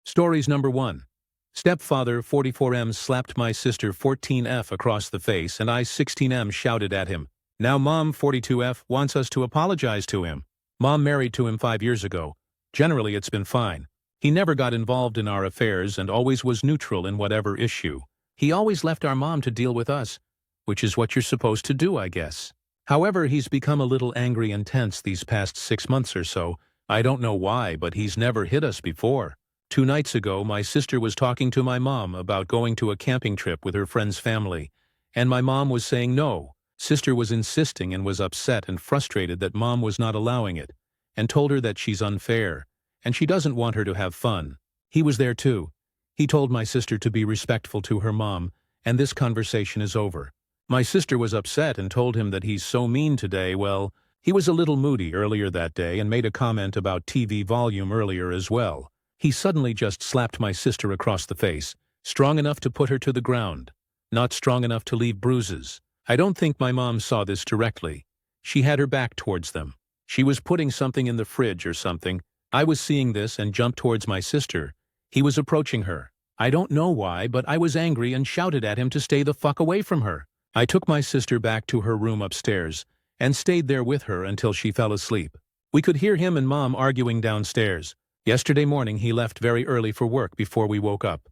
Stories number 1. Stepfather 44M slapped my sister 14F across the face and I 16M shouted at him. Now Mom 42F wants us to apologize to him. Mom married to him 5 years ago. Generally it's been fine. He never got involved in our affairs and always was neutral in whatever issue. He always left our mom to deal with us, which is what you're supposed to do, I guess. However, he's become a little angry and tense these past 6 months or so. I don't know why, but he's never hit us before. 2 nights ago, my sister was talking to my mom about going to a camping trip with her friend's family, and my mom was saying no. Sister was insisting and was upset and frustrated that mom was not allowing it, and told her that she's unfair, and she doesn't want her to have fun. He was there too. He told my sister to be respectful to her mom, and this conversation is over. My sister was upset and told him that he's so mean today. Well, he was a little moody earlier that day and made a comment about TV volume earlier as well. He suddenly just slapped my sister across the face, strong enough to put her to the ground, not strong enough to leave bruises. I don't think my mom saw this directly. She had her back towards them. She was putting something in the fridge or something. I was seeing this and jumped towards my sister. He was approaching her. I don't know why, but I was angry and shouted at him to stay the fuck away from her. I took my sister back to her room upstairs and stayed there with her until she fell asleep. We could hear him and Mom arguing downstairs. Yesterday morning he left very early for work before we woke up.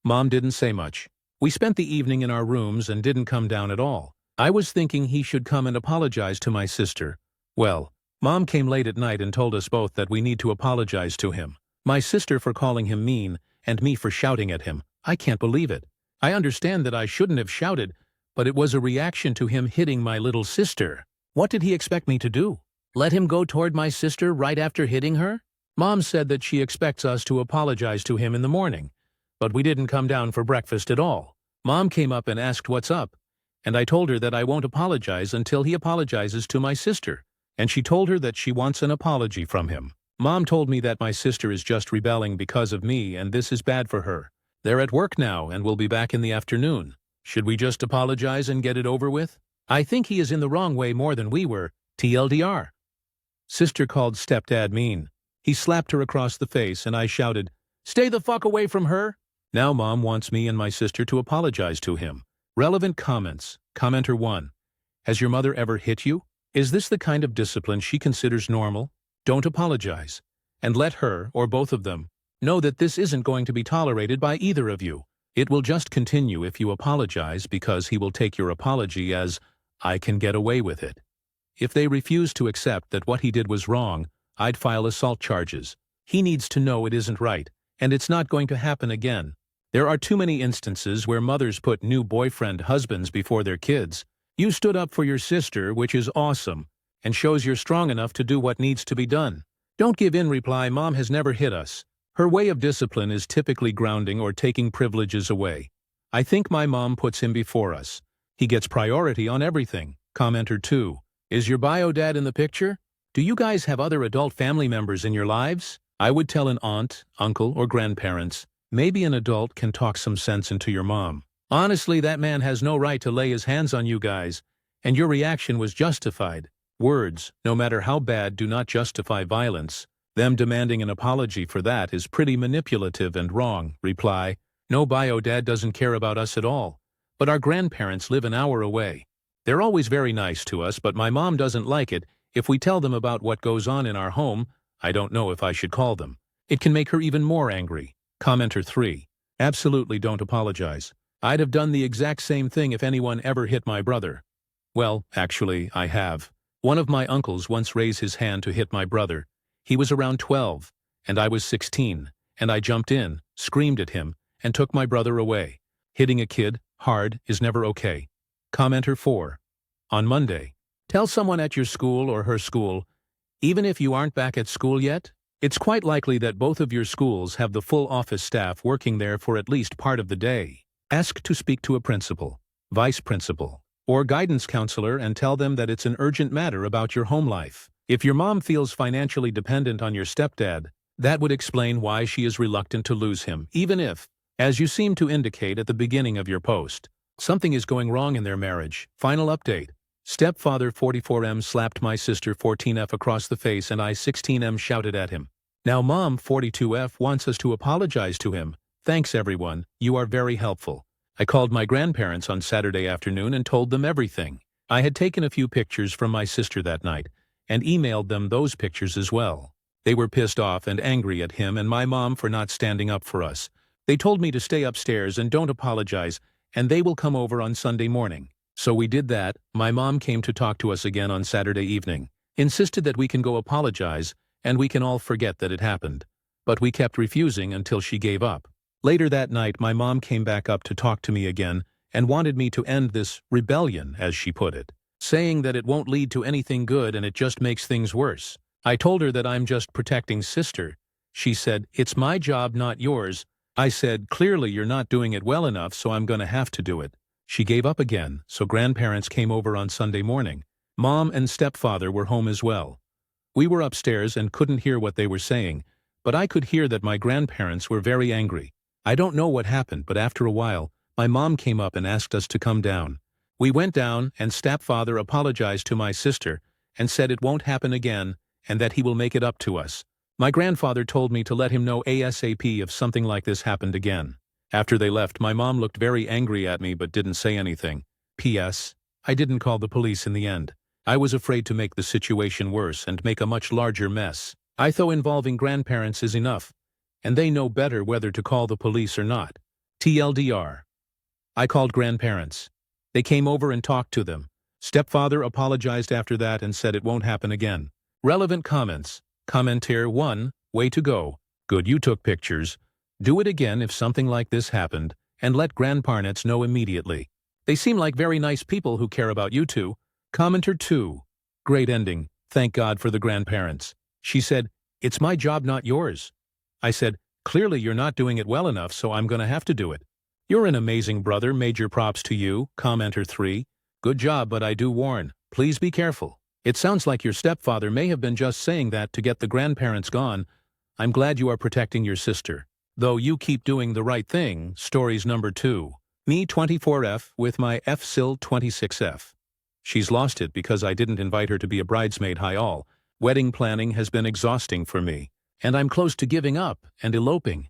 Mom didn't say much. We spent the evening in our rooms and didn't come down at all. I was thinking he should come and apologize to my sister. Well, Mom came late at night and told us both that we need to apologize to him. My sister for calling him mean, and me for shouting at him. I can't believe it. I understand that I shouldn't have shouted, but it was a reaction to him hitting my little sister. What did he expect me to do? Let him go toward my sister right after hitting her? Mom said that she expects us to apologize to him in the morning, but we didn't come down for breakfast at all. Mom came up and asked what's up, and I told her that I won't apologize until he apologizes to my sister, and she told her that she wants an apology from him. Mom told me that my sister is just rebelling because of me and this is bad for her. They're at work now and will be back in the afternoon. Should we just apologize and get it over with? I think he is in the wrong way more than we were. TLDR. Sister called stepdad mean. He slapped her across the face and I shouted, "Stay the fuck away from her!" Now Mom wants me and my sister to apologize to him. Relevant comments. Commenter 1. Has your mother ever hit you? Is this the kind of discipline she considers normal? Don't apologize. And let her, or both of them, know that this isn't going to be tolerated by either of you. It will just continue if you apologize because he will take your apology as, "I can get away with it." If they refuse to accept that what he did was wrong, I'd file assault charges. He needs to know it isn't right, and it's not going to happen again. There are too many instances where mothers put new boyfriend husbands before their kids. You stood up for your sister, which is awesome, and shows you're strong enough to do what needs to be done. Don't give in. Reply, Mom has never hit us. Her way of discipline is typically grounding or taking privileges away. I think my mom puts him before us. He gets priority on everything. Commenter 2. Is your bio dad in the picture? Do you guys have other adult family members in your lives? I would tell an aunt, uncle, or grandparents. Maybe an adult can talk some sense into your mom. Honestly, that man has no right to lay his hands on you guys, and your reaction was justified. Words, no matter how bad, do not justify violence. Them demanding an apology for that is pretty manipulative and wrong. Reply, no bio dad doesn't care about us at all, but our grandparents live an hour away. They're always very nice to us, but my mom doesn't like it if we tell them about what goes on in our home. I don't know if I should call them. It can make her even more angry. Commenter 3. Absolutely don't apologize. I'd have done the exact same thing if anyone ever hit my brother. Well, actually, I have. One of my uncles once raised his hand to hit my brother. He was around 12, and I was 16, and I jumped in, screamed at him, and took my brother away. Hitting a kid, hard, is never okay. Commenter 4. On Monday, tell someone at your school or her school, even if you aren't back at school yet, it's quite likely that both of your schools have the full office staff working there for at least part of the day. Ask to speak to a principal, vice principal, or guidance counselor and tell them that it's an urgent matter about your home life. If your mom feels financially dependent on your stepdad, that would explain why she is reluctant to lose him, even if, as you seem to indicate at the beginning of your post, something is going wrong in their marriage. Final update. Stepfather 44M slapped my sister 14F across the face and I 16M shouted at him. Now Mom 42F wants us to apologize to him. Thanks everyone, you are very helpful. I called my grandparents on Saturday afternoon and told them everything. I had taken a few pictures from my sister that night, and emailed them those pictures as well. They were pissed off and angry at him and my mom for not standing up for us. They told me to stay upstairs and don't apologize, and they will come over on Sunday morning. So we did that. My mom came to talk to us again on Saturday evening, insisted that we can go apologize, and we can all forget that it happened. But we kept refusing until she gave up. Later that night my mom came back up to talk to me again and wanted me to end this rebellion, as she put it, saying that it won't lead to anything good and it just makes things worse. I told her that I'm just protecting sister. She said, "It's my job, not yours." I said, "Clearly you're not doing it well enough, so I'm gonna have to do it." She gave up again, so grandparents came over on Sunday morning. Mom and stepfather were home as well. We were upstairs and couldn't hear what they were saying, but I could hear that my grandparents were very angry. I don't know what happened, but after a while, my mom came up and asked us to come down. We went down, and stepfather apologized to my sister and said it won't happen again and that he will make it up to us. My grandfather told me to let him know ASAP if something like this happened again. After they left, my mom looked very angry at me but didn't say anything. P.S. I didn't call the police in the end. I was afraid to make the situation worse and make a much larger mess. I thought involving grandparents is enough, and they know better whether to call the police or not. TLDR. I called grandparents. They came over and talked to them. Stepfather apologized after that and said it won't happen again. Relevant comments. Commentaire 1, way to go. Good you took pictures. Do it again if something like this happened, and let grandparents know immediately. They seem like very nice people who care about you two. Commenter 2. Great ending. Thank God for the grandparents. She said, "It's my job, not yours." I said, "Clearly you're not doing it well enough, so I'm gonna have to do it." You're an amazing brother, major props to you. Commenter 3. Good job, but I do warn, please be careful. It sounds like your stepfather may have been just saying that to get the grandparents gone. I'm glad you are protecting your sister. Though you keep doing the right thing. Stories number 2. Me 24F with my FSIL 26F. She's lost it because I didn't invite her to be a bridesmaid. Hi all. Wedding planning has been exhausting for me, and I'm close to giving up and eloping.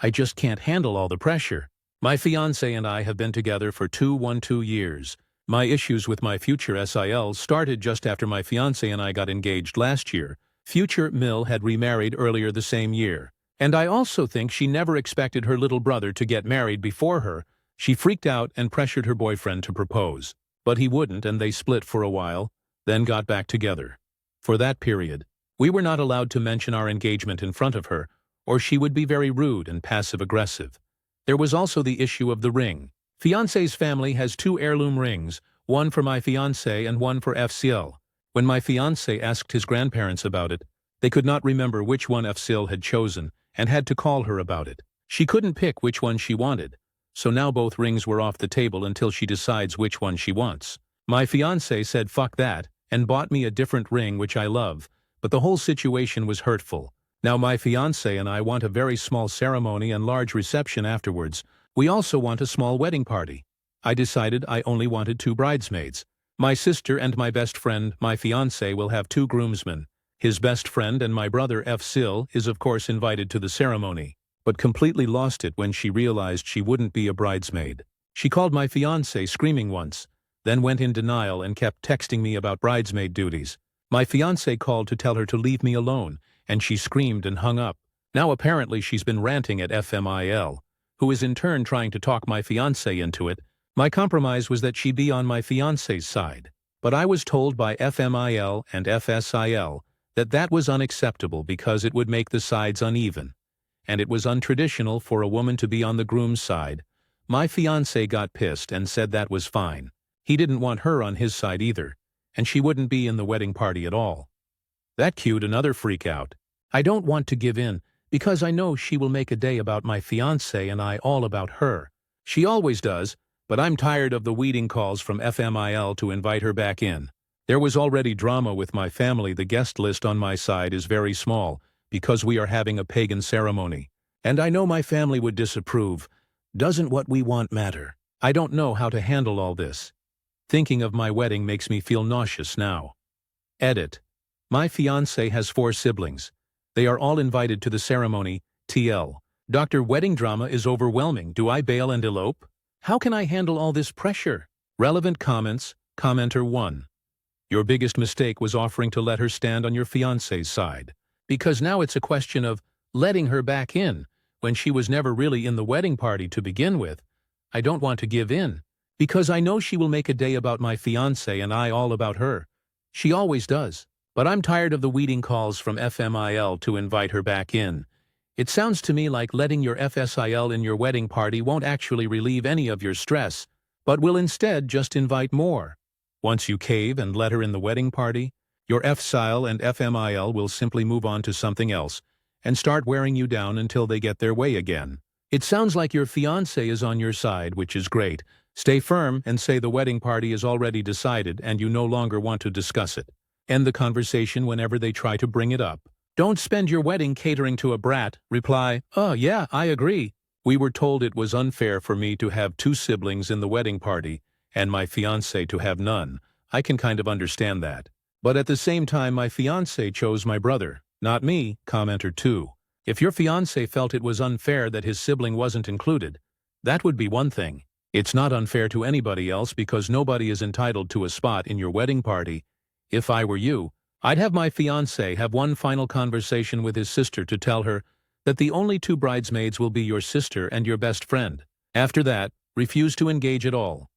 I just can't handle all the pressure. My fiancé and I have been together for 2 years. My issues with my future SIL started just after my fiancé and I got engaged last year. Future Mill had remarried earlier the same year. And I also think she never expected her little brother to get married before her. She freaked out and pressured her boyfriend to propose. But he wouldn't, and they split for a while, then got back together. For that period, we were not allowed to mention our engagement in front of her, or she would be very rude and passive-aggressive. There was also the issue of the ring. Fiancé's family has 2 heirloom rings, one for my fiancé and one for FCL. When my fiancé asked his grandparents about it, they could not remember which one FCL had chosen and had to call her about it. She couldn't pick which one she wanted, so now both rings were off the table until she decides which one she wants. My fiancé said fuck that and bought me a different ring which I love, but the whole situation was hurtful. Now my fiancé and I want a very small ceremony and large reception afterwards. We also want a small wedding party. I decided I only wanted 2 bridesmaids. My sister and my best friend, my fiancé, will have 2 groomsmen. His best friend and my brother F. is of course invited to the ceremony, but completely lost it when she realized she wouldn't be a bridesmaid. She called my fiancé screaming once, then went in denial and kept texting me about bridesmaid duties. My fiancé called to tell her to leave me alone, and she screamed and hung up. Now apparently she's been ranting at FMIL, who is in turn trying to talk my fiancé into it. My compromise was that she be on my fiancé's side, but I was told by FMIL and FSIL that that was unacceptable because it would make the sides uneven, and it was untraditional for a woman to be on the groom's side. My fiancé got pissed and said that was fine. He didn't want her on his side either, and she wouldn't be in the wedding party at all. That cued another freak out. I don't want to give in, because I know she will make a day about my fiancé and I all about her. She always does, but I'm tired of the weeding calls from FMIL to invite her back in. There was already drama with my family. The guest list on my side is very small, because we are having a pagan ceremony. And I know my family would disapprove. Doesn't what we want matter? I don't know how to handle all this. Thinking of my wedding makes me feel nauseous now. Edit. My fiancé has 4 siblings. They are all invited to the ceremony, TL. Dr. Wedding drama is overwhelming. Do I bail and elope? How can I handle all this pressure? Relevant comments. Commenter 1. Your biggest mistake was offering to let her stand on your fiancé's side. Because now it's a question of letting her back in, when she was never really in the wedding party to begin with. I don't want to give in, because I know she will make a day about my fiancé and I all about her. She always does. But I'm tired of the weeding calls from FMIL to invite her back in. It sounds to me like letting your FSIL in your wedding party won't actually relieve any of your stress, but will instead just invite more. Once you cave and let her in the wedding party, your FSIL and FMIL will simply move on to something else and start wearing you down until they get their way again. It sounds like your fiancé is on your side, which is great. Stay firm and say the wedding party is already decided and you no longer want to discuss it. End the conversation whenever they try to bring it up. Don't spend your wedding catering to a brat. Reply, "Oh yeah, I agree. We were told it was unfair for me to have 2 siblings in the wedding party and my fiancé to have none. I can kind of understand that. But at the same time, my fiancé chose my brother, not me." Commenter 2. If your fiancé felt it was unfair that his sibling wasn't included, that would be one thing. It's not unfair to anybody else because nobody is entitled to a spot in your wedding party. If I were you, I'd have my fiancé have one final conversation with his sister to tell her that the only 2 bridesmaids will be your sister and your best friend. After that, refuse to engage at all.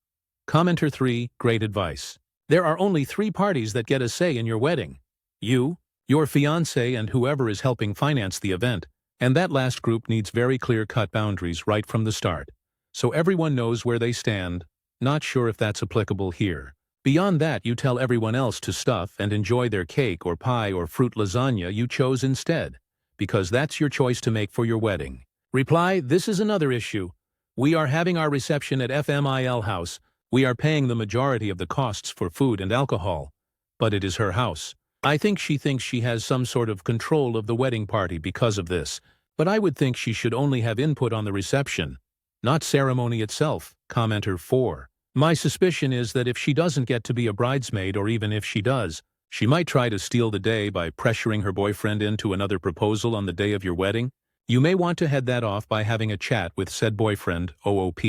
Commenter 3. Great advice. There are only 3 parties that get a say in your wedding. You, your fiancé, and whoever is helping finance the event. And that last group needs very clear-cut boundaries right from the start, so everyone knows where they stand. Not sure if that's applicable here. Beyond that, you tell everyone else to stuff and enjoy their cake or pie or fruit lasagna you chose instead, because that's your choice to make for your wedding. Reply, this is another issue. We are having our reception at FMIL house. We are paying the majority of the costs for food and alcohol, but it is her house. I think she thinks she has some sort of control of the wedding party because of this, but I would think she should only have input on the reception, not ceremony itself. Commenter 4. My suspicion is that if she doesn't get to be a bridesmaid, or even if she does, she might try to steal the day by pressuring her boyfriend into another proposal on the day of your wedding. You may want to head that off by having a chat with said boyfriend, OOP.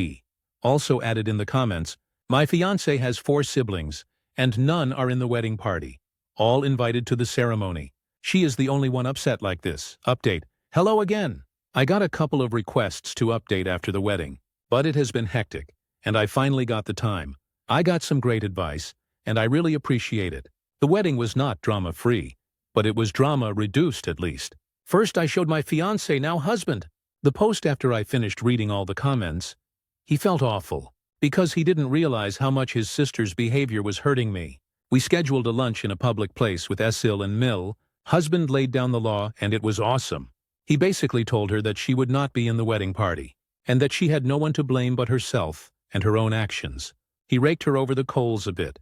Also added in the comments, my fiancé has 4 siblings, and none are in the wedding party. All invited to the ceremony. She is the only one upset like this. Update. Hello again. I got a couple of requests to update after the wedding, but it has been hectic, and I finally got the time. I got some great advice, and I really appreciate it. The wedding was not drama-free, but it was drama-reduced at least. First I showed my fiancé, now husband, the post after I finished reading all the comments. He felt awful, because he didn't realize how much his sister's behavior was hurting me. We scheduled a lunch in a public place with Esil and Mill. Husband laid down the law, and it was awesome. He basically told her that she would not be in the wedding party, and that she had no one to blame but herself and her own actions. He raked her over the coals a bit.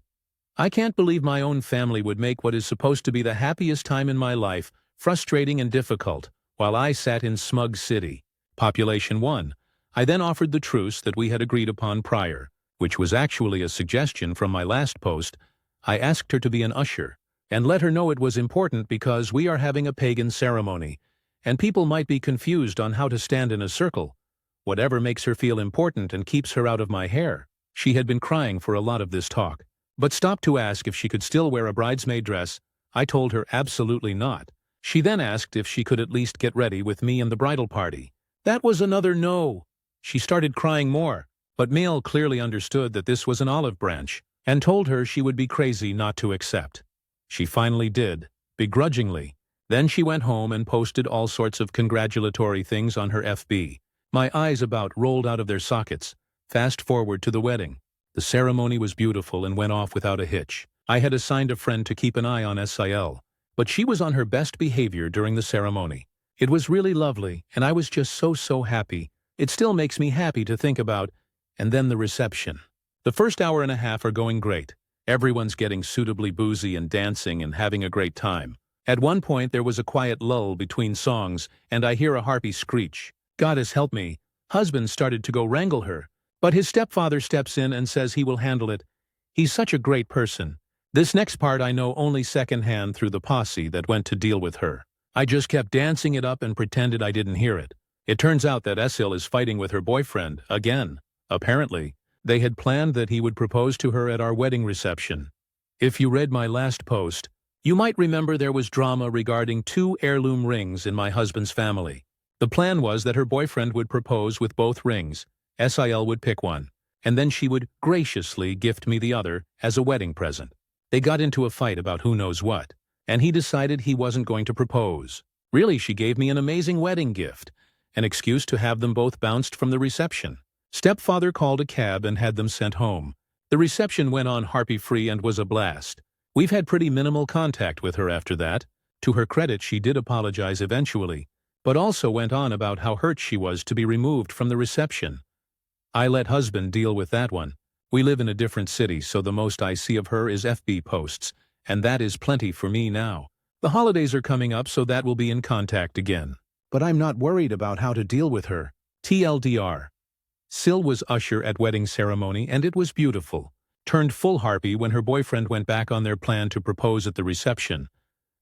I can't believe my own family would make what is supposed to be the happiest time in my life frustrating and difficult, while I sat in Smug City. Population 1. I then offered the truce that we had agreed upon prior, which was actually a suggestion from my last post. I asked her to be an usher, and let her know it was important because we are having a pagan ceremony, and people might be confused on how to stand in a circle. Whatever makes her feel important and keeps her out of my hair. She had been crying for a lot of this talk, but stopped to ask if she could still wear a bridesmaid dress. I told her absolutely not. She then asked if she could at least get ready with me and the bridal party. That was another no. She started crying more, but Mel clearly understood that this was an olive branch, and told her she would be crazy not to accept. She finally did, begrudgingly. Then she went home and posted all sorts of congratulatory things on her FB. My eyes about rolled out of their sockets. Fast forward to the wedding. The ceremony was beautiful and went off without a hitch. I had assigned a friend to keep an eye on SIL, but she was on her best behavior during the ceremony. It was really lovely, and I was just so happy. It still makes me happy to think about. And then the reception. The first hour and a half are going great. Everyone's getting suitably boozy and dancing and having a great time. At one point there was a quiet lull between songs, and I hear a harpy screech. Goddess help me. Husband started to go wrangle her, but his stepfather steps in and says he will handle it. He's such a great person. This next part I know only secondhand through the posse that went to deal with her. I just kept dancing it up and pretended I didn't hear it. It turns out that Esil is fighting with her boyfriend, again. Apparently, they had planned that he would propose to her at our wedding reception. If you read my last post, you might remember there was drama regarding 2 heirloom rings in my husband's family. The plan was that her boyfriend would propose with both rings, Sil would pick one, and then she would graciously gift me the other as a wedding present. They got into a fight about who knows what, and he decided he wasn't going to propose. Really, she gave me an amazing wedding gift, an excuse to have them both bounced from the reception. Stepfather called a cab and had them sent home. The reception went on harpy-free and was a blast. We've had pretty minimal contact with her after that. To her credit, she did apologize eventually, but also went on about how hurt she was to be removed from the reception. I let husband deal with that one. We live in a different city, so the most I see of her is FB posts, and that is plenty for me now. The holidays are coming up, so that will be in contact again. But I'm not worried about how to deal with her. TLDR. Sil was usher at wedding ceremony, and it was beautiful. Turned full harpy when her boyfriend went back on their plan to propose at the reception.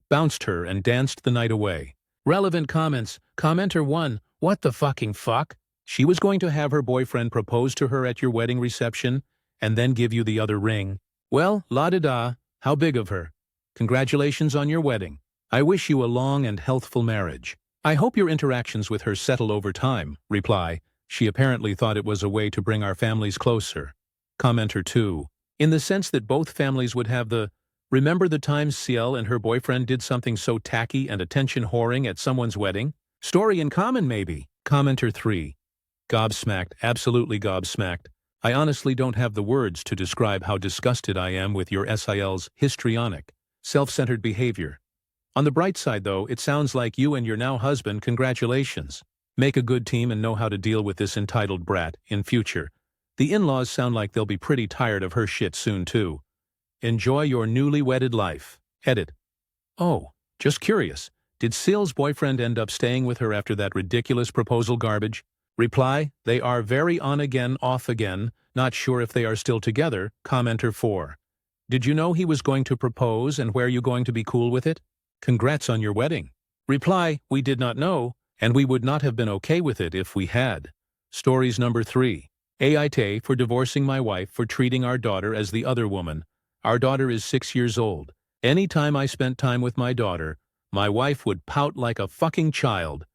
Bounced her and danced the night away. Relevant comments. Commenter 1, what the fucking fuck? She was going to have her boyfriend propose to her at your wedding reception, and then give you the other ring. Well, la-da-da, how big of her. Congratulations on your wedding. I wish you a long and healthful marriage. I hope your interactions with her settle over time. Reply, she apparently thought it was a way to bring our families closer. Commenter 2, in the sense that both families would have the, remember the times Ciel and her boyfriend did something so tacky and attention-whoring at someone's wedding? Story in common, maybe. Commenter 3, gobsmacked, absolutely gobsmacked. I honestly don't have the words to describe how disgusted I am with your SIL's histrionic, self-centered behavior. On the bright side, though, it sounds like you and your now husband, congratulations. Make a good team and know how to deal with this entitled brat in future. The in-laws sound like they'll be pretty tired of her shit soon, too. Enjoy your newly wedded life. Edit. Oh, just curious. Did Sil's boyfriend end up staying with her after that ridiculous proposal garbage? Reply, they are very on again, off again, not sure if they are still together. Commenter 4. Did you know he was going to propose and were you going to be cool with it? Congrats on your wedding. Reply, we did not know, and we would not have been okay with it if we had. Stories number 3. Aita for divorcing my wife for treating our daughter as the other woman. Our daughter is 6 years old. Any time I spent time with my daughter, my wife would pout like a fucking child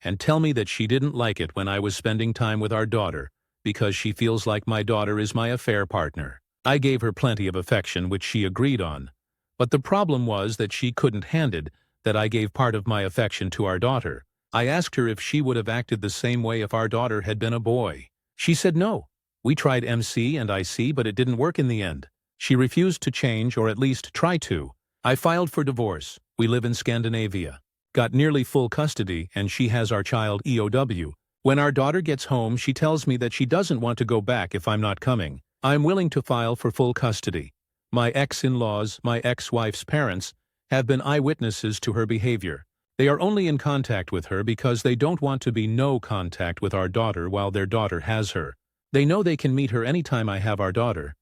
and tell me that she didn't like it when I was spending time with our daughter because she feels like my daughter is my affair partner. I gave her plenty of affection, which she agreed on. But the problem was that she couldn't handle that I gave part of my affection to our daughter. I asked her if she would have acted the same way if our daughter had been a boy. She said no. We tried MC and IC, but it didn't work in the end. She refused to change, or at least try to. I filed for divorce. We live in Scandinavia. Got nearly full custody, and she has our child EOW. When our daughter gets home, she tells me that she doesn't want to go back if I'm not coming. I'm willing to file for full custody. My ex-in-laws, my ex-wife's parents, have been eyewitnesses to her behavior. They are only in contact with her because they don't want to be no contact with our daughter while their daughter has her. They know they can meet her anytime I have our daughter,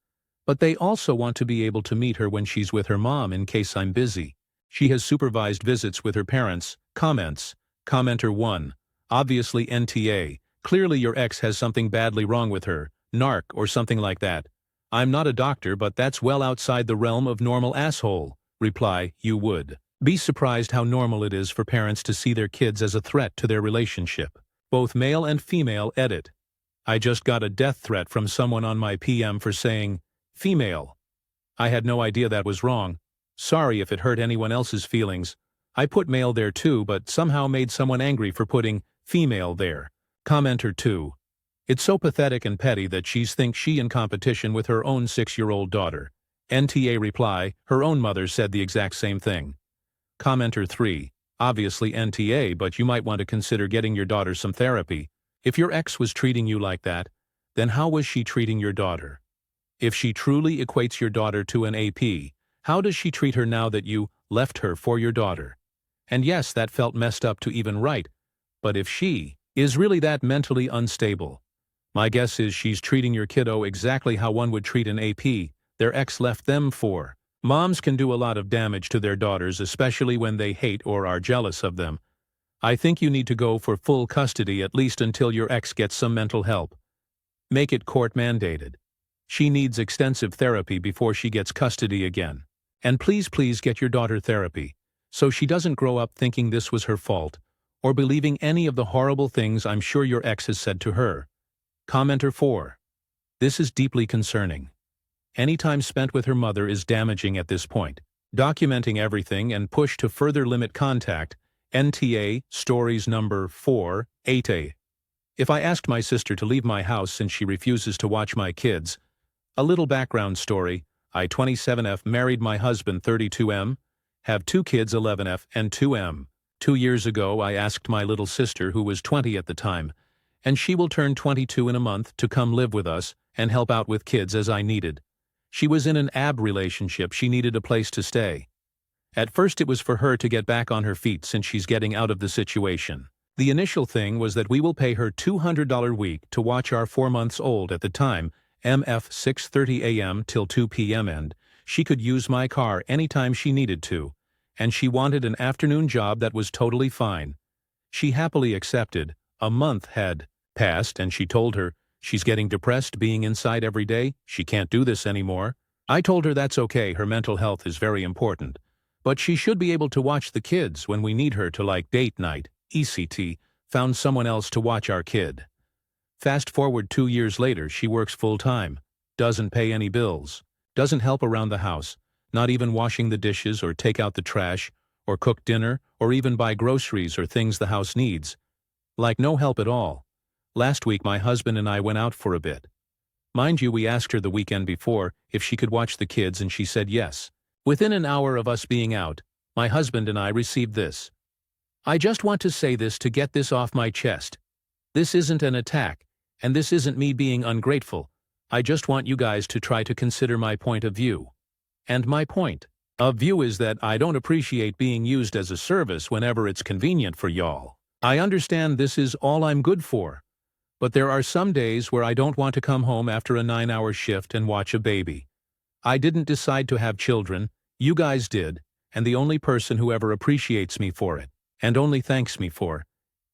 but they also want to be able to meet her when she's with her mom in case I'm busy. She has supervised visits with her parents. Comments. Commenter 1. Obviously NTA. Clearly your ex has something badly wrong with her, narc or something like that. I'm not a doctor, but that's well outside the realm of normal asshole. Reply, you would be surprised how normal it is for parents to see their kids as a threat to their relationship. Both male and female. Edit. I just got a death threat from someone on my PM for saying female. I had no idea that was wrong. Sorry if it hurt anyone else's feelings. I put male there too, but somehow made someone angry for putting female there. Commenter 2. It's so pathetic and petty that she thinks she in competition with her own 6-year-old daughter. NTA reply, her own mother said the exact same thing. Commenter 3. Obviously NTA, but you might want to consider getting your daughter some therapy. If your ex was treating you like that, then how was she treating your daughter? If she truly equates your daughter to an AP, how does she treat her now that you left her for your daughter? And yes, that felt messed up to even write, but if she is really that mentally unstable, my guess is she's treating your kiddo exactly how one would treat an AP their ex left them for. Moms can do a lot of damage to their daughters, especially when they hate or are jealous of them. I think you need to go for full custody at least until your ex gets some mental help. Make it court-mandated. She needs extensive therapy before she gets custody again. And please get your daughter therapy, so she doesn't grow up thinking this was her fault, or believing any of the horrible things I'm sure your ex has said to her. Commenter 4. This is deeply concerning. Any time spent with her mother is damaging at this point. Documenting everything and push to further limit contact. NTA, stories number 4, Aita. If I asked my sister to leave my house since she refuses to watch my kids. A little background story. I 27F married my husband 32M, have 2 kids 11F and 2M. 2 years ago I asked my little sister, who was 20 at the time, and she will turn 22 in a month, to come live with us and help out with kids as I needed. She was in an AB relationship, she needed a place to stay. At first it was for her to get back on her feet since she's getting out of the situation. The initial thing was that we will pay her $200 a week to watch our 4 months old at the time, MF 6:30 a.m. till 2 p.m. and she could use my car anytime she needed to, and she wanted an afternoon job that was totally fine. She happily accepted. A month had passed and she told her she's getting depressed being inside every day, she can't do this anymore. I told her that's okay, her mental health is very important, but she should be able to watch the kids when we need her to, like date night, ECT, found someone else to watch our kid. Fast forward 2 years later, she works full-time, doesn't pay any bills, doesn't help around the house, not even washing the dishes or take out the trash, or cook dinner, or even buy groceries or things the house needs. Like no help at all. Last week my husband and I went out for a bit. Mind you, we asked her the weekend before if she could watch the kids and she said yes. Within an hour of us being out, my husband and I received this. I just want to say this to get this off my chest. This isn't an attack. And this isn't me being ungrateful. I just want you guys to try to consider my point of view. And my point of view is that I don't appreciate being used as a service whenever it's convenient for y'all. I understand this is all I'm good for. But there are some days where I don't want to come home after a 9-hour shift and watch a baby. I didn't decide to have children, you guys did, and the only person who ever appreciates me for it, and only thanks me for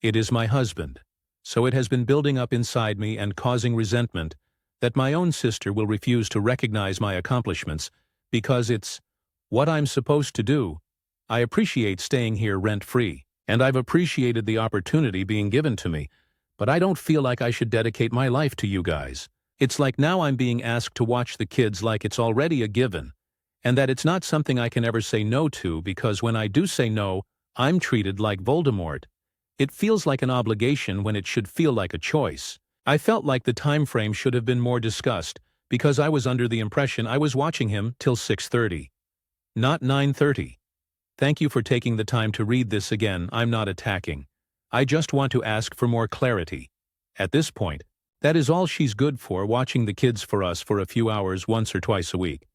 it, is my husband. So it has been building up inside me and causing resentment that my own sister will refuse to recognize my accomplishments because it's what I'm supposed to do. I appreciate staying here rent-free, and I've appreciated the opportunity being given to me, but I don't feel like I should dedicate my life to you guys. It's like now I'm being asked to watch the kids like it's already a given, and that it's not something I can ever say no to, because when I do say no, I'm treated like Voldemort. It feels like an obligation when it should feel like a choice. I felt like the time frame should have been more discussed, because I was under the impression I was watching him till 6:30. Not 9:30. Thank you for taking the time to read this again. I'm not attacking. I just want to ask for more clarity. At this point, that is all she's good for, watching the kids for us for a few hours once or twice a week.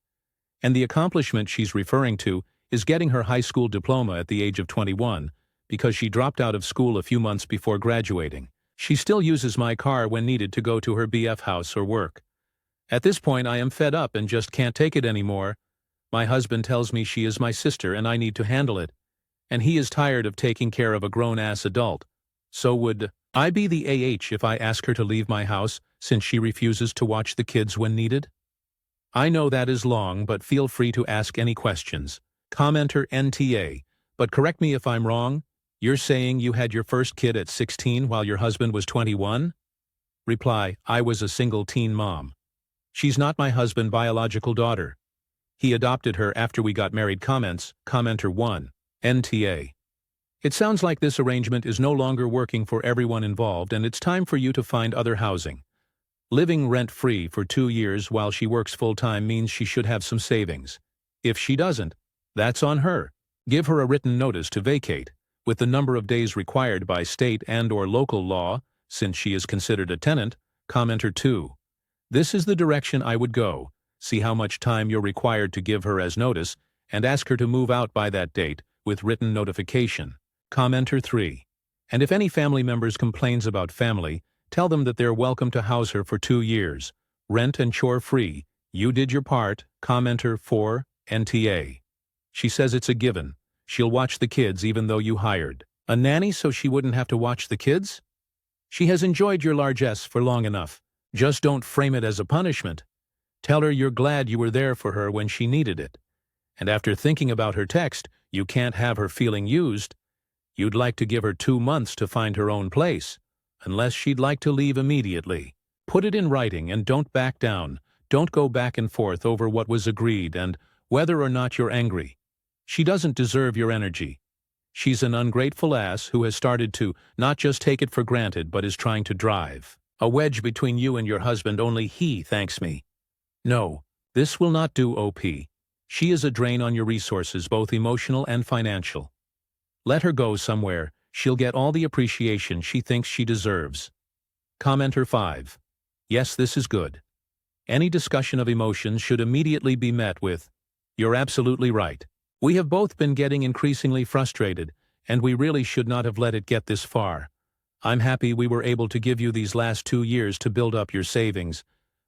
And the accomplishment she's referring to is getting her high school diploma at the age of 21, because she dropped out of school a few months before graduating. She still uses my car when needed to go to her BF house or work. At this point I am fed up and just can't take it anymore. My husband tells me she is my sister and I need to handle it. And he is tired of taking care of a grown-ass adult. So would I be the AH if I ask her to leave my house since she refuses to watch the kids when needed? I know that is long, but feel free to ask any questions. Commenter NTA. But correct me if I'm wrong. You're saying you had your first kid at 16 while your husband was 21? Reply, I was a single teen mom. She's not my husband's biological daughter. He adopted her after we got married. Comments, Commenter 1, NTA. It sounds like this arrangement is no longer working for everyone involved and it's time for you to find other housing. Living rent-free for 2 years while she works full-time means she should have some savings. If she doesn't, that's on her. Give her a written notice to vacate, with the number of days required by state and/or local law, since she is considered a tenant. Commenter 2. This is the direction I would go. See how much time you're required to give her as notice, and ask her to move out by that date, with written notification. Commenter 3. And if any family members complains about family, tell them that they're welcome to house her for 2 years. Rent and chore free. You did your part. Commenter 4, NTA. She says it's a given. She'll watch the kids even though you hired a nanny so she wouldn't have to watch the kids? She has enjoyed your largesse for long enough. Just don't frame it as a punishment. Tell her you're glad you were there for her when she needed it. And after thinking about her text, you can't have her feeling used. You'd like to give her 2 months to find her own place, unless she'd like to leave immediately. Put it in writing and don't back down. Don't go back and forth over what was agreed and whether or not you're angry. She doesn't deserve your energy. She's an ungrateful ass who has started to not just take it for granted but is trying to drive a wedge between you and your husband. Only he thanks me. No, this will not do, OP. She is a drain on your resources, both emotional and financial. Let her go somewhere. She'll get all the appreciation she thinks she deserves. Commenter 5. Yes, this is good. Any discussion of emotions should immediately be met with, "You're absolutely right. We have both been getting increasingly frustrated, and we really should not have let it get this far. I'm happy we were able to give you these last 2 years to build up your savings,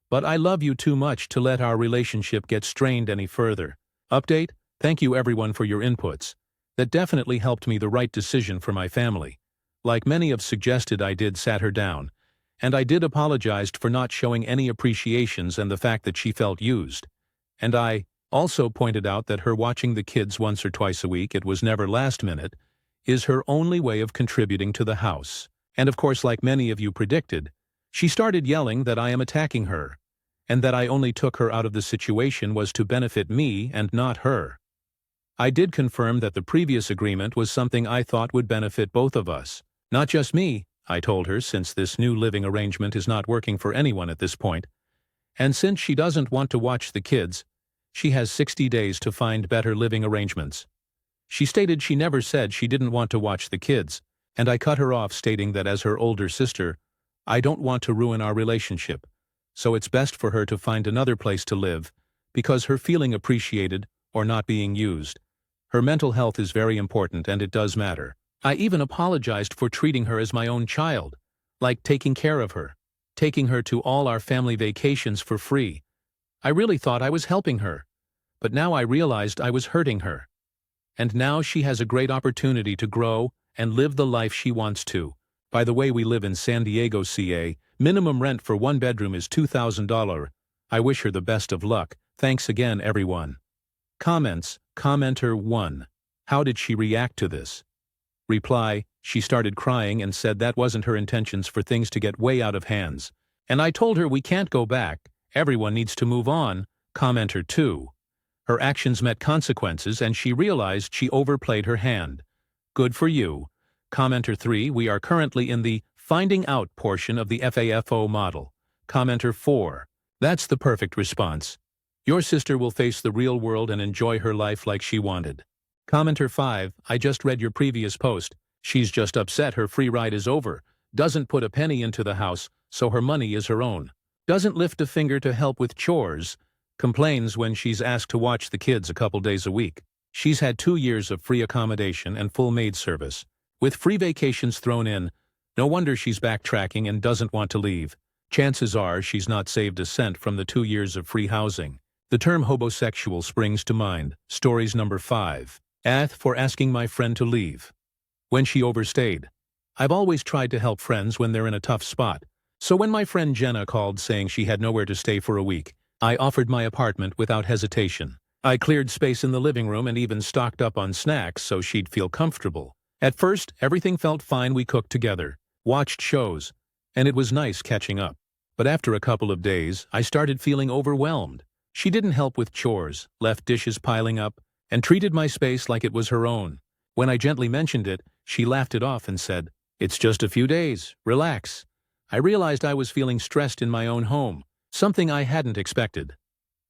but I love you too much to let our relationship get strained any further. Update: thank you everyone for your inputs. That definitely helped me the right decision for my family. Like many have suggested, I did sat her down, and I did apologized for not showing any appreciations and the fact that she felt used. And I also pointed out that her watching the kids once or twice a week, it was never last minute, is her only way of contributing to the house. And of course, like many of you predicted, she started yelling that I am attacking her, and that I only took her out of the situation was to benefit me and not her. I did confirm that the previous agreement was something I thought would benefit both of us. Not just me, I told her, since this new living arrangement is not working for anyone at this point. And since she doesn't want to watch the kids, she has 60 days to find better living arrangements. She stated she never said she didn't want to watch the kids, and I cut her off stating that as her older sister, I don't want to ruin our relationship, so it's best for her to find another place to live, because her feeling appreciated or not being used. Her mental health is very important and it does matter. I even apologized for treating her as my own child, like taking care of her, taking her to all our family vacations for free. I really thought I was helping her, but now I realized I was hurting her. And now she has a great opportunity to grow and live the life she wants to. By the way, we live in San Diego, CA. Minimum rent for 1 bedroom is $2,000. I wish her the best of luck. Thanks again, everyone. Comments. Commenter 1. How did she react to this? Reply: she started crying and said that wasn't her intentions for things to get way out of hands. And I told her we can't go back. Everyone needs to move on. Commenter 2. Her actions met consequences and she realized she overplayed her hand. Good for you. Commenter 3. We are currently in the finding out portion of the FAFO model. Commenter 4. That's the perfect response. Your sister will face the real world and enjoy her life like she wanted. Commenter 5. I just read your previous post. She's just upset her free ride is over. Doesn't put a penny into the house, so her money is her own. Doesn't lift a finger to help with chores. Complains when she's asked to watch the kids a couple days a week. She's had 2 years of free accommodation and full maid service, with free vacations thrown in. No wonder she's backtracking and doesn't want to leave. Chances are she's not saved a cent from the 2 years of free housing. The term homosexual springs to mind. Stories number 5. For asking my friend to leave when she overstayed. I've always tried to help friends when they're in a tough spot. So when my friend Jenna called saying she had nowhere to stay for a week, I offered my apartment without hesitation. I cleared space in the living room and even stocked up on snacks so she'd feel comfortable. At first, everything felt fine. We cooked together, watched shows, and it was nice catching up. But after a couple of days, I started feeling overwhelmed. She didn't help with chores, left dishes piling up, and treated my space like it was her own. When I gently mentioned it, she laughed it off and said, "It's just a few days, relax." I realized I was feeling stressed in my own home, something I hadn't expected.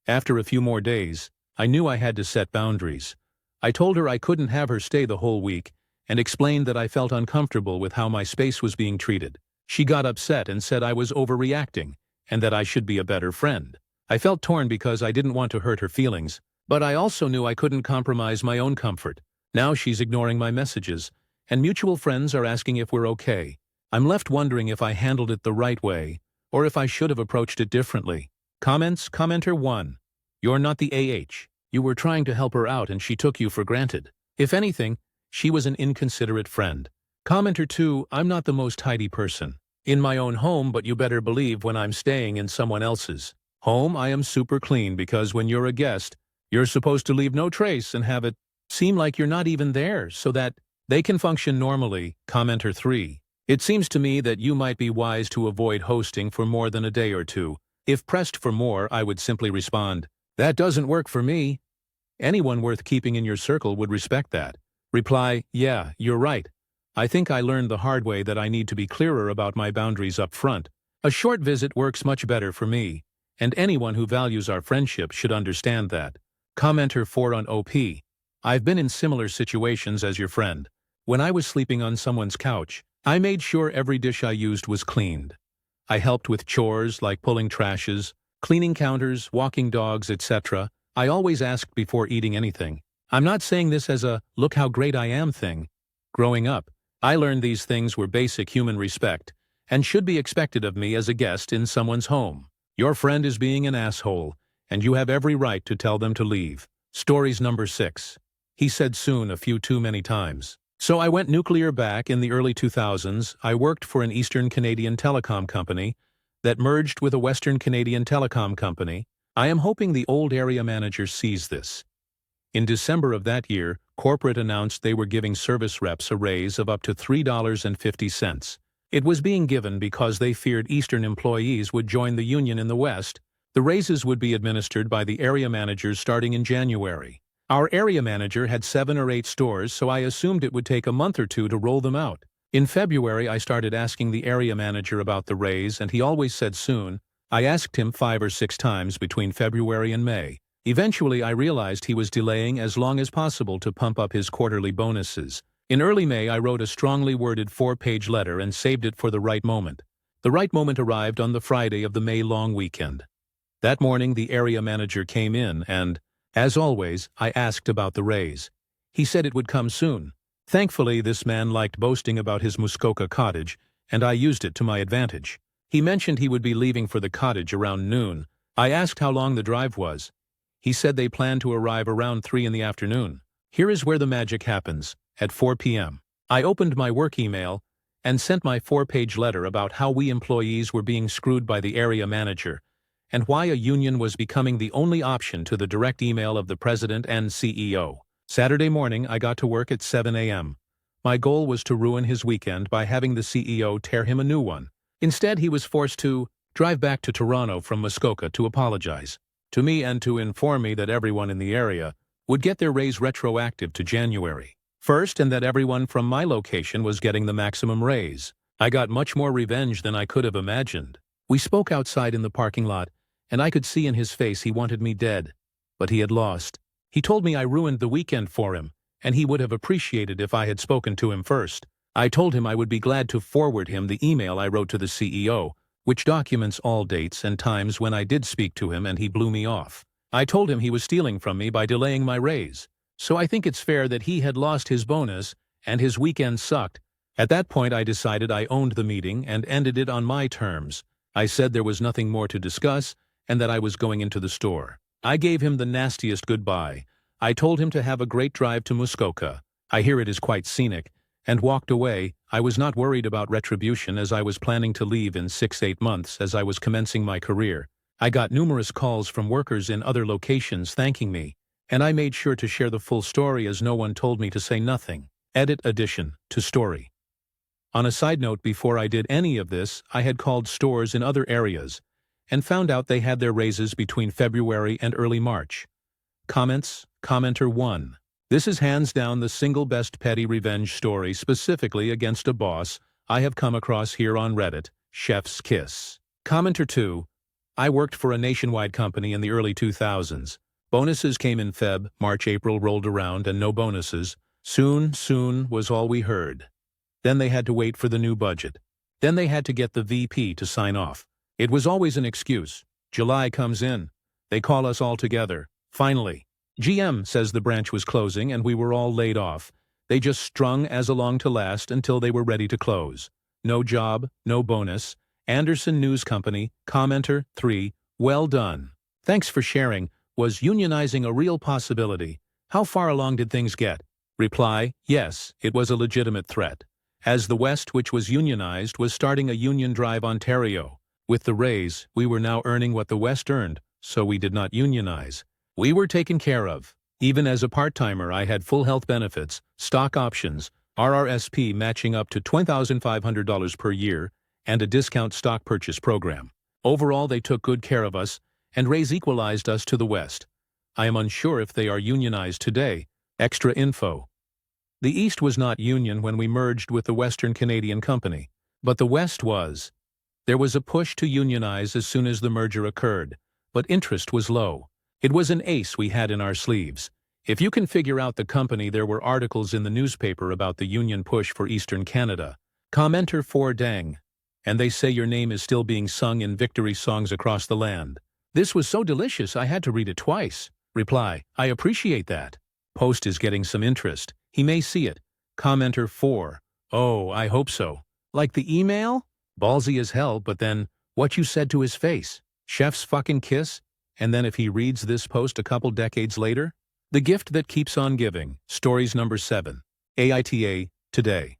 After a few more days, I knew I had to set boundaries. I told her I couldn't have her stay the whole week, and explained that I felt uncomfortable with how my space was being treated. She got upset and said I was overreacting, and that I should be a better friend. I felt torn because I didn't want to hurt her feelings, but I also knew I couldn't compromise my own comfort. Now she's ignoring my messages, and mutual friends are asking if we're okay. I'm left wondering if I handled it the right way, or if I should have approached it differently. Comments. Commenter 1. You're not the AH. You were trying to help her out and she took you for granted. If anything, she was an inconsiderate friend. Commenter 2, I'm not the most tidy person. In my own home, but you better believe when I'm staying in someone else's home, I am super clean because when you're a guest, you're supposed to leave no trace and have it seem like you're not even there so that they can function normally. Commenter 3, it seems to me that you might be wise to avoid hosting for more than a day or two. If pressed for more, I would simply respond, that doesn't work for me. Anyone worth keeping in your circle would respect that. Reply, yeah, you're right. I think I learned the hard way that I need to be clearer about my boundaries up front. A short visit works much better for me, and anyone who values our friendship should understand that. Commenter 4 on OP. I've been in similar situations as your friend. When I was sleeping on someone's couch, I made sure every dish I used was cleaned. I helped with chores like pulling trashes, cleaning counters, walking dogs, etc. I always asked before eating anything. I'm not saying this as a look how great I am thing. Growing up, I learned these things were basic human respect and should be expected of me as a guest in someone's home. Your friend is being an asshole, and you have every right to tell them to leave. Stories number 6. He said soon a few too many times. So I went nuclear back in the early 2000s. I worked for an Eastern Canadian telecom company that merged with a Western Canadian telecom company. I am hoping the old area manager sees this. In December of that year, corporate announced they were giving service reps a raise of up to $3.50. It was being given because they feared Eastern employees would join the union in the West. The raises would be administered by the area managers starting in January. Our area manager had 7 or 8 stores, so I assumed it would take a month or two to roll them out. In February, I started asking the area manager about the raise, and he always said soon. I asked him 5 or 6 times between February and May. Eventually, I realized he was delaying as long as possible to pump up his quarterly bonuses. In early May, I wrote a strongly worded 4-page letter and saved it for the right moment. The right moment arrived on the Friday of the May long weekend. That morning, the area manager came in and, as always, I asked about the raise. He said it would come soon. Thankfully, this man liked boasting about his Muskoka cottage, and I used it to my advantage. He mentioned he would be leaving for the cottage around noon. I asked how long the drive was. He said they planned to arrive around 3 in the afternoon. Here is where the magic happens. At 4 p.m., I opened my work email and sent my 4-page letter about how we employees were being screwed by the area manager and why a union was becoming the only option to the direct email of the president and CEO. Saturday morning, I got to work at 7 a.m. My goal was to ruin his weekend by having the CEO tear him a new one. Instead, he was forced to drive back to Toronto from Muskoka to apologize to me and to inform me that everyone in the area would get their raise retroactive to January 1st and that everyone from my location was getting the maximum raise. I got much more revenge than I could have imagined. We spoke outside in the parking lot, and I could see in his face he wanted me dead. But he had lost. He told me I ruined the weekend for him, and he would have appreciated if I had spoken to him first. I told him I would be glad to forward him the email I wrote to the CEO, which documents all dates and times when I did speak to him and he blew me off. I told him he was stealing from me by delaying my raise. So I think it's fair that he had lost his bonus and his weekend sucked. At that point I decided I owned the meeting and ended it on my terms. I said there was nothing more to discuss and that I was going into the store. I gave him the nastiest goodbye. I told him to have a great drive to Muskoka. I hear it is quite scenic, and walked away. I was not worried about retribution as I was planning to leave in 6-8 months as I was commencing my career. I got numerous calls from workers in other locations thanking me, and I made sure to share the full story as no one told me to say nothing. Edit addition to story. On a side note, before I did any of this, I had called stores in other areas and found out they had their raises between February and early March. Comments? Commenter 1. This is hands down the single best petty revenge story specifically against a boss I have come across here on Reddit. Chef's kiss. Commenter 2. I worked for a nationwide company in the early 2000s. Bonuses came in Feb, March, April rolled around and no bonuses. Soon was all we heard. Then they had to wait for the new budget. Then they had to get the VP to sign off. It was always an excuse. July comes in. They call us all together. Finally. GM says the branch was closing and we were all laid off. They just strung as along to last until they were ready to close. No job, no bonus. Anderson News Company, Commenter 3, well done. Thanks for sharing. Was unionizing a real possibility? How far along did things get? Reply, yes, it was a legitimate threat. As the West, which was unionized, was starting a union drive Ontario. With the raise, we were now earning what the West earned, so we did not unionize. We were taken care of. Even as a part-timer, I had full health benefits, stock options, RRSP matching up to $20,500 per year, and a discount stock purchase program. Overall, they took good care of us, and raise equalized us to the West. I am unsure if they are unionized today. Extra info. The East was not union when we merged with the Western Canadian Company, but the West was. There was a push to unionize as soon as the merger occurred, but interest was low. It was an ace we had in our sleeves. If you can figure out the company, there were articles in the newspaper about the union push for Eastern Canada. Commenter 4 dang. And they say your name is still being sung in victory songs across the land. This was so delicious I had to read it twice. Reply, I appreciate that. Post is getting some interest. He may see it. Commenter 4. Oh, I hope so. Like the email? Ballsy as hell, but then, what you said to his face? Chef's fucking kiss? And then if he reads this post a couple decades later? The gift that keeps on giving. Stories number 7. AITA, today.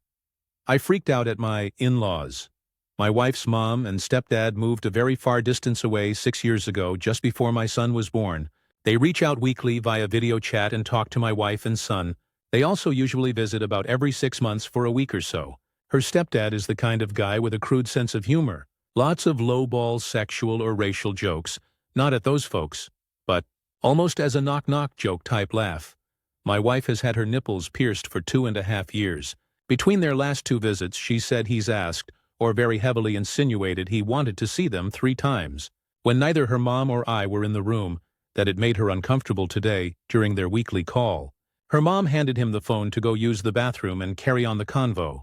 I freaked out at my in-laws. My wife's mom and stepdad moved a very far distance away 6 years ago, just before my son was born. They reach out weekly via video chat and talk to my wife and son. They also usually visit about every 6 months for a week or so. Her stepdad is the kind of guy with a crude sense of humor. Lots of lowball sexual or racial jokes. Not at those folks, but almost as a knock-knock joke type laugh. My wife has had her nipples pierced for 2.5 years. Between their last 2 visits, she said he's asked, or very heavily insinuated he wanted to see them 3 times. When neither her mom or I were in the room, that it made her uncomfortable today during their weekly call. Her mom handed him the phone to go use the bathroom and carry on the convo.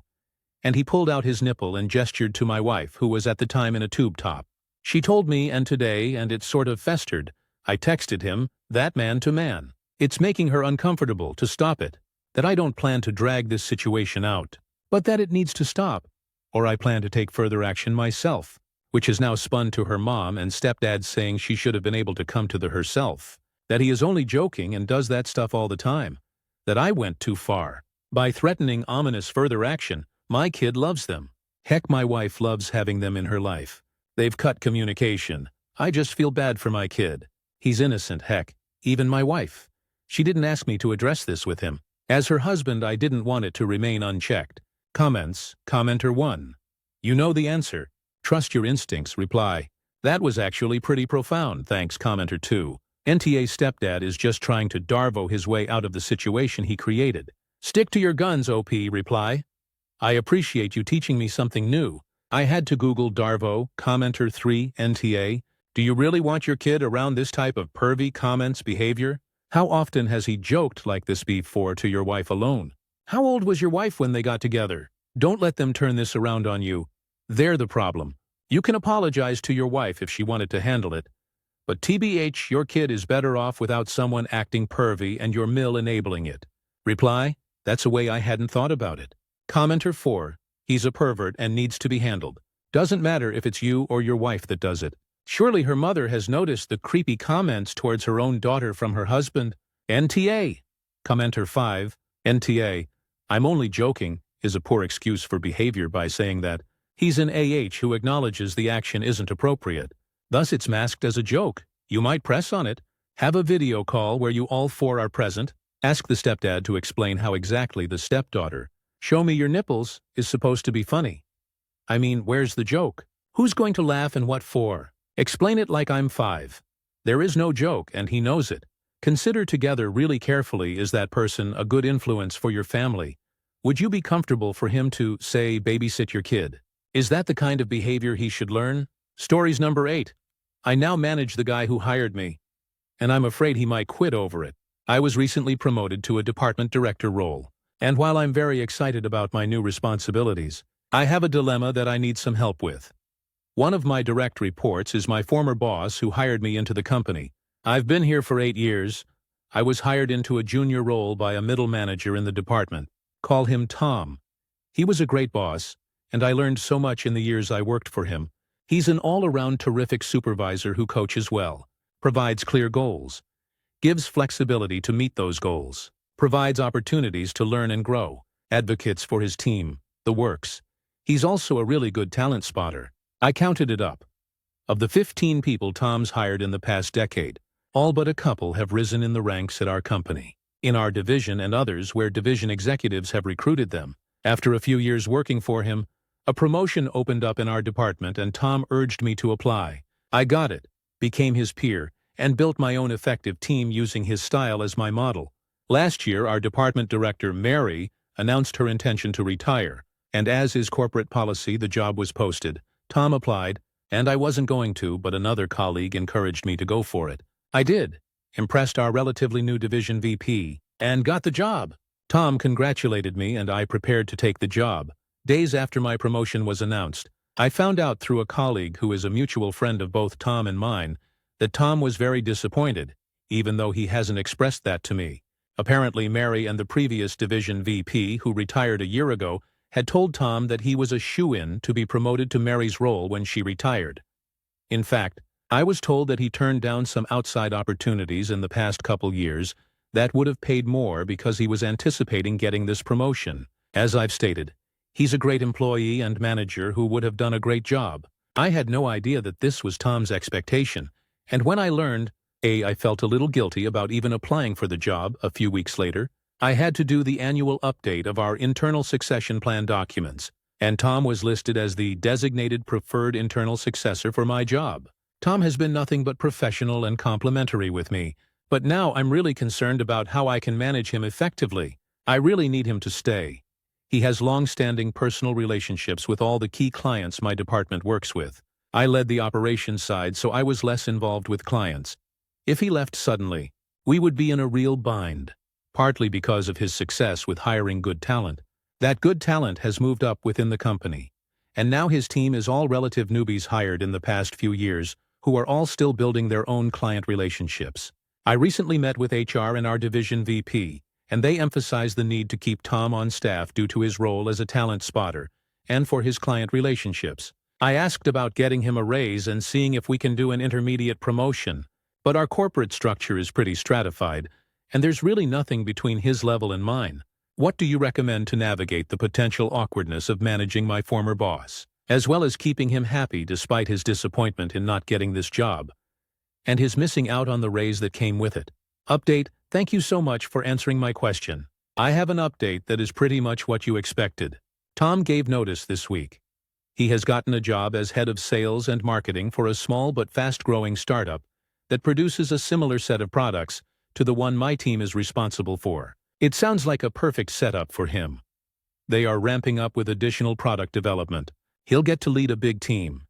And he pulled out his nipple and gestured to my wife, who was at the time in a tube top. She told me, and today, and it sort of festered. I texted him, that man to man. It's making her uncomfortable, to stop it. That I don't plan to drag this situation out, but that it needs to stop. Or I plan to take further action myself, which has now spun to her mom and stepdad saying she should have been able to come to the herself. That he is only joking and does that stuff all the time. That I went too far. By threatening ominous further action, my kid loves them. Heck, my wife loves having them in her life. They've cut communication. I just feel bad for my kid. He's innocent, heck. Even my wife. She didn't ask me to address this with him. As her husband, I didn't want it to remain unchecked. Comments. Commenter 1. You know the answer. Trust your instincts. Reply. That was actually pretty profound, thanks. Commenter 2. NTA stepdad is just trying to Darvo his way out of the situation he created. Stick to your guns, OP. Reply. I appreciate you teaching me something new. I had to Google Darvo. Commenter 3. NTA. Do you really want your kid around this type of pervy comments behavior? How often has he joked like this before to your wife alone? How old was your wife when they got together? Don't let them turn this around on you. They're the problem. You can apologize to your wife if she wanted to handle it. But TBH, your kid is better off without someone acting pervy and your mill enabling it. Reply, that's a way I hadn't thought about it. Commenter 4, he's a pervert and needs to be handled. Doesn't matter if it's you or your wife that does it. Surely her mother has noticed the creepy comments towards her own daughter from her husband. NTA. Commenter 5, NTA. I'm only joking is a poor excuse for behavior by saying that he's an AH who acknowledges the action isn't appropriate. Thus it's masked as a joke. You might press on it. Have a video call where you all 4 are present. Ask the stepdad to explain how exactly the stepdaughter, show me your nipples, is supposed to be funny. I mean, where's the joke? Who's going to laugh and what for? Explain it like I'm 5. There is no joke and he knows it. Consider together really carefully, is that person a good influence for your family? Would you be comfortable for him to, say, babysit your kid? Is that the kind of behavior he should learn? Stories number 8. I now manage the guy who hired me, and I'm afraid he might quit over it. I was recently promoted to a department director role, and while I'm very excited about my new responsibilities, I have a dilemma that I need some help with. One of my direct reports is my former boss who hired me into the company. I've been here for 8 years. I was hired into a junior role by a middle manager in the department. Call him Tom. He was a great boss, and I learned so much in the years I worked for him. He's an all-around terrific supervisor who coaches well, provides clear goals, gives flexibility to meet those goals, provides opportunities to learn and grow, advocates for his team, the works. He's also a really good talent spotter. I counted it up. Of the 15 people Tom's hired in the past decade, all but a couple have risen in the ranks at our company, in our division and others where division executives have recruited them. After a few years working for him, a promotion opened up in our department and Tom urged me to apply. I got it, became his peer, and built my own effective team using his style as my model. Last year, our department director, Mary, announced her intention to retire, and as is corporate policy, the job was posted. Tom applied, and I wasn't going to, but another colleague encouraged me to go for it. I did, impressed our relatively new division VP, and got the job. Tom congratulated me and I prepared to take the job. Days after my promotion was announced, I found out through a colleague who is a mutual friend of both Tom and mine that Tom was very disappointed, even though he hasn't expressed that to me. Apparently Mary and the previous division VP, who retired a year ago, had told Tom that he was a shoo-in to be promoted to Mary's role when she retired. In fact, I was told that he turned down some outside opportunities in the past couple years that would have paid more because he was anticipating getting this promotion. As I've stated, he's a great employee and manager who would have done a great job. I had no idea that this was Tom's expectation, and when I learned, I felt a little guilty about even applying for the job. A few weeks later, I had to do the annual update of our internal succession plan documents, and Tom was listed as the designated preferred internal successor for my job. Tom has been nothing but professional and complimentary with me, but now I'm really concerned about how I can manage him effectively. I really need him to stay. He has long-standing personal relationships with all the key clients my department works with. I led the operations side, so I was less involved with clients. If he left suddenly, we would be in a real bind, partly because of his success with hiring good talent. That good talent has moved up within the company, and now his team is all relative newbies hired in the past few years who are all still building their own client relationships. I recently met with HR and our division VP, and they emphasized the need to keep Tom on staff due to his role as a talent spotter and for his client relationships. I asked about getting him a raise and seeing if we can do an intermediate promotion, but our corporate structure is pretty stratified, and there's really nothing between his level and mine. What do you recommend to navigate the potential awkwardness of managing my former boss, as well as keeping him happy despite his disappointment in not getting this job, and his missing out on the raise that came with it? Update: thank you so much for answering my question. I have an update that is pretty much what you expected. Tom gave notice this week. He has gotten a job as head of sales and marketing for a small but fast-growing startup that produces a similar set of products to the one my team is responsible for. It sounds like a perfect setup for him. They are ramping up with additional product development. He'll get to lead a big team.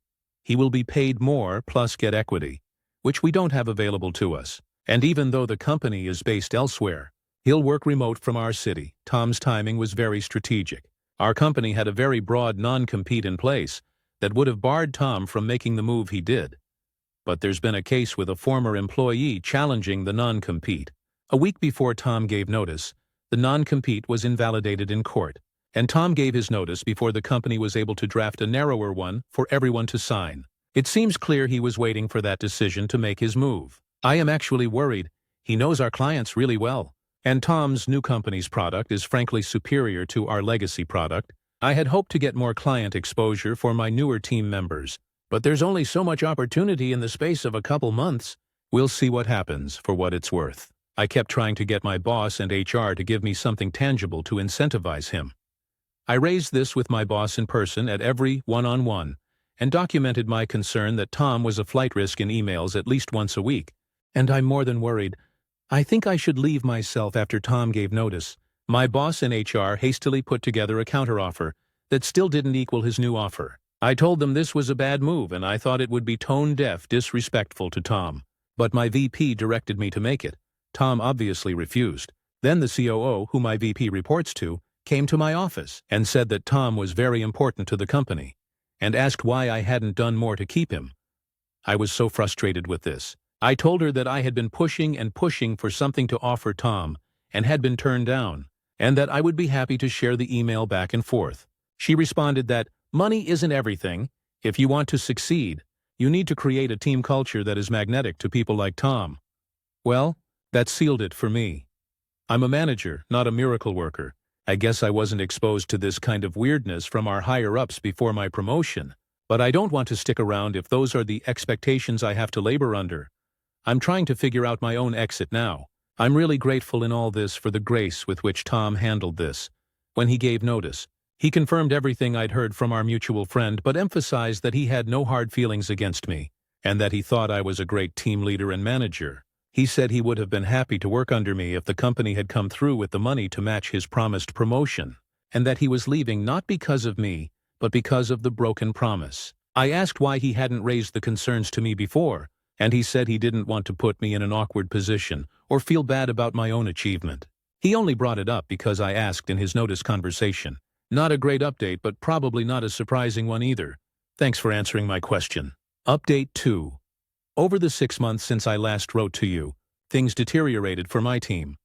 He will be paid more plus get equity, which we don't have available to us. And even though the company is based elsewhere, he'll work remote from our city. Tom's timing was very strategic. Our company had a very broad non-compete in place that would have barred Tom from making the move he did. But there's been a case with a former employee challenging the non-compete. A week before Tom gave notice, the non-compete was invalidated in court, and Tom gave his notice before the company was able to draft a narrower one for everyone to sign. It seems clear he was waiting for that decision to make his move. I am actually worried. He knows our clients really well, and Tom's new company's product is frankly superior to our legacy product. I had hoped to get more client exposure for my newer team members, but there's only so much opportunity in the space of a couple months. We'll see what happens for what it's worth. I kept trying to get my boss and HR to give me something tangible to incentivize him. I raised this with my boss in person at every one-on-one and documented my concern that Tom was a flight risk in emails at least once a week. And I'm more than worried. I think I should leave myself after Tom gave notice. My boss in HR hastily put together a counteroffer that still didn't equal his new offer. I told them this was a bad move and I thought it would be tone-deaf disrespectful to Tom. But my VP directed me to make it. Tom obviously refused. Then the COO, who my VP reports to, came to my office and said that Tom was very important to the company and asked why I hadn't done more to keep him. I was so frustrated with this. I told her that I had been pushing and pushing for something to offer Tom and had been turned down, and that I would be happy to share the email back and forth. She responded that money isn't everything. If you want to succeed, you need to create a team culture that is magnetic to people like Tom. Well, That sealed it for me. I'm a manager, not a miracle worker. I guess I wasn't exposed to this kind of weirdness from our higher-ups before my promotion, but I don't want to stick around if those are the expectations I have to labor under. I'm trying to figure out my own exit now. I'm really grateful in all this for the grace with which Tom handled this. When he gave notice, he confirmed everything I'd heard from our mutual friend but emphasized that he had no hard feelings against me, and that he thought I was a great team leader and manager. He said he would have been happy to work under me if the company had come through with the money to match his promised promotion, and that he was leaving not because of me, but because of the broken promise. I asked why he hadn't raised the concerns to me before, and he said he didn't want to put me in an awkward position or feel bad about my own achievement. He only brought it up because I asked in his notice conversation. Not a great update, but probably not a surprising one either. Thanks for answering my question. Update 2. Over the 6 months since I last wrote to you, things deteriorated for my team.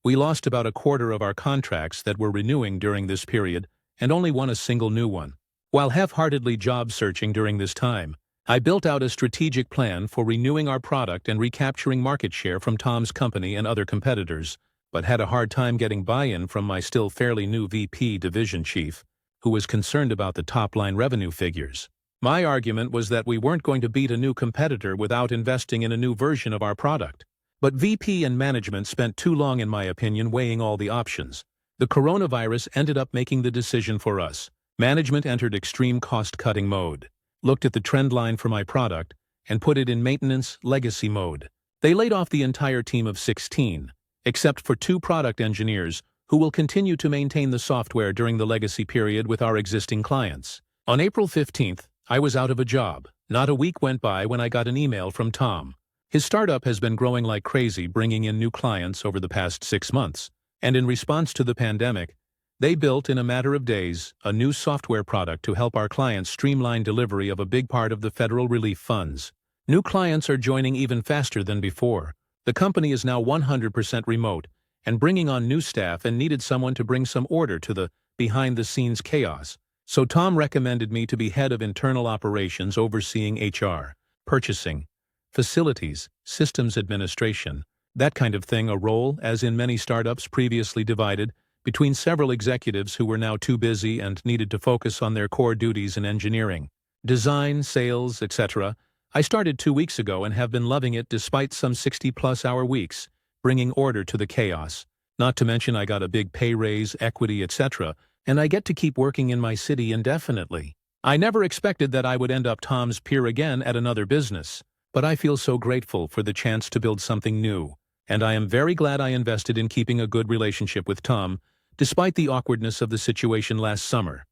We lost about a quarter of our contracts that were renewing during this period and only won a single new one. While half-heartedly job searching during this time, I built out a strategic plan for renewing our product and recapturing market share from Tom's company and other competitors, but had a hard time getting buy-in from my still fairly new VP division chief, who was concerned about the top-line revenue figures. My argument was that we weren't going to beat a new competitor without investing in a new version of our product. But VP and management spent too long, in my opinion, weighing all the options. The coronavirus ended up making the decision for us. Management entered extreme cost-cutting mode, looked at the trend line for my product, and put it in maintenance legacy mode. They laid off the entire team of 16, except for 2 product engineers who will continue to maintain the software during the legacy period with our existing clients. On April 15th, I was out of a job. Not a week went by when I got an email from Tom. His startup has been growing like crazy, bringing in new clients over the past 6 months. And in response to the pandemic, they built in a matter of days a new software product to help our clients streamline delivery of a big part of the federal relief funds. New clients are joining even faster than before. The company is now 100% remote and bringing on new staff and needed someone to bring some order to the behind-the-scenes chaos. So Tom recommended me to be head of internal operations overseeing HR, purchasing, facilities, systems administration, that kind of thing, a role, as in many startups, previously divided between several executives who were now too busy and needed to focus on their core duties in engineering, design, sales, etc. I started 2 weeks ago and have been loving it despite some 60-plus hour weeks, bringing order to the chaos. Not to mention I got a big pay raise, equity, etc., and I get to keep working in my city indefinitely. I never expected that I would end up Tom's peer again at another business, but I feel so grateful for the chance to build something new, and I am very glad I invested in keeping a good relationship with Tom, despite the awkwardness of the situation last summer.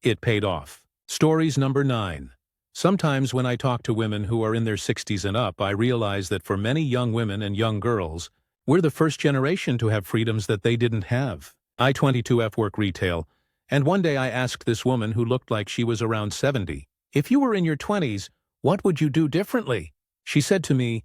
It paid off. Stories number 9. Sometimes when I talk to women who are in their 60s and up, I realize that for many young women and young girls, we're the first generation to have freedoms that they didn't have. I 22F work retail, and one day I asked this woman who looked like she was around 70, if you were in your 20s, what would you do differently? She said to me,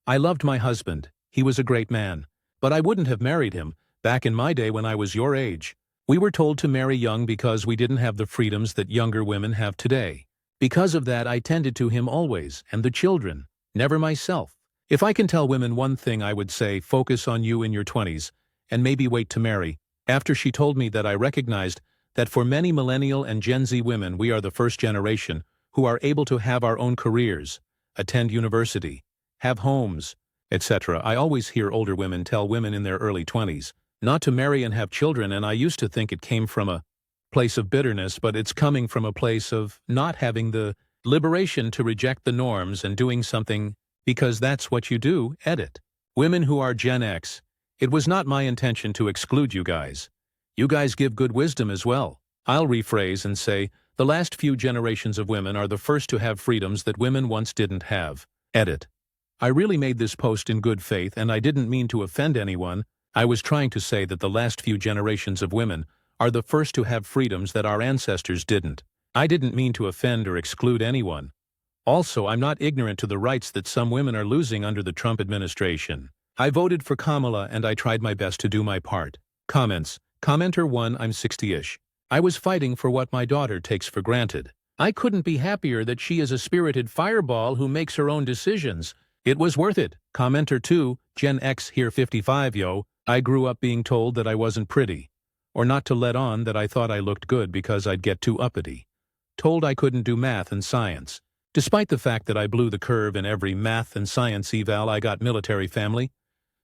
I loved my husband, he was a great man, but I wouldn't have married him, back in my day when I was your age. We were told to marry young because we didn't have the freedoms that younger women have today. Because of that, I tended to him always, and the children, never myself. If I can tell women one thing, I would say focus on you in your 20s, and maybe wait to marry. After she told me that, I recognized that for many millennial and Gen Z women, we are the first generation who are able to have our own careers, attend university, have homes, etc. I always hear older women tell women in their early 20s not to marry and have children, and I used to think it came from a place of bitterness, but it's coming from a place of not having the liberation to reject the norms and doing something because that's what you do. Edit. Women who are Gen X, it was not my intention to exclude you guys. You guys give good wisdom as well. I'll rephrase and say, the last few generations of women are the first to have freedoms that women once didn't have. Edit. I really made this post in good faith and I didn't mean to offend anyone. I was trying to say that the last few generations of women are the first to have freedoms that our ancestors didn't. I didn't mean to offend or exclude anyone. Also, I'm not ignorant to the rights that some women are losing under the Trump administration. I voted for Kamala and I tried my best to do my part. Comments. Commenter 1, I'm 60-ish. I was fighting for what my daughter takes for granted. I couldn't be happier that she is a spirited fireball who makes her own decisions. It was worth it. Commenter 2, Gen X here 55 yo, I grew up being told that I wasn't pretty. Or not to let on that I thought I looked good because I'd get too uppity. Told I couldn't do math and science. Despite the fact that I blew the curve in every math and science eval I got military family.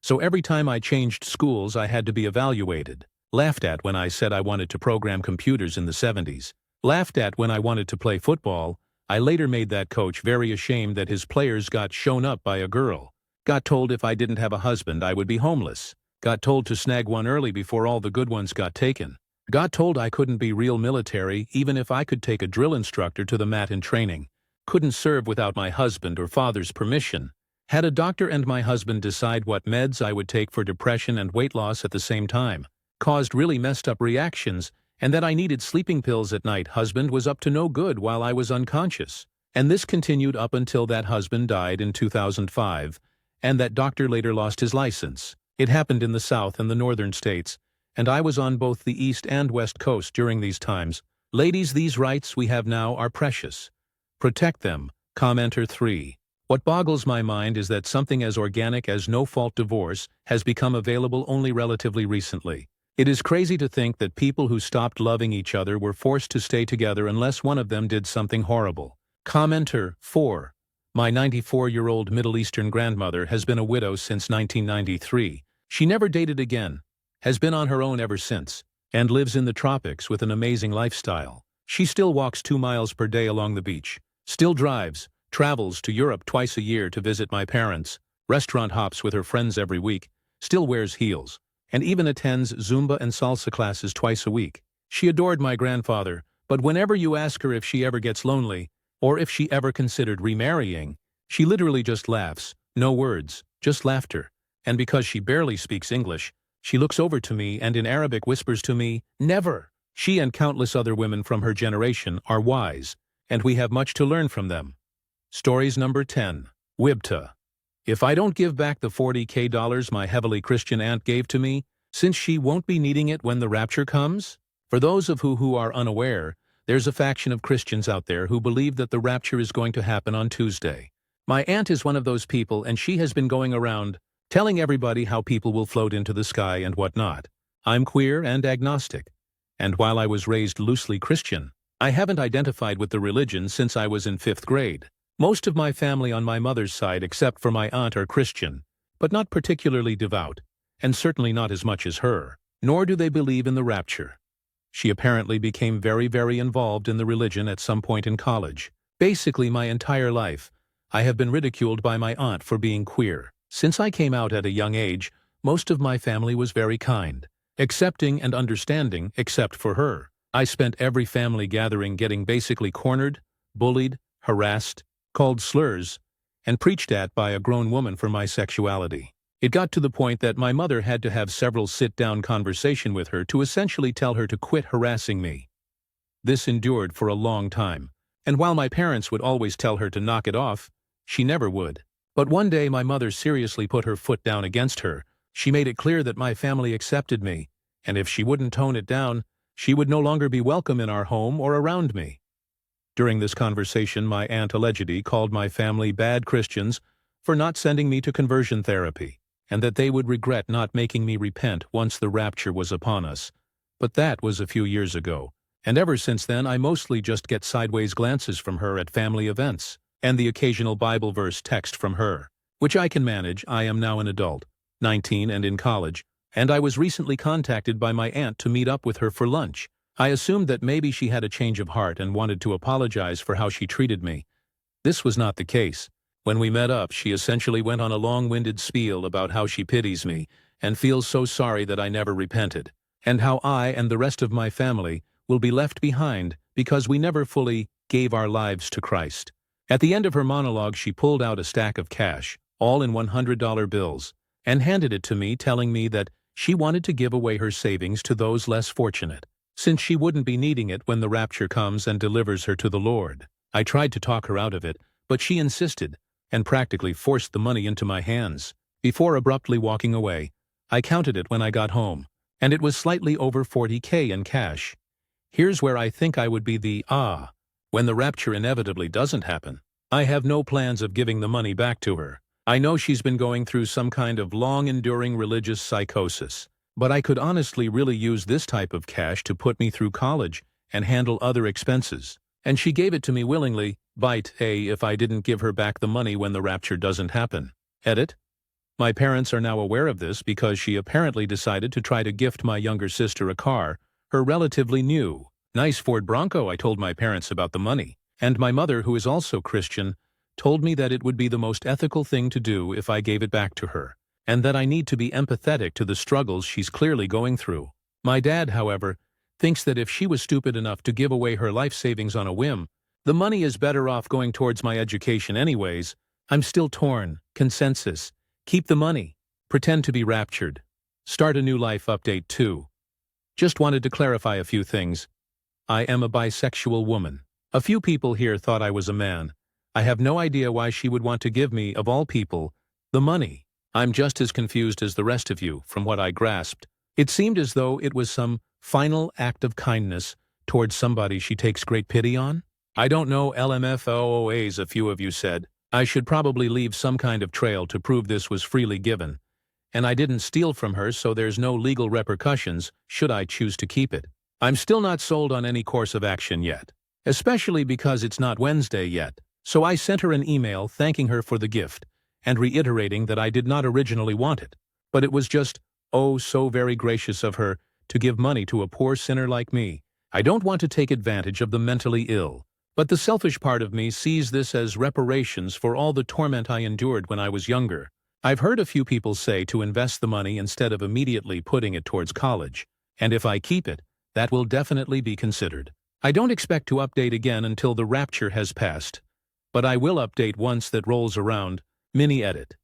So every time I changed schools I had to be evaluated. Laughed at when I said I wanted to program computers in the 70s. Laughed at when I wanted to play football. I later made that coach very ashamed that his players got shown up by a girl. Got told if I didn't have a husband I would be homeless. Got told to snag one early before all the good ones got taken. Got told I couldn't be real military even if I could take a drill instructor to the mat in training. Couldn't serve without my husband or father's permission. Had a doctor and my husband decide what meds I would take for depression and weight loss at the same time. Caused really messed up reactions, and that I needed sleeping pills at night. Husband was up to no good while I was unconscious. And this continued up until that husband died in 2005, and that doctor later lost his license. It happened in the South and the Northern states, and I was on both the East and West Coast during these times. Ladies, these rights we have now are precious. Protect them. Commenter 3. What boggles my mind is that something as organic as no-fault divorce has become available only relatively recently. It is crazy to think that people who stopped loving each other were forced to stay together unless one of them did something horrible. Commenter 4. My 94-year-old Middle Eastern grandmother has been a widow since 1993. She never dated again, has been on her own ever since, and lives in the tropics with an amazing lifestyle. She still walks 2 miles per day along the beach, still drives, travels to Europe twice a year to visit my parents, restaurant hops with her friends every week, still wears heels, and even attends Zumba and salsa classes twice a week. She adored my grandfather, but whenever you ask her if she ever gets lonely, or if she ever considered remarrying, she literally just laughs, no words, just laughter. And because she barely speaks English, she looks over to me and in Arabic whispers to me, "Never." She and countless other women from her generation are wise, and we have much to learn from them. Stories number 10. Wibta. If I don't give back the $40K my heavily Christian aunt gave to me, since she won't be needing it when the rapture comes? For those of who are unaware, there's a faction of Christians out there who believe that the rapture is going to happen on Tuesday. My aunt is one of those people, and she has been going around telling everybody how people will float into the sky and whatnot. I'm queer and agnostic, and while I was raised loosely Christian, I haven't identified with the religion since I was in 5th grade. Most of my family on my mother's side except for my aunt are Christian, but not particularly devout, and certainly not as much as her, nor do they believe in the rapture. She apparently became very involved in the religion at some point in college. Basically my entire life, I have been ridiculed by my aunt for being queer. Since I came out at a young age, most of my family was very kind, accepting and understanding except for her. I spent every family gathering getting basically cornered, bullied, harassed, called slurs, and preached at by a grown woman for my sexuality. It got to the point that my mother had to have several sit-down conversations with her to essentially tell her to quit harassing me. This endured for a long time, and while my parents would always tell her to knock it off, she never would. But one day my mother seriously put her foot down against her. She made it clear that my family accepted me, and if she wouldn't tone it down, she would no longer be welcome in our home or around me. During this conversation, my aunt allegedly called my family bad Christians for not sending me to conversion therapy, and that they would regret not making me repent once the rapture was upon us. But that was a few years ago, and ever since then I mostly just get sideways glances from her at family events, and the occasional Bible verse text from her, which I can manage. I am now an adult, 19 and in college, and I was recently contacted by my aunt to meet up with her for lunch. I assumed that maybe she had a change of heart and wanted to apologize for how she treated me. This was not the case. When we met up, she essentially went on a long-winded spiel about how she pities me and feels so sorry that I never repented, and how I and the rest of my family will be left behind because we never fully gave our lives to Christ. At the end of her monologue, she pulled out a stack of cash, all in $100 bills, and handed it to me, telling me that she wanted to give away her savings to those less fortunate, since she wouldn't be needing it when the rapture comes and delivers her to the Lord. I tried to talk her out of it, but she insisted, and practically forced the money into my hands. Before abruptly walking away, I counted it when I got home, and it was slightly over $40K in cash. Here's where I think I would be when the rapture inevitably doesn't happen. I have no plans of giving the money back to her. I know she's been going through some kind of long-enduring religious psychosis, but I could honestly really use this type of cash to put me through college and handle other expenses. And she gave it to me willingly, bite a if I didn't give her back the money when the rapture doesn't happen. Edit. My parents are now aware of this because she apparently decided to try to gift my younger sister a car, her relatively new, nice Ford Bronco. I told my parents about the money, and my mother, who is also Christian, told me that it would be the most ethical thing to do if I gave it back to her, and that I need to be empathetic to the struggles she's clearly going through. My dad, however, thinks that if she was stupid enough to give away her life savings on a whim, the money is better off going towards my education anyways. I'm still torn. Consensus. Keep the money. Pretend to be raptured. Start a new life update too. Just wanted to clarify a few things. I am a bisexual woman. A few people here thought I was a man. I have no idea why she would want to give me, of all people, the money. I'm just as confused as the rest of you, from what I grasped. It seemed as though it was some final act of kindness towards somebody she takes great pity on. I don't know LMFAOAs, a few of you said. I should probably leave some kind of trail to prove this was freely given. And I didn't steal from her, so there's no legal repercussions should I choose to keep it. I'm still not sold on any course of action yet, especially because it's not Wednesday yet. So I sent her an email thanking her for the gift and reiterating that I did not originally want it, but it was just, oh, so very gracious of her to give money to a poor sinner like me. I don't want to take advantage of the mentally ill, but the selfish part of me sees this as reparations for all the torment I endured when I was younger. I've heard a few people say to invest the money instead of immediately putting it towards college, and if I keep it, that will definitely be considered. I don't expect to update again until the rapture has passed, but I will update once that rolls around. Mini edit.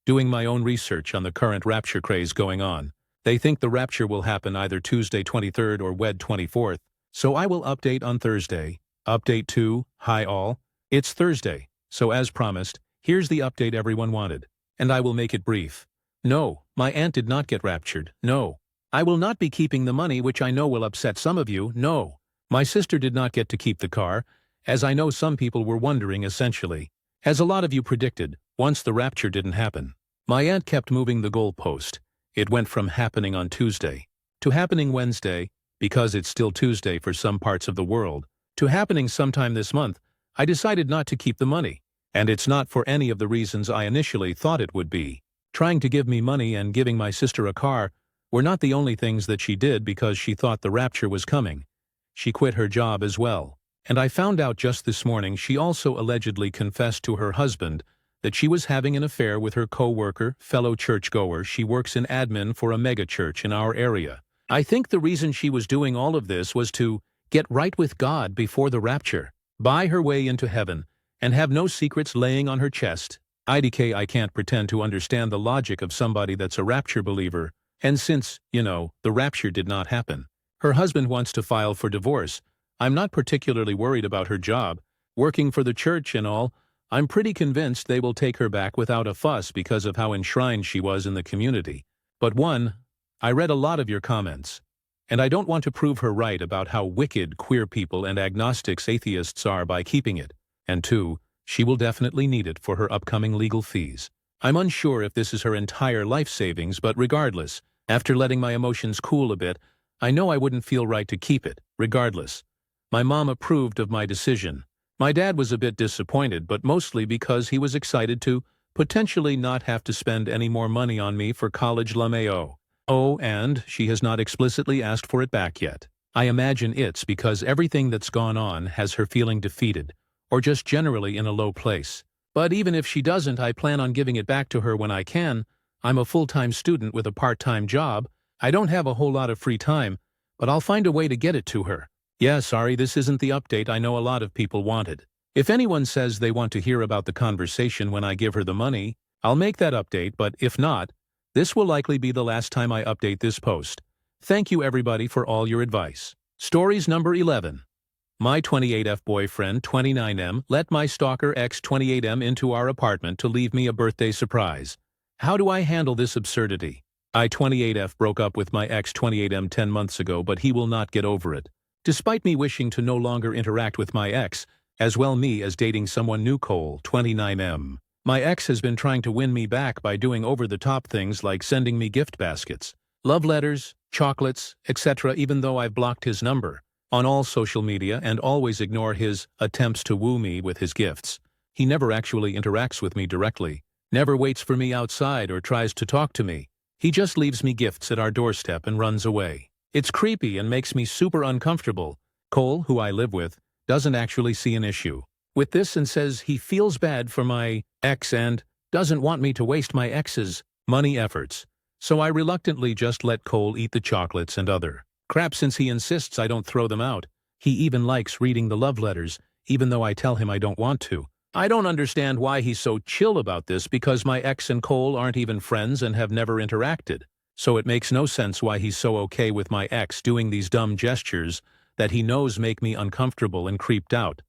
Doing my own research on the current rapture craze going on. They think the rapture will happen either Tuesday 23rd or Wed 24th, so I will update on Thursday. Update 2, hi all. It's Thursday, so as promised, here's the update everyone wanted. And I will make it brief. No, my aunt did not get raptured, no. I will not be keeping the money, which I know will upset some of you, no. My sister did not get to keep the car, as I know some people were wondering essentially. As a lot of you predicted, once the rapture didn't happen. My aunt kept moving the goalpost. It went from happening on Tuesday to happening Wednesday, because it's still Tuesday for some parts of the world, to happening sometime this month. I decided not to keep the money, and it's not for any of the reasons I initially thought it would be. Trying to give me money and giving my sister a car were not the only things that she did because she thought the rapture was coming. She quit her job as well. And I found out just this morning she also allegedly confessed to her husband that she was having an affair with her co-worker, fellow churchgoer. She works in admin for a megachurch in our area. I think the reason she was doing all of this was to get right with God before the rapture, buy her way into heaven, and have no secrets laying on her chest. IDK, I can't pretend to understand the logic of somebody that's a rapture believer, and since, the rapture did not happen, her husband wants to file for divorce. I'm not particularly worried about her job, working for the church and all. I'm pretty convinced they will take her back without a fuss because of how enshrined she was in the community. But one, I read a lot of your comments, and I don't want to prove her right about how wicked queer people and agnostics atheists are by keeping it. And two, she will definitely need it for her upcoming legal fees. I'm unsure if this is her entire life savings, but regardless, after letting my emotions cool a bit, I know I wouldn't feel right to keep it, regardless. My mom approved of my decision. My dad was a bit disappointed, but mostly because he was excited to potentially not have to spend any more money on me for college LMAO. Oh, and she has not explicitly asked for it back yet. I imagine it's because everything that's gone on has her feeling defeated, or just generally in a low place. But even if she doesn't, I plan on giving it back to her when I can. I'm a full-time student with a part-time job. I don't have a whole lot of free time, but I'll find a way to get it to her. Yeah, sorry, this isn't the update I know a lot of people wanted. If anyone says they want to hear about the conversation when I give her the money, I'll make that update, but if not, this will likely be the last time I update this post. Thank you everybody for all your advice. Stories number 11. My 28F boyfriend, 29M, let my stalker ex 28M into our apartment to leave me a birthday surprise. How do I handle this absurdity? I 28F broke up with my ex 28M 10 months ago, but he will not get over it. Despite me wishing to no longer interact with my ex, as well me as dating someone new, Cole, 29M. My ex has been trying to win me back by doing over-the-top things like sending me gift baskets, love letters, chocolates, etc. even though I've blocked his number on all social media and always ignore his attempts to woo me with his gifts. He never actually interacts with me directly, never waits for me outside or tries to talk to me. He just leaves me gifts at our doorstep and runs away. It's creepy and makes me super uncomfortable. Cole, who I live with, doesn't actually see an issue with this and says he feels bad for my ex and doesn't want me to waste my ex's money efforts. So I reluctantly just let Cole eat the chocolates and other crap since he insists I don't throw them out. He even likes reading the love letters, even though I tell him I don't want to. I don't understand why he's so chill about this because my ex and Cole aren't even friends and have never interacted. So it makes no sense why he's so okay with my ex doing these dumb gestures that he knows make me uncomfortable and creeped out.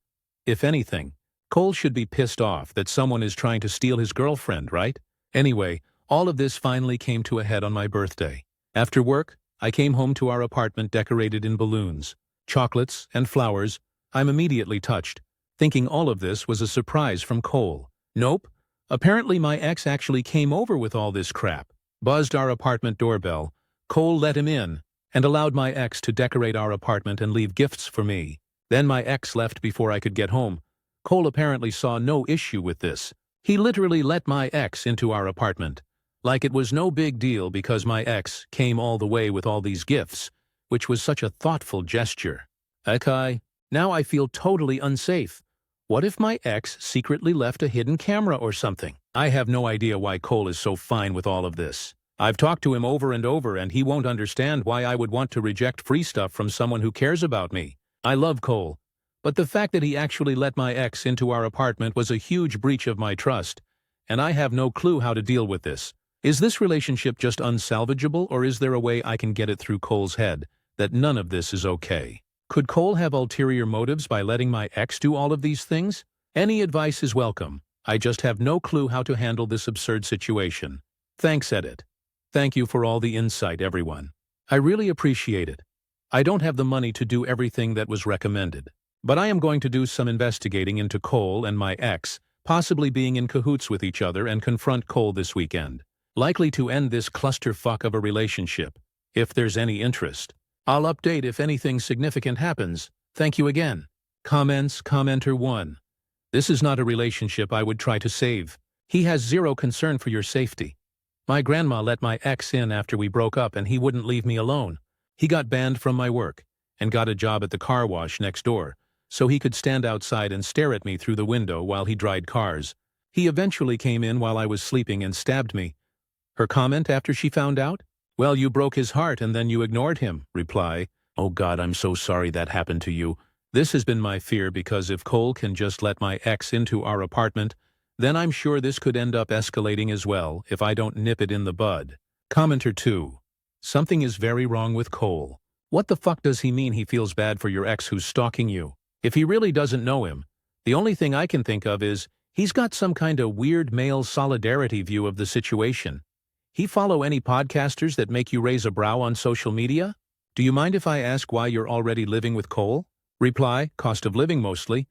If anything, Cole should be pissed off that someone is trying to steal his girlfriend, right? Anyway, all of this finally came to a head on my birthday. After work, I came home to our apartment decorated in balloons, chocolates, and flowers. I'm immediately touched, thinking all of this was a surprise from Cole. Nope. Apparently my ex actually came over with all this crap. Buzzed our apartment doorbell. Cole let him in and allowed my ex to decorate our apartment and leave gifts for me. Then my ex left before I could get home. Cole apparently saw no issue with this. He literally let my ex into our apartment. Like it was no big deal because my ex came all the way with all these gifts, which was such a thoughtful gesture. Okay, now I feel totally unsafe. What if my ex secretly left a hidden camera or something? I have no idea why Cole is so fine with all of this. I've talked to him over and over and he won't understand why I would want to reject free stuff from someone who cares about me. I love Cole, but the fact that he actually let my ex into our apartment was a huge breach of my trust, and I have no clue how to deal with this. Is this relationship just unsalvageable, or is there a way I can get it through Cole's head that none of this is okay? Could Cole have ulterior motives by letting my ex do all of these things? Any advice is welcome. I just have no clue how to handle this absurd situation. Thanks, Edit. Thank you for all the insight, everyone. I really appreciate it. I don't have the money to do everything that was recommended, but I am going to do some investigating into Cole and my ex, possibly being in cahoots with each other, and confront Cole this weekend. Likely to end this clusterfuck of a relationship, if there's any interest. I'll update if anything significant happens. Thank you again. Comments, Commenter 1. This is not a relationship I would try to save. He has zero concern for your safety. My grandma let my ex in after we broke up and he wouldn't leave me alone. He got banned from my work and got a job at the car wash next door, so he could stand outside and stare at me through the window while he dried cars. He eventually came in while I was sleeping and stabbed me. Her comment after she found out? Well, you broke his heart and then you ignored him. Reply, oh God, I'm so sorry that happened to you. This has been my fear because if Cole can just let my ex into our apartment, then I'm sure this could end up escalating as well if I don't nip it in the bud. Commenter 2. Something is very wrong with Cole. What the fuck does he mean he feels bad for your ex who's stalking you? If he really doesn't know him, the only thing I can think of is he's got some kind of weird male solidarity view of the situation. He follow any podcasters that make you raise a brow on social media? Do you mind if I ask why you're already living with Cole? Reply, cost of living mostly.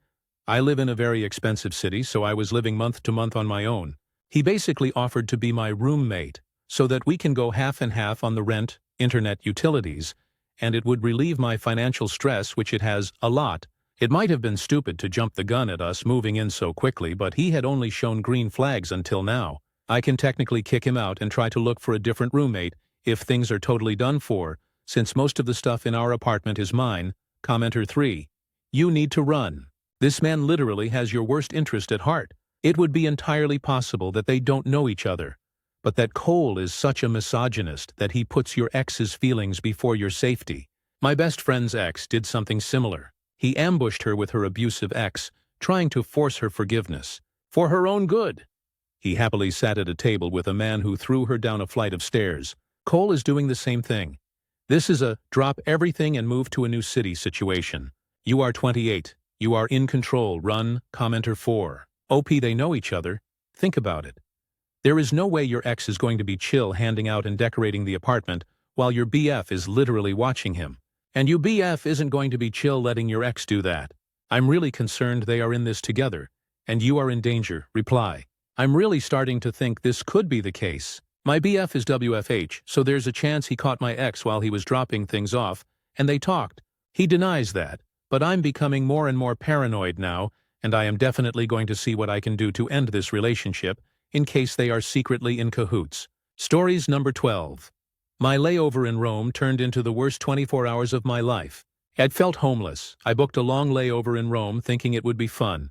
I live in a very expensive city, so I was living month to month on my own. He basically offered to be my roommate so that we can go half and half on the rent, internet, utilities, and it would relieve my financial stress, which it has a lot. It might have been stupid to jump the gun at us moving in so quickly, but he had only shown green flags until now. I can technically kick him out and try to look for a different roommate if things are totally done for, since most of the stuff in our apartment is mine. Commenter 3. You need to run. This man literally has your worst interest at heart. It would be entirely possible that they don't know each other, but that Cole is such a misogynist that he puts your ex's feelings before your safety. My best friend's ex did something similar. He ambushed her with her abusive ex, trying to force her forgiveness. For her own good. He happily sat at a table with a man who threw her down a flight of stairs. Cole is doing the same thing. This is a drop everything and move to a new city situation. You are 28. You are in control. Run. Commenter 4. OP, they know each other. Think about it. There is no way your ex is going to be chill handing out and decorating the apartment while your BF is literally watching him. And you BF isn't going to be chill letting your ex do that. I'm really concerned they are in this together, and you are in danger. Reply. I'm really starting to think this could be the case. My BF is WFH, so there's a chance he caught my ex while he was dropping things off, and they talked. He denies that, but I'm becoming more and more paranoid now, and I am definitely going to see what I can do to end this relationship, in case they are secretly in cahoots. Stories number 12. My layover in Rome turned into the worst 24 hours of my life. I'd felt homeless. I booked a long layover in Rome thinking it would be fun.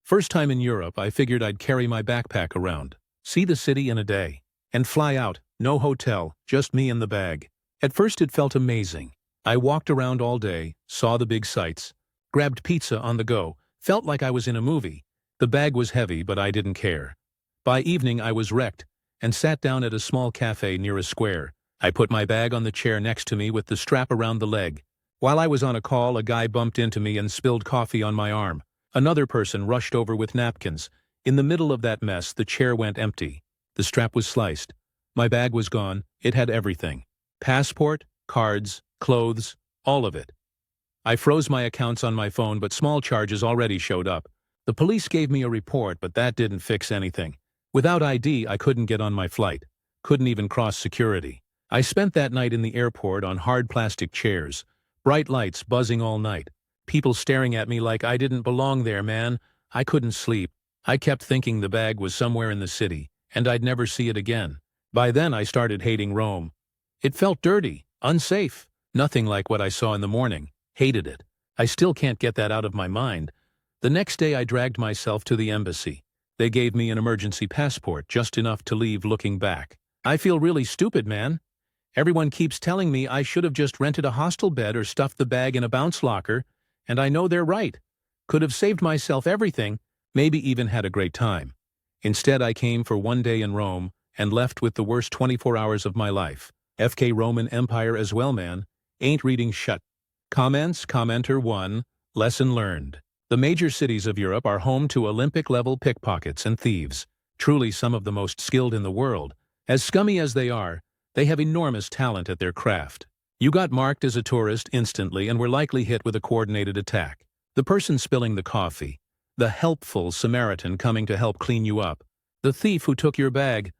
First time in Europe, I figured I'd carry my backpack around, see the city in a day, and fly out, no hotel, just me and the bag. At first it felt amazing. I walked around all day, saw the big sights, grabbed pizza on the go, felt like I was in a movie. The bag was heavy, but I didn't care. By evening I was wrecked, and sat down at a small cafe near a square. I put my bag on the chair next to me with the strap around the leg. While I was on a call, a guy bumped into me and spilled coffee on my arm. Another person rushed over with napkins. In the middle of that mess, the chair went empty. The strap was sliced. My bag was gone. It had everything. Passport, cards, clothes, all of it. I froze my accounts on my phone, but small charges already showed up. The police gave me a report, but that didn't fix anything. Without ID, I couldn't get on my flight. Couldn't even cross security. I spent that night in the airport on hard plastic chairs. Bright lights buzzing all night. People staring at me like I didn't belong there, man. I couldn't sleep. I kept thinking the bag was somewhere in the city, and I'd never see it again. By then I started hating Rome. It felt dirty, unsafe, nothing like what I saw in the morning. Hated it. I still can't get that out of my mind. The next day I dragged myself to the embassy. They gave me an emergency passport, just enough to leave looking back. I feel really stupid, man. Everyone keeps telling me I should have just rented a hostel bed or stuffed the bag in a bounce locker, and I know they're right. Could have saved myself everything, maybe even had a great time. Instead, I came for one day in Rome and left with the worst 24 hours of my life. FK Roman Empire as well, man. Ain't reading shut. Comments, commenter 1, lesson learned. The major cities of Europe are home to Olympic-level pickpockets and thieves, truly some of the most skilled in the world. As scummy as they are, they have enormous talent at their craft. You got marked as a tourist instantly and were likely hit with a coordinated attack. The person spilling the coffee, the helpful Samaritan coming to help clean you up, the thief who took your bag,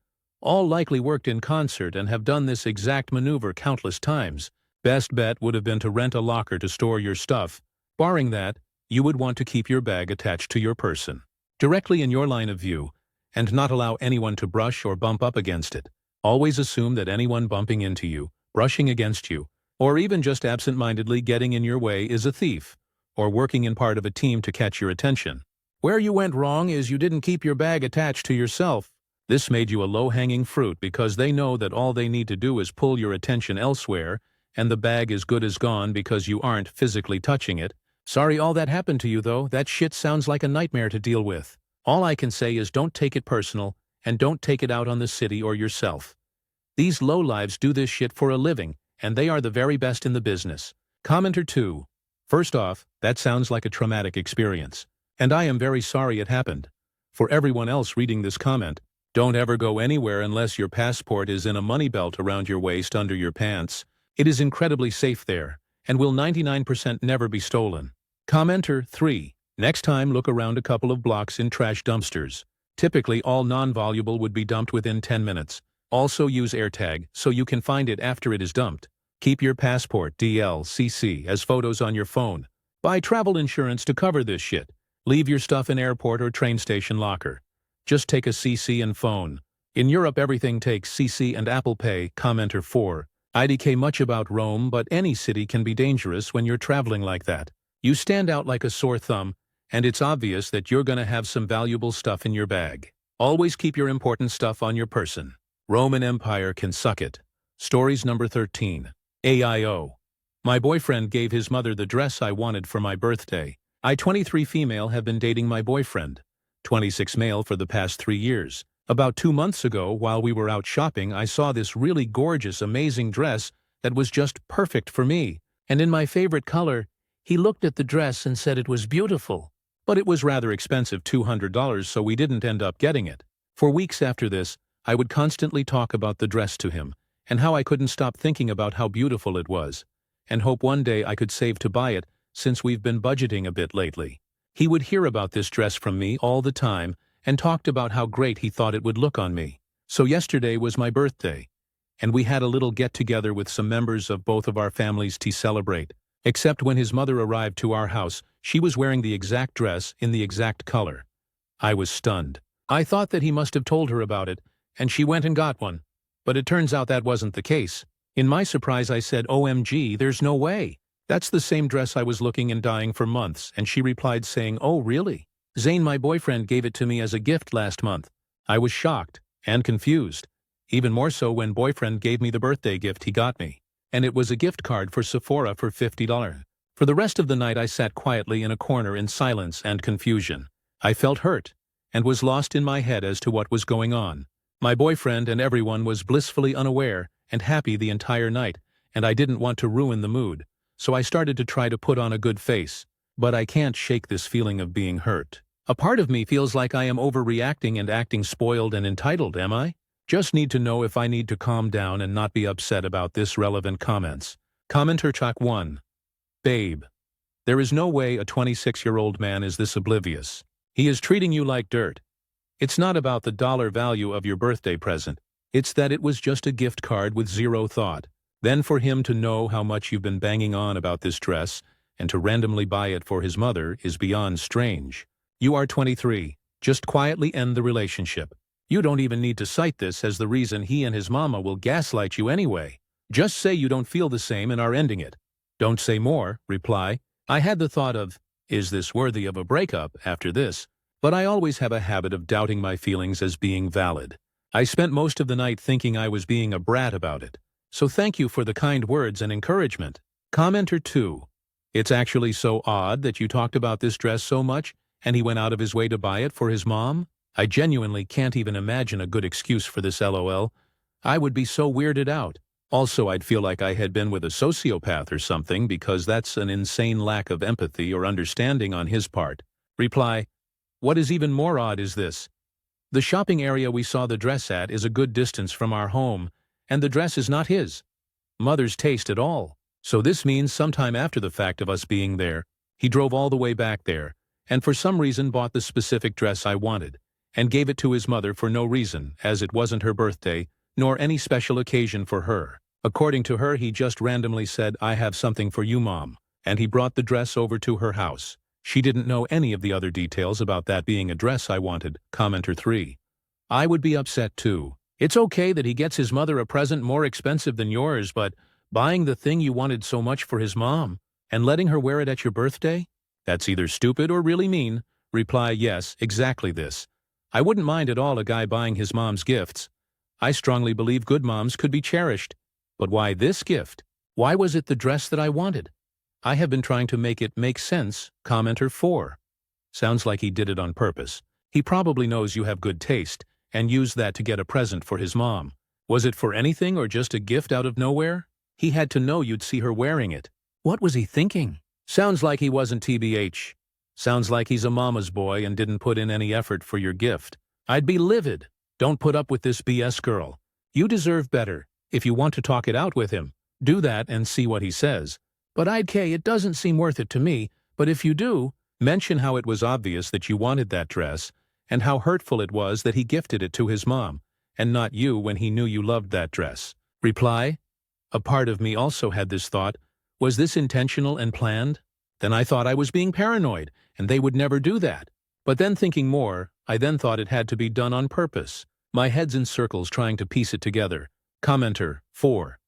all likely worked in concert and have done this exact maneuver countless times. Best bet would have been to rent a locker to store your stuff. Barring that, you would want to keep your bag attached to your person, directly in your line of view, and not allow anyone to brush or bump up against it. Always assume that anyone bumping into you, brushing against you, or even just absent-mindedly getting in your way is a thief, or working in part of a team to catch your attention. Where you went wrong is you didn't keep your bag attached to yourself. This made you a low-hanging fruit because they know that all they need to do is pull your attention elsewhere, and the bag is good as gone because you aren't physically touching it. Sorry all that happened to you though, that shit sounds like a nightmare to deal with. All I can say is don't take it personal, and don't take it out on the city or yourself. These lowlives do this shit for a living, and they are the very best in the business. Commenter 2. First off, that sounds like a traumatic experience, and I am very sorry it happened. For everyone else reading this comment, don't ever go anywhere unless your passport is in a money belt around your waist under your pants. It is incredibly safe there, and will 99% never be stolen. Commenter 3. Next time look around a couple of blocks in trash dumpsters. Typically all non-valuable would be dumped within 10 minutes. Also use AirTag so you can find it after it is dumped. Keep your passport DLCC as photos on your phone. Buy travel insurance to cover this shit. Leave your stuff in airport or train station locker. Just take a CC and phone. In Europe everything takes CC and Apple Pay. Commenter 4. IDK much about Rome, but any city can be dangerous when you're traveling like that. You stand out like a sore thumb, and it's obvious that you're gonna have some valuable stuff in your bag. Always keep your important stuff on your person. Roman Empire can suck it. Stories number 13. AIO. My boyfriend gave his mother the dress I wanted for my birthday. I, 23 female, have been dating my boyfriend, 26 male, for the past 3 years. About 2 months ago, while we were out shopping, I saw this really gorgeous, amazing dress that was just perfect for me, and in my favorite color. He looked at the dress and said it was beautiful. But it was rather expensive, $200, so we didn't end up getting it. For weeks after this, I would constantly talk about the dress to him, and how I couldn't stop thinking about how beautiful it was, and hope one day I could save to buy it, since we've been budgeting a bit lately. He would hear about this dress from me all the time, and talked about how great he thought it would look on me. So yesterday was my birthday, and we had a little get-together with some members of both of our families to celebrate. Except when his mother arrived to our house, she was wearing the exact dress in the exact color. I was stunned. I thought that he must have told her about it, and she went and got one. But it turns out that wasn't the case. In my surprise I said, "OMG, there's no way. That's the same dress I was looking and dying for months," and she replied saying, "Oh really? Zane, my boyfriend, gave it to me as a gift last month." I was shocked and confused, even more so when boyfriend gave me the birthday gift he got me, and it was a gift card for Sephora for $50. For the rest of the night I sat quietly in a corner in silence and confusion. I felt hurt and was lost in my head as to what was going on. My boyfriend and everyone was blissfully unaware and happy the entire night, and I didn't want to ruin the mood, so I started to try to put on a good face. But I can't shake this feeling of being hurt. A part of me feels like I am overreacting and acting spoiled and entitled, am I? Just need to know if I need to calm down and not be upset about this relevant comments. Commenter Chalk 1. Babe. There is no way a 26-year-old man is this oblivious. He is treating you like dirt. It's not about the dollar value of your birthday present. It's that it was just a gift card with zero thought. Then for him to know how much you've been banging on about this dress and to randomly buy it for his mother is beyond strange. You are 23. Just quietly end the relationship. You don't even need to cite this as the reason he and his mama will gaslight you anyway. Just say you don't feel the same and are ending it. Don't say more, reply. I had the thought of, is this worthy of a breakup after this? But I always have a habit of doubting my feelings as being valid. I spent most of the night thinking I was being a brat about it. So thank you for the kind words and encouragement. Commenter 2. It's actually so odd that you talked about this dress so much, and he went out of his way to buy it for his mom? I genuinely can't even imagine a good excuse for this LOL. I would be so weirded out. Also, I'd feel like I had been with a sociopath or something because that's an insane lack of empathy or understanding on his part. Reply. What is even more odd is this. The shopping area we saw the dress at is a good distance from our home, and the dress is not his mother's taste at all. So this means sometime after the fact of us being there, he drove all the way back there, and for some reason bought the specific dress I wanted, and gave it to his mother for no reason, as it wasn't her birthday, nor any special occasion for her. According to her, he just randomly said, "I have something for you, Mom," and he brought the dress over to her house. She didn't know any of the other details about that being a dress I wanted. Commenter 3. I would be upset too. It's okay that he gets his mother a present more expensive than yours, but buying the thing you wanted so much for his mom and letting her wear it at your birthday? That's either stupid or really mean. Reply, yes, exactly this. I wouldn't mind at all a guy buying his mom's gifts. I strongly believe good moms could be cherished. But why this gift? Why was it the dress that I wanted? I have been trying to make it make sense. Commenter 4. Sounds like he did it on purpose. He probably knows you have good taste and used that to get a present for his mom. Was it for anything or just a gift out of nowhere? He had to know you'd see her wearing it. What was he thinking? Sounds like he wasn't TBH. Sounds like he's a mama's boy and didn't put in any effort for your gift. I'd be livid. Don't put up with this BS, girl. You deserve better. If you want to talk it out with him, do that and see what he says. But it doesn't seem worth it to me, but if you do, mention how it was obvious that you wanted that dress and how hurtful it was that he gifted it to his mom and not you when he knew you loved that dress. Reply. A part of me also had this thought. Was this intentional and planned? Then I thought I was being paranoid and they would never do that. But then thinking more, I then thought it had to be done on purpose. My head's in circles trying to piece it together. Commenter 4.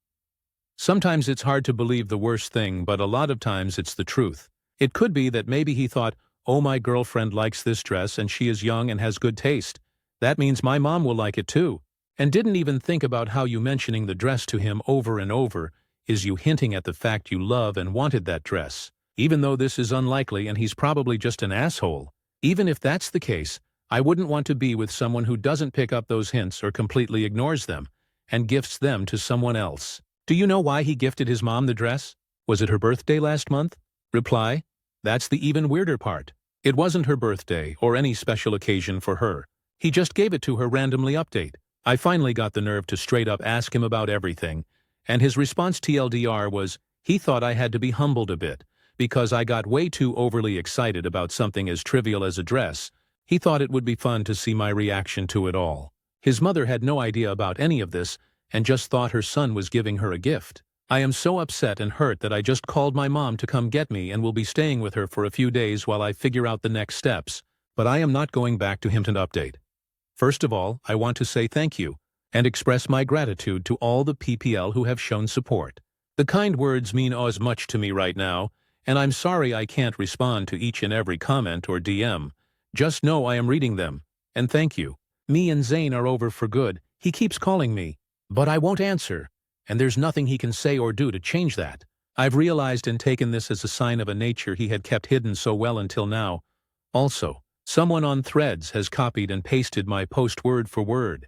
Sometimes it's hard to believe the worst thing, but a lot of times it's the truth. It could be that maybe he thought, oh, my girlfriend likes this dress and she is young and has good taste. That means my mom will like it too. And didn't even think about how you mentioning the dress to him over and over is you hinting at the fact you love and wanted that dress. Even though this is unlikely and he's probably just an asshole. Even if that's the case, I wouldn't want to be with someone who doesn't pick up those hints or completely ignores them and gifts them to someone else. Do you know why he gifted his mom the dress? Was it her birthday last month? Reply. That's the even weirder part. It wasn't her birthday or any special occasion for her. He just gave it to her randomly. Update. I finally got the nerve to straight up ask him about everything, and his response TLDR was, he thought I had to be humbled a bit, because I got way too overly excited about something as trivial as a dress, He thought it would be fun to see my reaction to it all. His mother had no idea about any of this and just thought her son was giving her a gift. I am so upset and hurt that I just called my mom to come get me and will be staying with her for a few days while I figure out the next steps, but I am not going back to him to update. First of all, I want to say thank you and express my gratitude to all the PPL who have shown support. The kind words mean as much to me right now, and I'm sorry I can't respond to each and every comment or DM. Just know I am reading them, and thank you. Me and Zane are over for good. He keeps calling me, but I won't answer, and there's nothing he can say or do to change that. I've realized and taken this as a sign of a nature he had kept hidden so well until now. Also, someone on Threads has copied and pasted my post word for word,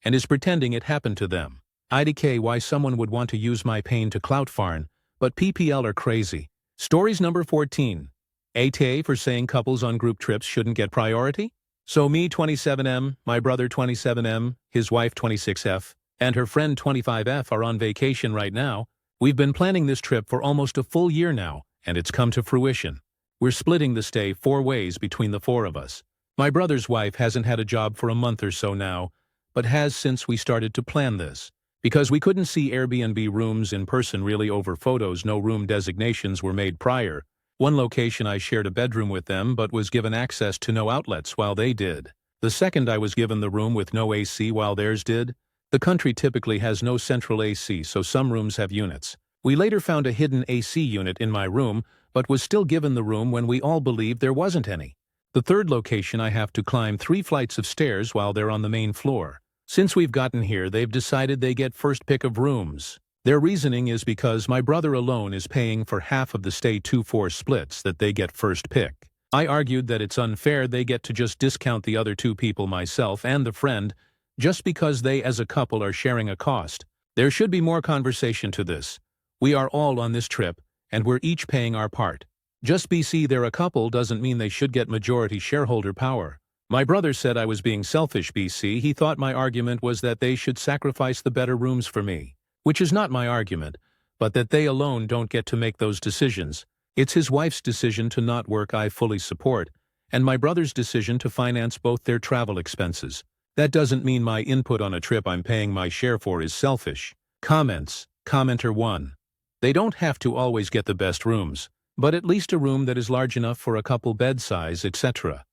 and is pretending it happened to them. IDK why someone would want to use my pain to clout farm, but PPL are crazy. Stories number 14. Aita for saying couples on group trips shouldn't get priority? So me 27M, my brother 27M, his wife 26F, and her friend 25F are on vacation right now. We've been planning this trip for almost a full year now, and it's come to fruition. We're splitting the stay 4 ways between the 4 of us. My brother's wife hasn't had a job for a month or so now, but has since we started to plan this. Because we couldn't see Airbnb rooms in person really over photos, no room designations were made prior. One location I shared a bedroom with them but was given access to no outlets while they did. The second I was given the room with no AC while theirs did. The country typically has no central AC, so some rooms have units. We later found a hidden AC unit in my room, but was still given the room when we all believed there wasn't any. The third location I have to climb 3 flights of stairs while they're on the main floor. Since we've gotten here, they've decided they get first pick of rooms. Their reasoning is because my brother alone is paying for half of the stay 2-4 splits that they get first pick. I argued that it's unfair they get to just discount the other 2 people, myself and the friend, just because they as a couple are sharing a cost. There should be more conversation to this. We are all on this trip, and we're each paying our part. Just BC they're a couple doesn't mean they should get majority shareholder power. My brother said I was being selfish, BC. He thought my argument was that they should sacrifice the better rooms for me. Which is not my argument, but that they alone don't get to make those decisions. It's his wife's decision to not work I fully support, and my brother's decision to finance both their travel expenses. That doesn't mean my input on a trip I'm paying my share for is selfish. Comments. Commenter 1. They don't have to always get the best rooms, but at least a room that is large enough for a couple bed size, etc.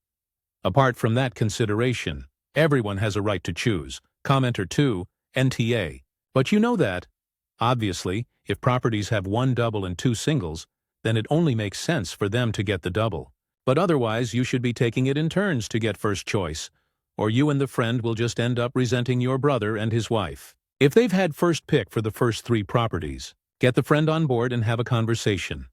Apart from that consideration, everyone has a right to choose. Commenter 2. NTA. But you know that, obviously, if properties have 1 double and 2 singles, then it only makes sense for them to get the double. But otherwise you should be taking it in turns to get first choice, or you and the friend will just end up resenting your brother and his wife. If they've had first pick for the first 3 properties, get the friend on board and have a conversation.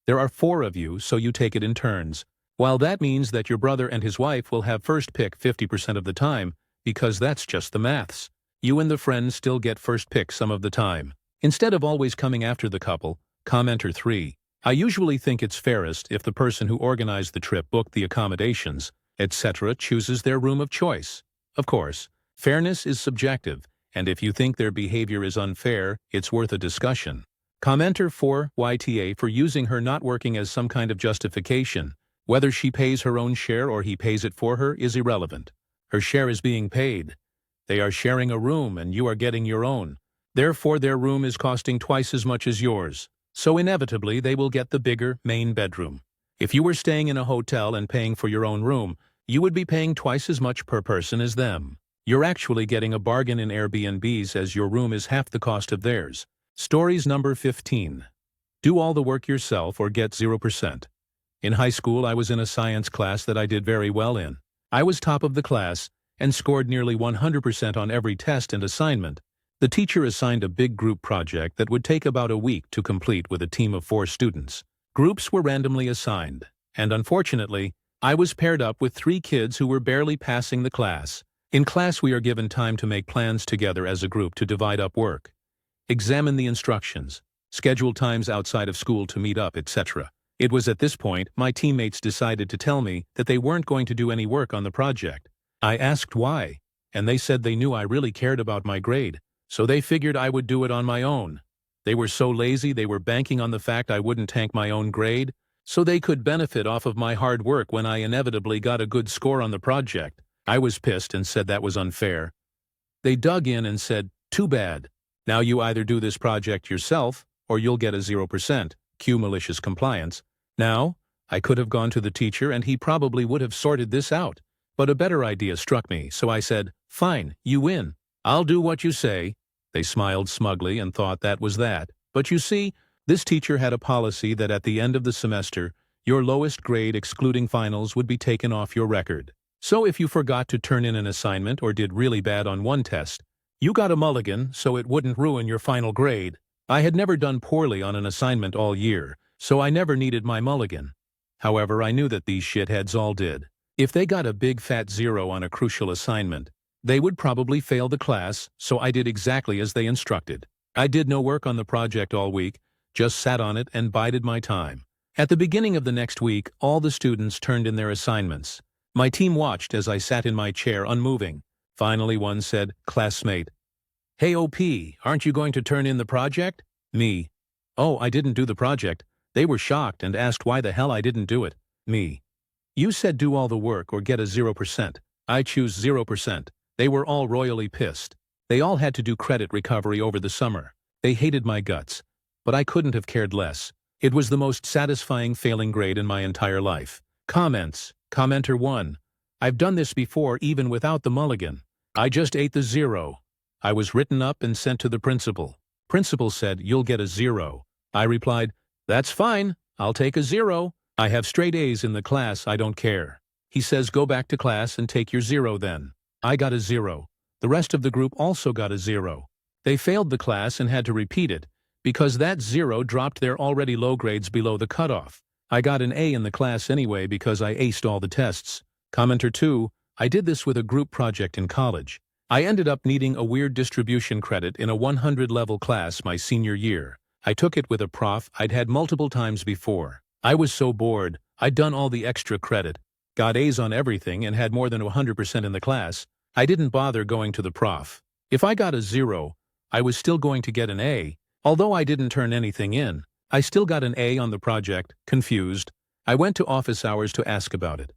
There are 4 of you, so you take it in turns. While that means that your brother and his wife will have first pick 50% of the time, because that's just the maths. You and the friend still get first pick some of the time. Instead of always coming after the couple. Commenter 3. I usually think it's fairest if the person who organized the trip, booked the accommodations, etc. chooses their room of choice. Of course, fairness is subjective, and if you think their behavior is unfair, it's worth a discussion. Commenter 4. YTA for using her not working as some kind of justification. Whether she pays her own share or he pays it for her is irrelevant. Her share is being paid. They are sharing a room and you are getting your own. Therefore their room is costing twice as much as yours. So inevitably they will get the bigger main bedroom. If you were staying in a hotel and paying for your own room, you would be paying twice as much per person as them. You're actually getting a bargain in Airbnbs as your room is half the cost of theirs. Stories number 15. Do all the work yourself or get 0%. In high school I was in a science class that I did very well in. I was top of the class and scored nearly 100% on every test and assignment. The teacher assigned a big group project that would take about a week to complete with a team of 4 students. Groups were randomly assigned, and unfortunately, I was paired up with 3 kids who were barely passing the class. In class we are given time to make plans together as a group to divide up work, examine the instructions, schedule times outside of school to meet up, etc. It was at this point my teammates decided to tell me that they weren't going to do any work on the project. I asked why, and they said they knew I really cared about my grade, so they figured I would do it on my own. They were so lazy they were banking on the fact I wouldn't tank my own grade, so they could benefit off of my hard work when I inevitably got a good score on the project. I was pissed and said that was unfair. They dug in and said, "Too bad. Now you either do this project yourself, or you'll get a 0%, cue malicious compliance." Now, I could have gone to the teacher and he probably would have sorted this out. But a better idea struck me, so I said, "Fine, you win. I'll do what you say." They smiled smugly and thought that was that. But you see, this teacher had a policy that at the end of the semester, your lowest grade excluding finals would be taken off your record. So if you forgot to turn in an assignment or did really bad on one test, you got a mulligan so it wouldn't ruin your final grade. I had never done poorly on an assignment all year, so I never needed my mulligan. However, I knew that these shitheads all did. If they got a big fat 0 on a crucial assignment, they would probably fail the class, so I did exactly as they instructed. I did no work on the project all week, just sat on it and bided my time. At the beginning of the next week, all the students turned in their assignments. My team watched as I sat in my chair unmoving. Finally one said, "Classmate, hey OP, aren't you going to turn in the project?" Me, "Oh, I didn't do the project." They were shocked and asked why the hell I didn't do it. Me, "You said do all the work or get a 0%. I choose 0%. They were all royally pissed. They all had to do credit recovery over the summer. They hated my guts. But I couldn't have cared less. It was the most satisfying failing grade in my entire life. Comments. Commenter 1. I've done this before even without the mulligan. I just ate the 0. I was written up and sent to the principal. Principal said, "You'll get a 0. I replied, "That's fine. I'll take a 0. I have straight A's in the class, I don't care." He says, "Go back to class and take your 0 then." I got a 0. The rest of the group also got a 0. They failed the class and had to repeat it, because that 0 dropped their already low grades below the cutoff. I got an A in the class anyway because I aced all the tests. Commenter 2, I did this with a group project in college. I ended up needing a weird distribution credit in a 100-level class my senior year. I took it with a prof I'd had multiple times before. I was so bored, I'd done all the extra credit, got A's on everything and had more than 100% in the class. I didn't bother going to the prof. If I got a 0, I was still going to get an A. Although I didn't turn anything in, I still got an A on the project, confused. I went to office hours to ask about it.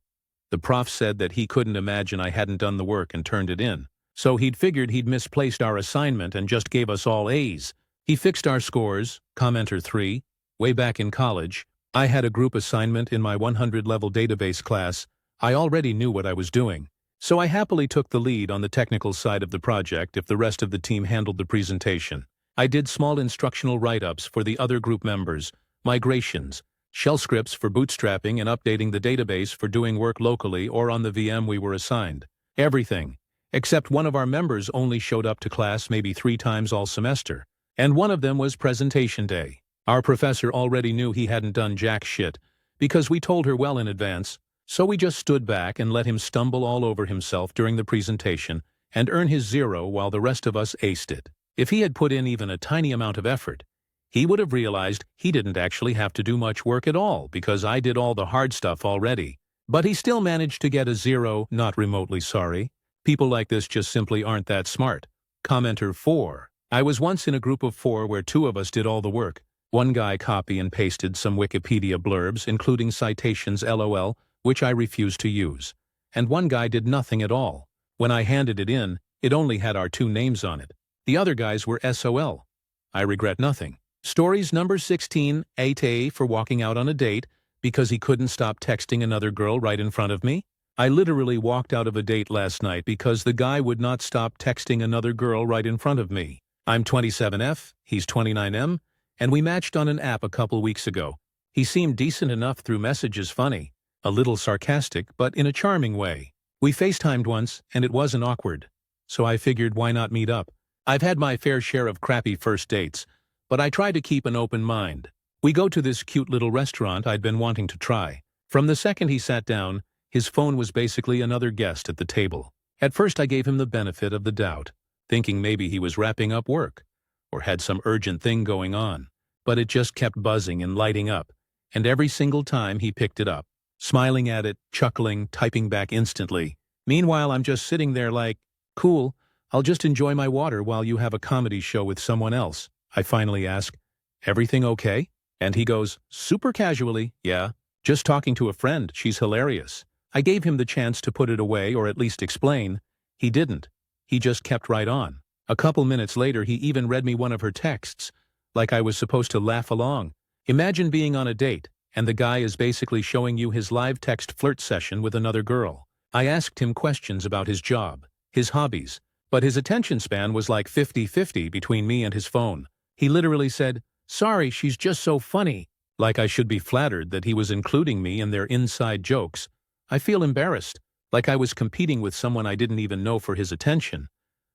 The prof said that he couldn't imagine I hadn't done the work and turned it in. So he'd figured he'd misplaced our assignment and just gave us all A's. He fixed our scores, commenter 3, way back in college. I had a group assignment in my 100-level database class. I already knew what I was doing. So I happily took the lead on the technical side of the project if the rest of the team handled the presentation. I did small instructional write-ups for the other group members, migrations, shell scripts for bootstrapping and updating the database for doing work locally or on the VM we were assigned. Everything. Except one of our members only showed up to class maybe 3 times all semester. And one of them was presentation day. Our professor already knew he hadn't done jack shit, because we told her well in advance, so we just stood back and let him stumble all over himself during the presentation and earn his 0 while the rest of us aced it. If he had put in even a tiny amount of effort, he would have realized he didn't actually have to do much work at all because I did all the hard stuff already. But he still managed to get a 0, not remotely sorry. People like this just simply aren't that smart. Commenter 4. I was once in a group of 4 where 2 of us did all the work. One guy copy and pasted some Wikipedia blurbs, including citations LOL, which I refused to use. And one guy did nothing at all. When I handed it in, it only had our 2 names on it. The other guys were SOL. I regret nothing. Stories number 16, Aita for walking out on a date because he couldn't stop texting another girl right in front of me. I literally walked out of a date last night because the guy would not stop texting another girl right in front of me. I'm 27F, he's 29M, and we matched on an app a couple weeks ago. He seemed decent enough through messages, funny, a little sarcastic, but in a charming way. We FaceTimed once, and it wasn't awkward. So I figured why not meet up. I've had my fair share of crappy first dates, but I try to keep an open mind. We go to this cute little restaurant I'd been wanting to try. From the second he sat down, his phone was basically another guest at the table. At first I gave him the benefit of the doubt, thinking maybe he was wrapping up work, or had some urgent thing going on. But it just kept buzzing and lighting up, and every single time he picked it up, smiling at it, chuckling, typing back instantly. Meanwhile I'm just sitting there like, cool, I'll just enjoy my water while you have a comedy show with someone else. I finally ask, everything okay? And he goes, super casually, yeah, Just talking to a friend, she's hilarious. I gave him the chance to put it away or at least explain. He didn't. He just kept right on. A couple minutes later he even read me one of her texts, like I was supposed to laugh along. Imagine being on a date, and the guy is basically showing you his live text flirt session with another girl. I asked him questions about his job, his hobbies, but his attention span was like 50-50 between me and his phone. He literally said, "Sorry, she's just so funny." Like I should be flattered that he was including me in their inside jokes. I feel embarrassed, like I was competing with someone I didn't even know for his attention.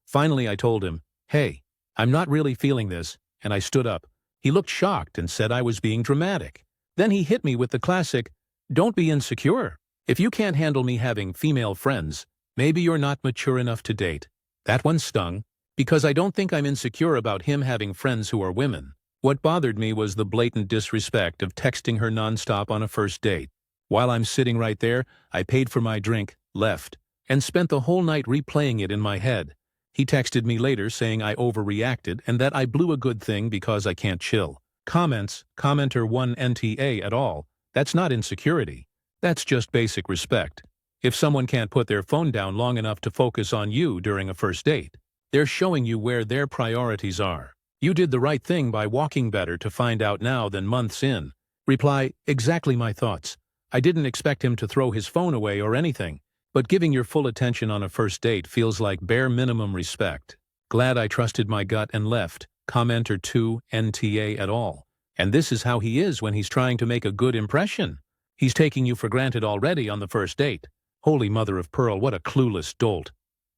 Finally I told him, "Hey, I'm not really feeling this," and I stood up. He looked shocked and said I was being dramatic. Then he hit me with the classic, "Don't be insecure. If you can't handle me having female friends, maybe you're not mature enough to date." That one stung, because I don't think I'm insecure about him having friends who are women. What bothered me was the blatant disrespect of texting her nonstop on a first date. While I'm sitting right there, I paid for my drink, left, and spent the whole night replaying it in my head. He texted me later saying I overreacted and that I blew a good thing because I can't chill. Comments, commenter 1 NTA at all. That's not insecurity. That's just basic respect. If someone can't put their phone down long enough to focus on you during a first date, they're showing you where their priorities are. You did the right thing by walking better to find out now than months in. Reply, exactly my thoughts. I didn't expect him to throw his phone away or anything, but giving your full attention on a first date feels like bare minimum respect. Glad I trusted my gut and left. Commenter 2 NTA at all. And this is how he is when he's trying to make a good impression. He's taking you for granted already on the first date. Holy mother of pearl, what a clueless dolt.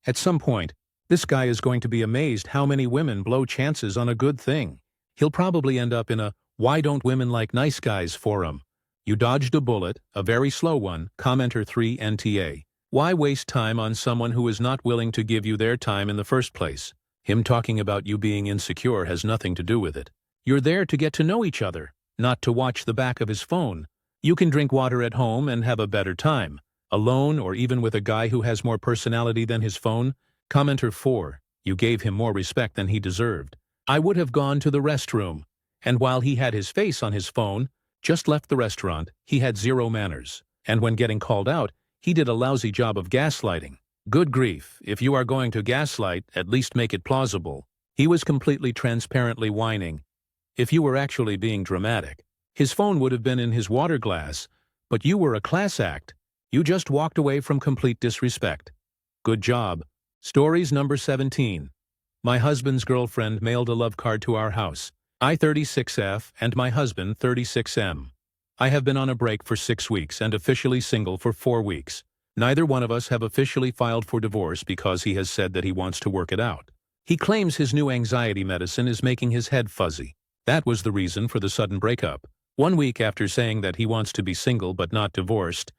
At some point, this guy is going to be amazed how many women blow chances on a good thing. He'll probably end up in a "why don't women like nice guys" forum. You dodged a bullet, a very slow one. Commenter 3 NTA. Why waste time on someone who is not willing to give you their time in the first place? Him talking about you being insecure has nothing to do with it. You're there to get to know each other, not to watch the back of his phone. You can drink water at home and have a better time, alone or even with a guy who has more personality than his phone. Commenter 4. You gave him more respect than he deserved. I would have gone to the restroom, and while he had his face on his phone, just left the restaurant. He had zero manners, and when getting called out, he did a lousy job of gaslighting. Good grief, if you are going to gaslight, at least make it plausible. He was completely transparently whining. If you were actually being dramatic, his phone would have been in his water glass, but you were a class act. You just walked away from complete disrespect. Good job. Stories number 17. My husband's girlfriend mailed a love card to our house. I 36F and my husband 36M. I have been on a break for 6 weeks and officially single for 4 weeks. Neither one of us have officially filed for divorce because he has said that he wants to work it out. He claims his new anxiety medicine is making his head fuzzy. That was the reason for the sudden breakup. 1 week after saying that he wants to be single but not divorced,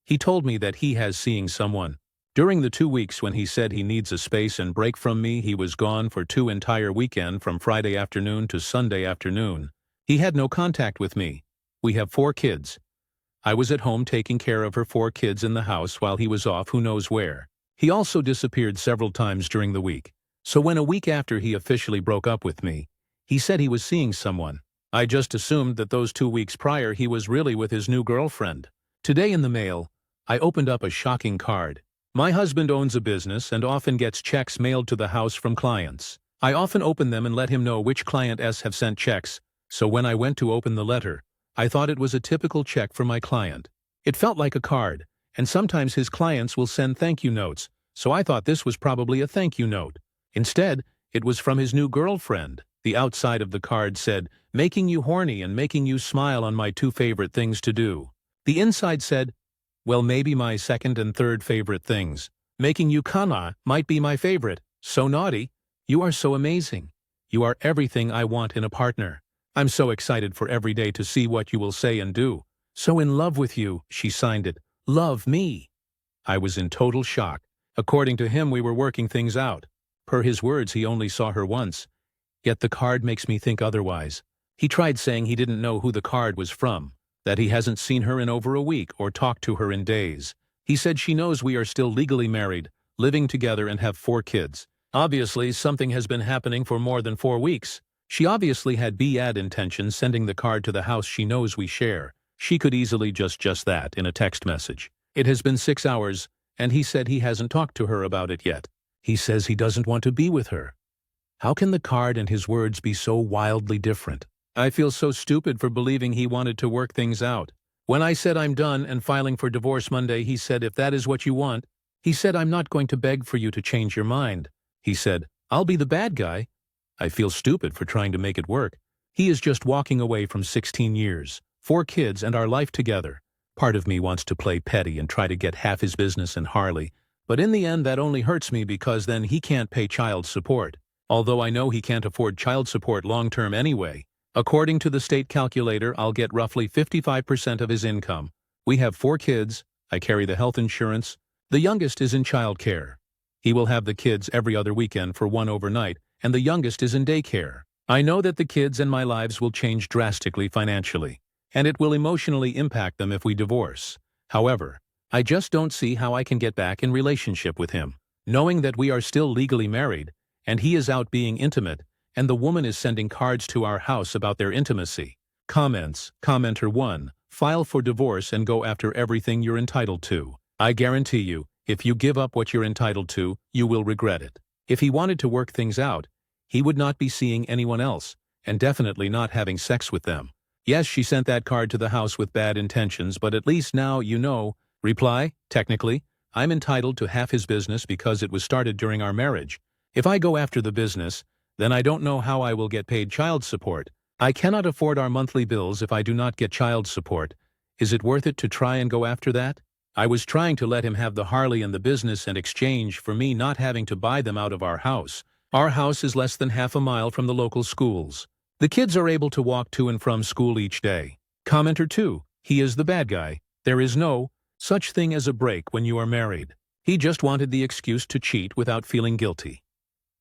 he told me that he has seeing someone. During the 2 weeks when he said he needs a space and break from me, he was gone for 2 entire weekends from Friday afternoon to Sunday afternoon. He had no contact with me. We have 4 kids. I was at home taking care of her 4 kids in the house while he was off who knows where. He also disappeared several times during the week. So when a week after he officially broke up with me, he said he was seeing someone. I just assumed that those 2 weeks prior he was really with his new girlfriend. Today in the mail, I opened up a shocking card. My husband owns a business and often gets checks mailed to the house from clients. I often open them and let him know which clients have sent checks, so when I went to open the letter, I thought it was a typical check for my client. It felt like a card, and sometimes his clients will send thank you notes, so I thought this was probably a thank you note. Instead, it was from his new girlfriend. The outside of the card said, "Making you horny and making you smile on my 2 favorite things to do." The inside said, "Well, maybe my 2nd and 3rd favorite things. Making you kana might be my favorite. So naughty. You are so amazing. You are everything I want in a partner. I'm so excited for every day to see what you will say and do. So in love with you," she signed it. "Love me." I was in total shock. According to him, we were working things out. Per his words, he only saw her once. Yet the card makes me think otherwise. He tried saying he didn't know who the card was from, that he hasn't seen her in over a week or talked to her in days. He said she knows we are still legally married, living together and have 4 kids. Obviously, something has been happening for more than 4 weeks. She obviously had bad intentions sending the card to the house she knows we share. She could easily just that in a text message. It has been 6 hours, and he said he hasn't talked to her about it yet. He says he doesn't want to be with her. How can the card and his words be so wildly different? I feel so stupid for believing he wanted to work things out. When I said I'm done and filing for divorce Monday, he said if that is what you want, he said I'm not going to beg for you to change your mind. He said, I'll be the bad guy. I feel stupid for trying to make it work. He is just walking away from 16 years, 4 kids, and our life together. Part of me wants to play petty and try to get half his business and Harley, but in the end that only hurts me because then he can't pay child support. Although I know he can't afford child support long-term anyway. According to the state calculator, I'll get roughly 55% of his income. We have 4 kids, I carry the health insurance. The youngest is in child care. He will have the kids every other weekend for one overnight, and the youngest is in daycare. I know that the kids and my lives will change drastically financially, and it will emotionally impact them if we divorce. However, I just don't see how I can get back in relationship with him, knowing that we are still legally married, and he is out being intimate, and the woman is sending cards to our house about their intimacy. Comments. Commenter 1. File for divorce and go after everything you're entitled to. I guarantee you, if you give up what you're entitled to, you will regret it. If he wanted to work things out, he would not be seeing anyone else, and definitely not having sex with them. Yes, she sent that card to the house with bad intentions, but at least now you know. Reply. Technically, I'm entitled to half his business because it was started during our marriage. If I go after the business, then I don't know how I will get paid child support. I cannot afford our monthly bills if I do not get child support. Is it worth it to try and go after that? I was trying to let him have the Harley and the business in exchange for me not having to buy them out of our house. Our house is less than half a mile from the local schools. The kids are able to walk to and from school each day. Commenter 2. He is the bad guy. There is no such thing as a break when you are married. He just wanted the excuse to cheat without feeling guilty.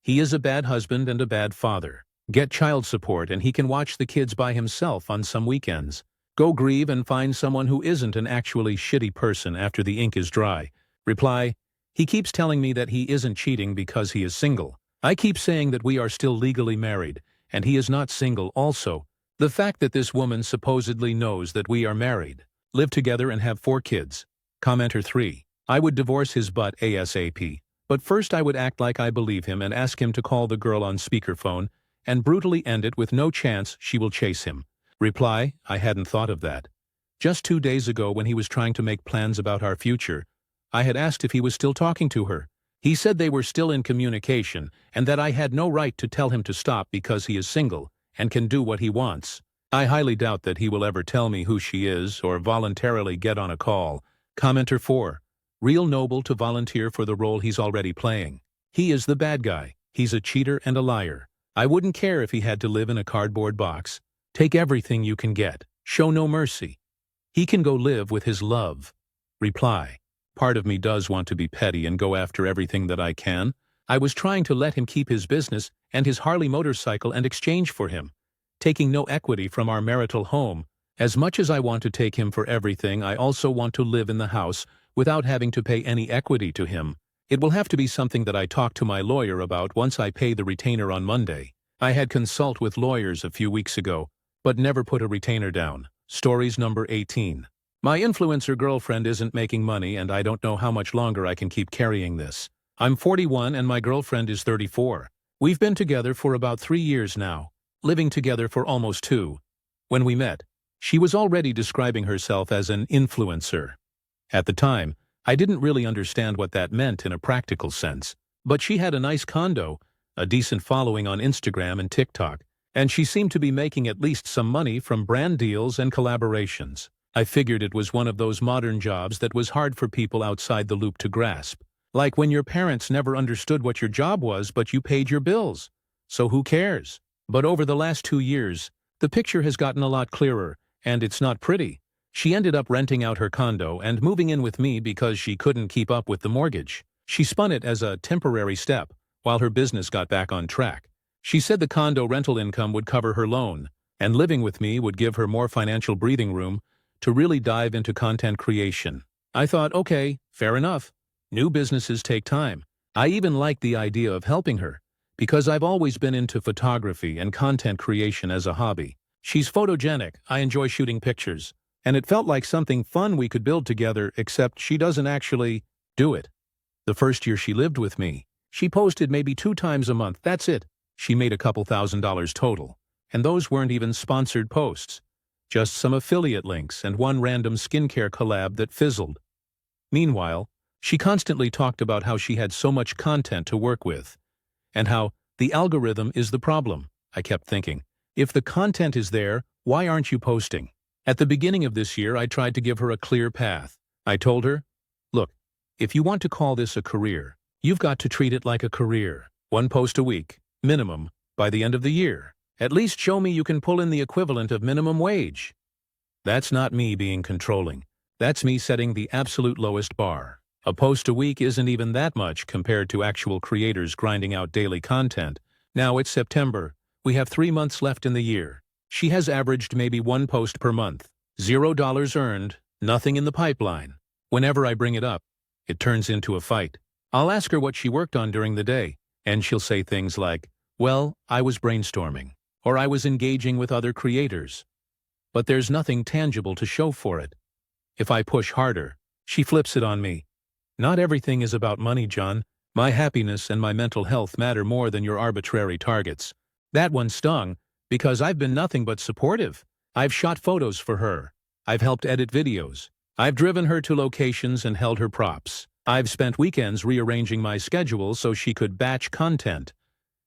He is a bad husband and a bad father. Get child support and he can watch the kids by himself on some weekends. Go grieve and find someone who isn't an actually shitty person after the ink is dry. Reply. He keeps telling me that he isn't cheating because he is single. I keep saying that we are still legally married, and he is not single also. The fact that this woman supposedly knows that we are married, live together and have 4 kids. Commenter 3. I would divorce his butt ASAP. But first I would act like I believe him and ask him to call the girl on speakerphone and brutally end it with no chance she will chase him. Reply. I hadn't thought of that. Just 2 days ago when he was trying to make plans about our future, I had asked if he was still talking to her. He said they were still in communication and that I had no right to tell him to stop because he is single and can do what he wants. I highly doubt that he will ever tell me who she is or voluntarily get on a call. Commenter 4. Real noble to volunteer for the role he's already playing. He is the bad guy. He's a cheater and a liar. I wouldn't care if he had to live in a cardboard box. Take everything you can get. Show no mercy. He can go live with his love. Reply. Part of me does want to be petty and go after everything that I can. I was trying to let him keep his business and his Harley motorcycle and exchange for him, taking no equity from our marital home. As much as I want to take him for everything, I also want to live in the house without having to pay any equity to him. It will have to be something that I talk to my lawyer about once I pay the retainer on Monday. I had consult with lawyers a few weeks ago, but never put a retainer down. Stories number 18. My influencer girlfriend isn't making money and I don't know how much longer I can keep carrying this. I'm 41 and my girlfriend is 34. We've been together for about 3 years now, living together for almost 2. When we met, she was already describing herself as an influencer. At the time, I didn't really understand what that meant in a practical sense, but she had a nice condo, a decent following on Instagram and TikTok, and she seemed to be making at least some money from brand deals and collaborations. I figured it was one of those modern jobs that was hard for people outside the loop to grasp. Like when your parents never understood what your job was but you paid your bills. So who cares? But over the last 2 years, the picture has gotten a lot clearer, and it's not pretty. She ended up renting out her condo and moving in with me because she couldn't keep up with the mortgage. She spun it as a temporary step while her business got back on track. She said the condo rental income would cover her loan, and living with me would give her more financial breathing room to really dive into content creation. I thought, okay, fair enough. New businesses take time. I even liked the idea of helping her, because I've always been into photography and content creation as a hobby. She's photogenic. I enjoy shooting pictures. And it felt like something fun we could build together, except she doesn't actually do it. The first year she lived with me, she posted maybe 2 times a month, that's it. She made a couple $1,000s total. And those weren't even sponsored posts. Just some affiliate links and one random skincare collab that fizzled. Meanwhile, she constantly talked about how she had so much content to work with. And how the algorithm is the problem. I kept thinking, if the content is there, why aren't you posting? At the beginning of this year, I tried to give her a clear path. I told her, look, if you want to call this a career, you've got to treat it like a career. 1 post a week, minimum, by the end of the year. At least show me you can pull in the equivalent of minimum wage. That's not me being controlling. That's me setting the absolute lowest bar. A post a week isn't even that much compared to actual creators grinding out daily content. Now it's September. We have 3 months left in the year. She has averaged maybe 1 post per month. $0 earned, nothing in the pipeline. Whenever I bring it up, it turns into a fight. I'll ask her what she worked on during the day, and she'll say things like, well, I was brainstorming, or I was engaging with other creators. But there's nothing tangible to show for it. If I push harder, she flips it on me. Not everything is about money, John. My happiness and my mental health matter more than your arbitrary targets. That one stung, because I've been nothing but supportive. I've shot photos for her. I've helped edit videos. I've driven her to locations and held her props. I've spent weekends rearranging my schedule so she could batch content.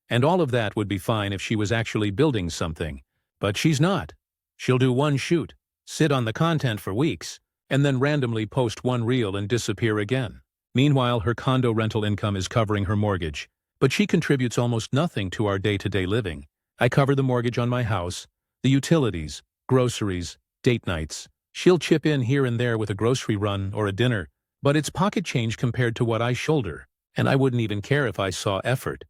And all of that would be fine if she was actually building something. But she's not. She'll do 1 shoot, sit on the content for weeks, and then randomly post 1 reel and disappear again. Meanwhile, her condo rental income is covering her mortgage, but she contributes almost nothing to our day-to-day living. I cover the mortgage on my house, the utilities, groceries, date nights. She'll chip in here and there with a grocery run or a dinner, but it's pocket change compared to what I shoulder, and I wouldn't even care if I saw effort.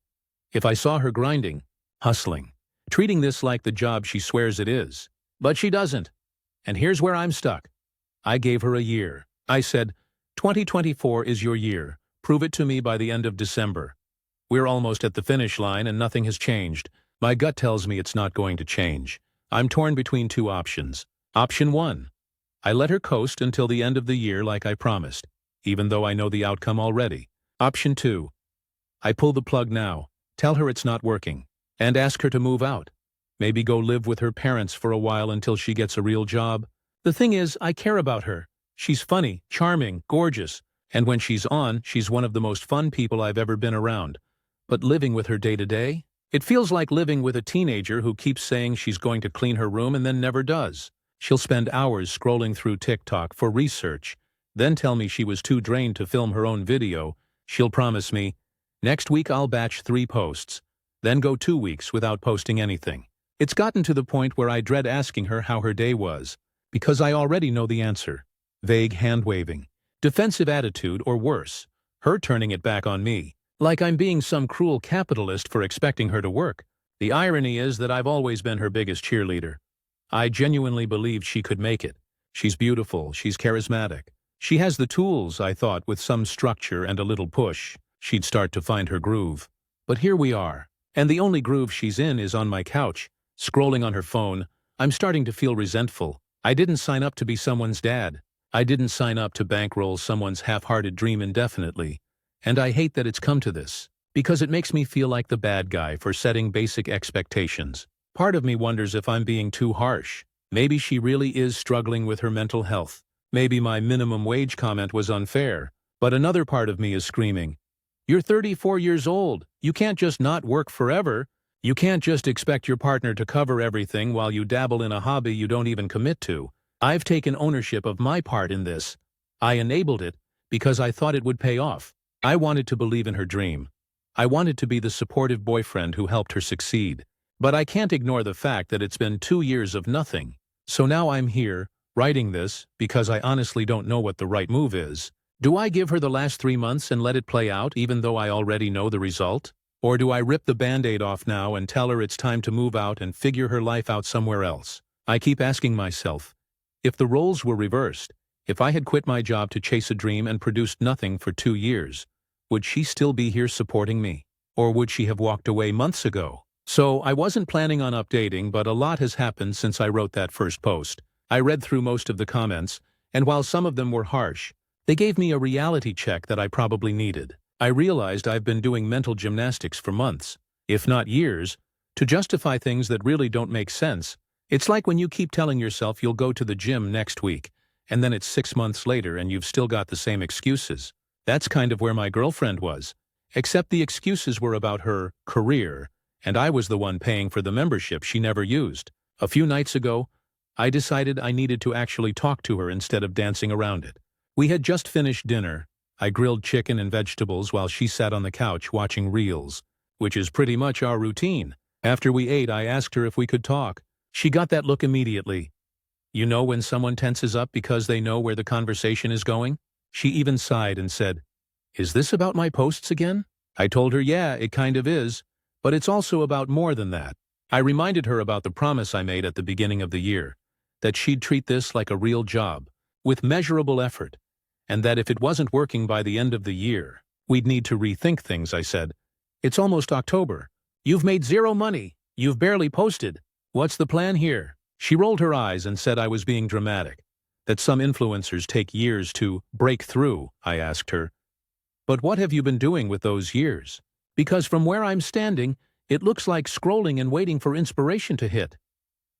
If I saw her grinding, hustling, treating this like the job she swears it is. But she doesn't. And here's where I'm stuck. I gave her a year. I said, 2024 is your year. Prove it to me by the end of December. We're almost at the finish line and nothing has changed. My gut tells me it's not going to change. I'm torn between 2 options. Option 1. I let her coast until the end of the year like I promised, even though I know the outcome already. Option 2. I pull the plug now, tell her it's not working, and ask her to move out. Maybe go live with her parents for a while until she gets a real job. The thing is, I care about her. She's funny, charming, gorgeous, and when she's on, she's one of the most fun people I've ever been around. But living with her day to day? It feels like living with a teenager who keeps saying she's going to clean her room and then never does. She'll spend hours scrolling through TikTok for research, then tell me she was too drained to film her own video. She'll promise me, next week I'll batch 3 posts, then go 2 weeks without posting anything. It's gotten to the point where I dread asking her how her day was, because I already know the answer. Vague hand-waving, defensive attitude, or worse, her turning it back on me, like I'm being some cruel capitalist for expecting her to work. The irony is that I've always been her biggest cheerleader. I genuinely believed she could make it. She's beautiful, she's charismatic. She has the tools, I thought, with some structure and a little push, she'd start to find her groove. But here we are, and the only groove she's in is on my couch, scrolling on her phone. I'm starting to feel resentful. I didn't sign up to be someone's dad. I didn't sign up to bankroll someone's half-hearted dream indefinitely. And I hate that it's come to this, because it makes me feel like the bad guy for setting basic expectations. Part of me wonders if I'm being too harsh. Maybe she really is struggling with her mental health. Maybe my minimum wage comment was unfair. But another part of me is screaming, you're 34 years old. You can't just not work forever. You can't just expect your partner to cover everything while you dabble in a hobby you don't even commit to. I've taken ownership of my part in this. I enabled it because I thought it would pay off. I wanted to believe in her dream. I wanted to be the supportive boyfriend who helped her succeed. But I can't ignore the fact that it's been 2 years of nothing. So now I'm here, writing this, because I honestly don't know what the right move is. Do I give her the last 3 months and let it play out even though I already know the result? Or do I rip the band-aid off now and tell her it's time to move out and figure her life out somewhere else? I keep asking myself, if the roles were reversed, if I had quit my job to chase a dream and produced nothing for 2 years, would she still be here supporting me? Or would she have walked away months ago? So I wasn't planning on updating, but a lot has happened since I wrote that first post. I read through most of the comments, and while some of them were harsh, they gave me a reality check that I probably needed. I realized I've been doing mental gymnastics for months, if not years, to justify things that really don't make sense. It's like when you keep telling yourself you'll go to the gym next week, and then it's 6 months later and you've still got the same excuses. That's kind of where my girlfriend was. Except the excuses were about her career, and I was the one paying for the membership she never used. A few nights ago, I decided I needed to actually talk to her instead of dancing around it. We had just finished dinner. I grilled chicken and vegetables while she sat on the couch watching reels, which is pretty much our routine. After we ate, I asked her if we could talk. She got that look immediately. You know when someone tenses up because they know where the conversation is going? She even sighed and said, "Is this about my posts again?" I told her, yeah, it kind of is, but it's also about more than that. I reminded her about the promise I made at the beginning of the year, that she'd treat this like a real job, with measurable effort, and that if it wasn't working by the end of the year, we'd need to rethink things. I said, "It's almost October. You've made zero money. You've barely posted. What's the plan here?" She rolled her eyes and said I was being dramatic, that some influencers take years to break through. I asked her, "But what have you been doing with those years? Because from where I'm standing, it looks like scrolling and waiting for inspiration to hit."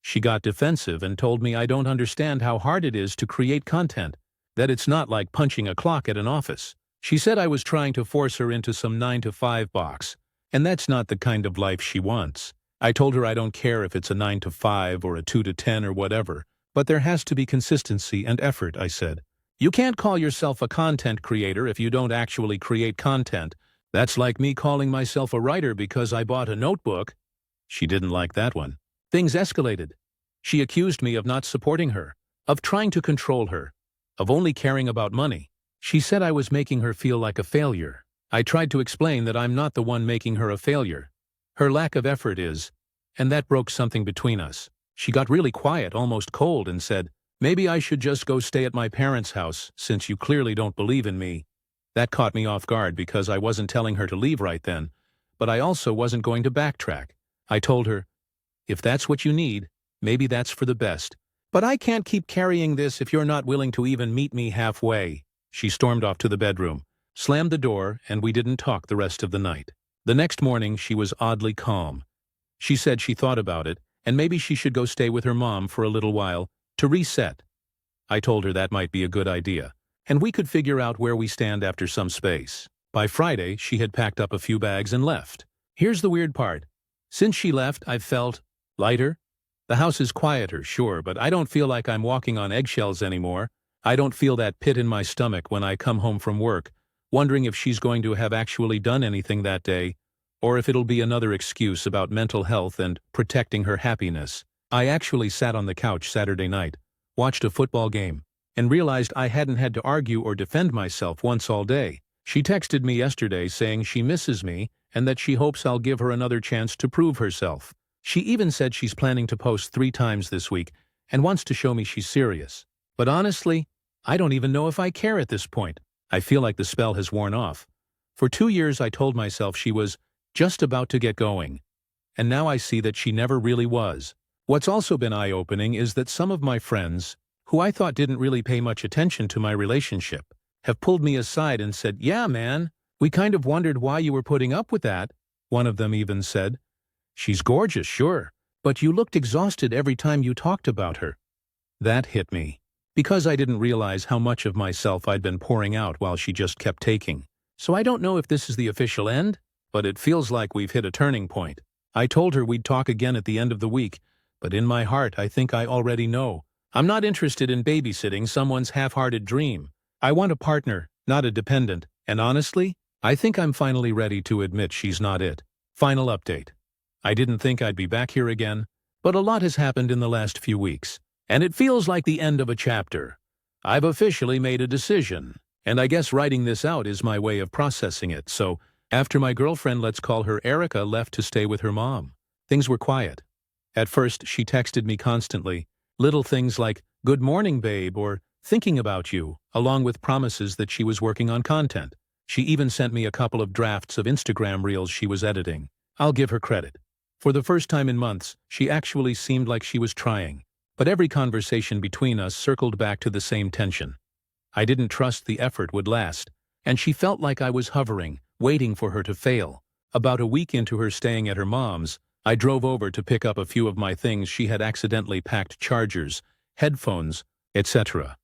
She got defensive and told me I don't understand how hard it is to create content, that it's not like punching a clock at an office. She said I was trying to force her into some 9-to-5 box, and that's not the kind of life she wants. I told her I don't care if it's a 9-to-5 or a 2-to-10 or whatever, but there has to be consistency and effort, I said. You can't call yourself a content creator if you don't actually create content. That's like me calling myself a writer because I bought a notebook. She didn't like that one. Things escalated. She accused me of not supporting her, of trying to control her, of only caring about money. She said I was making her feel like a failure. I tried to explain that I'm not the one making her a failure. Her lack of effort is, and that broke something between us. She got really quiet, almost cold, and said, "Maybe I should just go stay at my parents' house, since you clearly don't believe in me." That caught me off guard because I wasn't telling her to leave right then, but I also wasn't going to backtrack. I told her, "If that's what you need, maybe that's for the best. But I can't keep carrying this if you're not willing to even meet me halfway." She stormed off to the bedroom, slammed the door, and we didn't talk the rest of the night. The next morning, she was oddly calm. She said she thought about it, and maybe she should go stay with her mom for a little while, to reset. I told her that might be a good idea, and we could figure out where we stand after some space. By Friday, she had packed up a few bags and left. Here's the weird part. Since she left, I've felt lighter. The house is quieter, sure, but I don't feel like I'm walking on eggshells anymore. I don't feel that pit in my stomach when I come home from work, wondering if she's going to have actually done anything that day, or if it'll be another excuse about mental health and protecting her happiness. I actually sat on the couch Saturday night, watched a football game, and realized I hadn't had to argue or defend myself once all day. She texted me yesterday saying she misses me and that she hopes I'll give her another chance to prove herself. She even said she's planning to post 3 times this week and wants to show me she's serious. But honestly, I don't even know if I care at this point. I feel like the spell has worn off. For 2 years I told myself she was just about to get going, and now I see that she never really was. What's also been eye-opening is that some of my friends, who I thought didn't really pay much attention to my relationship, have pulled me aside and said, "Yeah, man, we kind of wondered why you were putting up with that." One of them even said, "She's gorgeous, sure, but you looked exhausted every time you talked about her." That hit me, because I didn't realize how much of myself I'd been pouring out while she just kept taking. So I don't know if this is the official end, but it feels like we've hit a turning point. I told her we'd talk again at the end of the week, but in my heart I think I already know. I'm not interested in babysitting someone's half-hearted dream. I want a partner, not a dependent, and honestly, I think I'm finally ready to admit she's not it. Final update. I didn't think I'd be back here again, but a lot has happened in the last few weeks, and it feels like the end of a chapter. I've officially made a decision, and I guess writing this out is my way of processing it. So, after my girlfriend, let's call her Erica, left to stay with her mom, things were quiet. At first, she texted me constantly, little things like, "Good morning, babe," or "Thinking about you," along with promises that she was working on content. She even sent me a couple of drafts of Instagram reels she was editing. I'll give her credit. For the first time in months, she actually seemed like she was trying. But every conversation between us circled back to the same tension. I didn't trust the effort would last, and she felt like I was hovering, waiting for her to fail. About a week into her staying at her mom's, I drove over to pick up a few of my things. She had accidentally packed chargers, headphones, etc.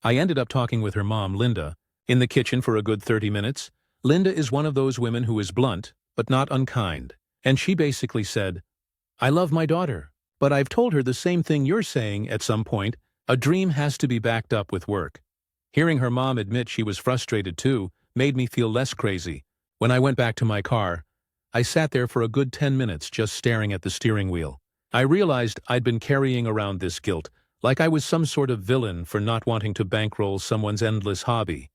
I ended up talking with her mom, Linda, in the kitchen for a good 30 minutes. Linda is one of those women who is blunt, but not unkind, and she basically said, "I love my daughter, but I've told her the same thing you're saying at some point. A dream has to be backed up with work." Hearing her mom admit she was frustrated too made me feel less crazy. When I went back to my car, I sat there for a good 10 minutes just staring at the steering wheel. I realized I'd been carrying around this guilt, like I was some sort of villain for not wanting to bankroll someone's endless hobby.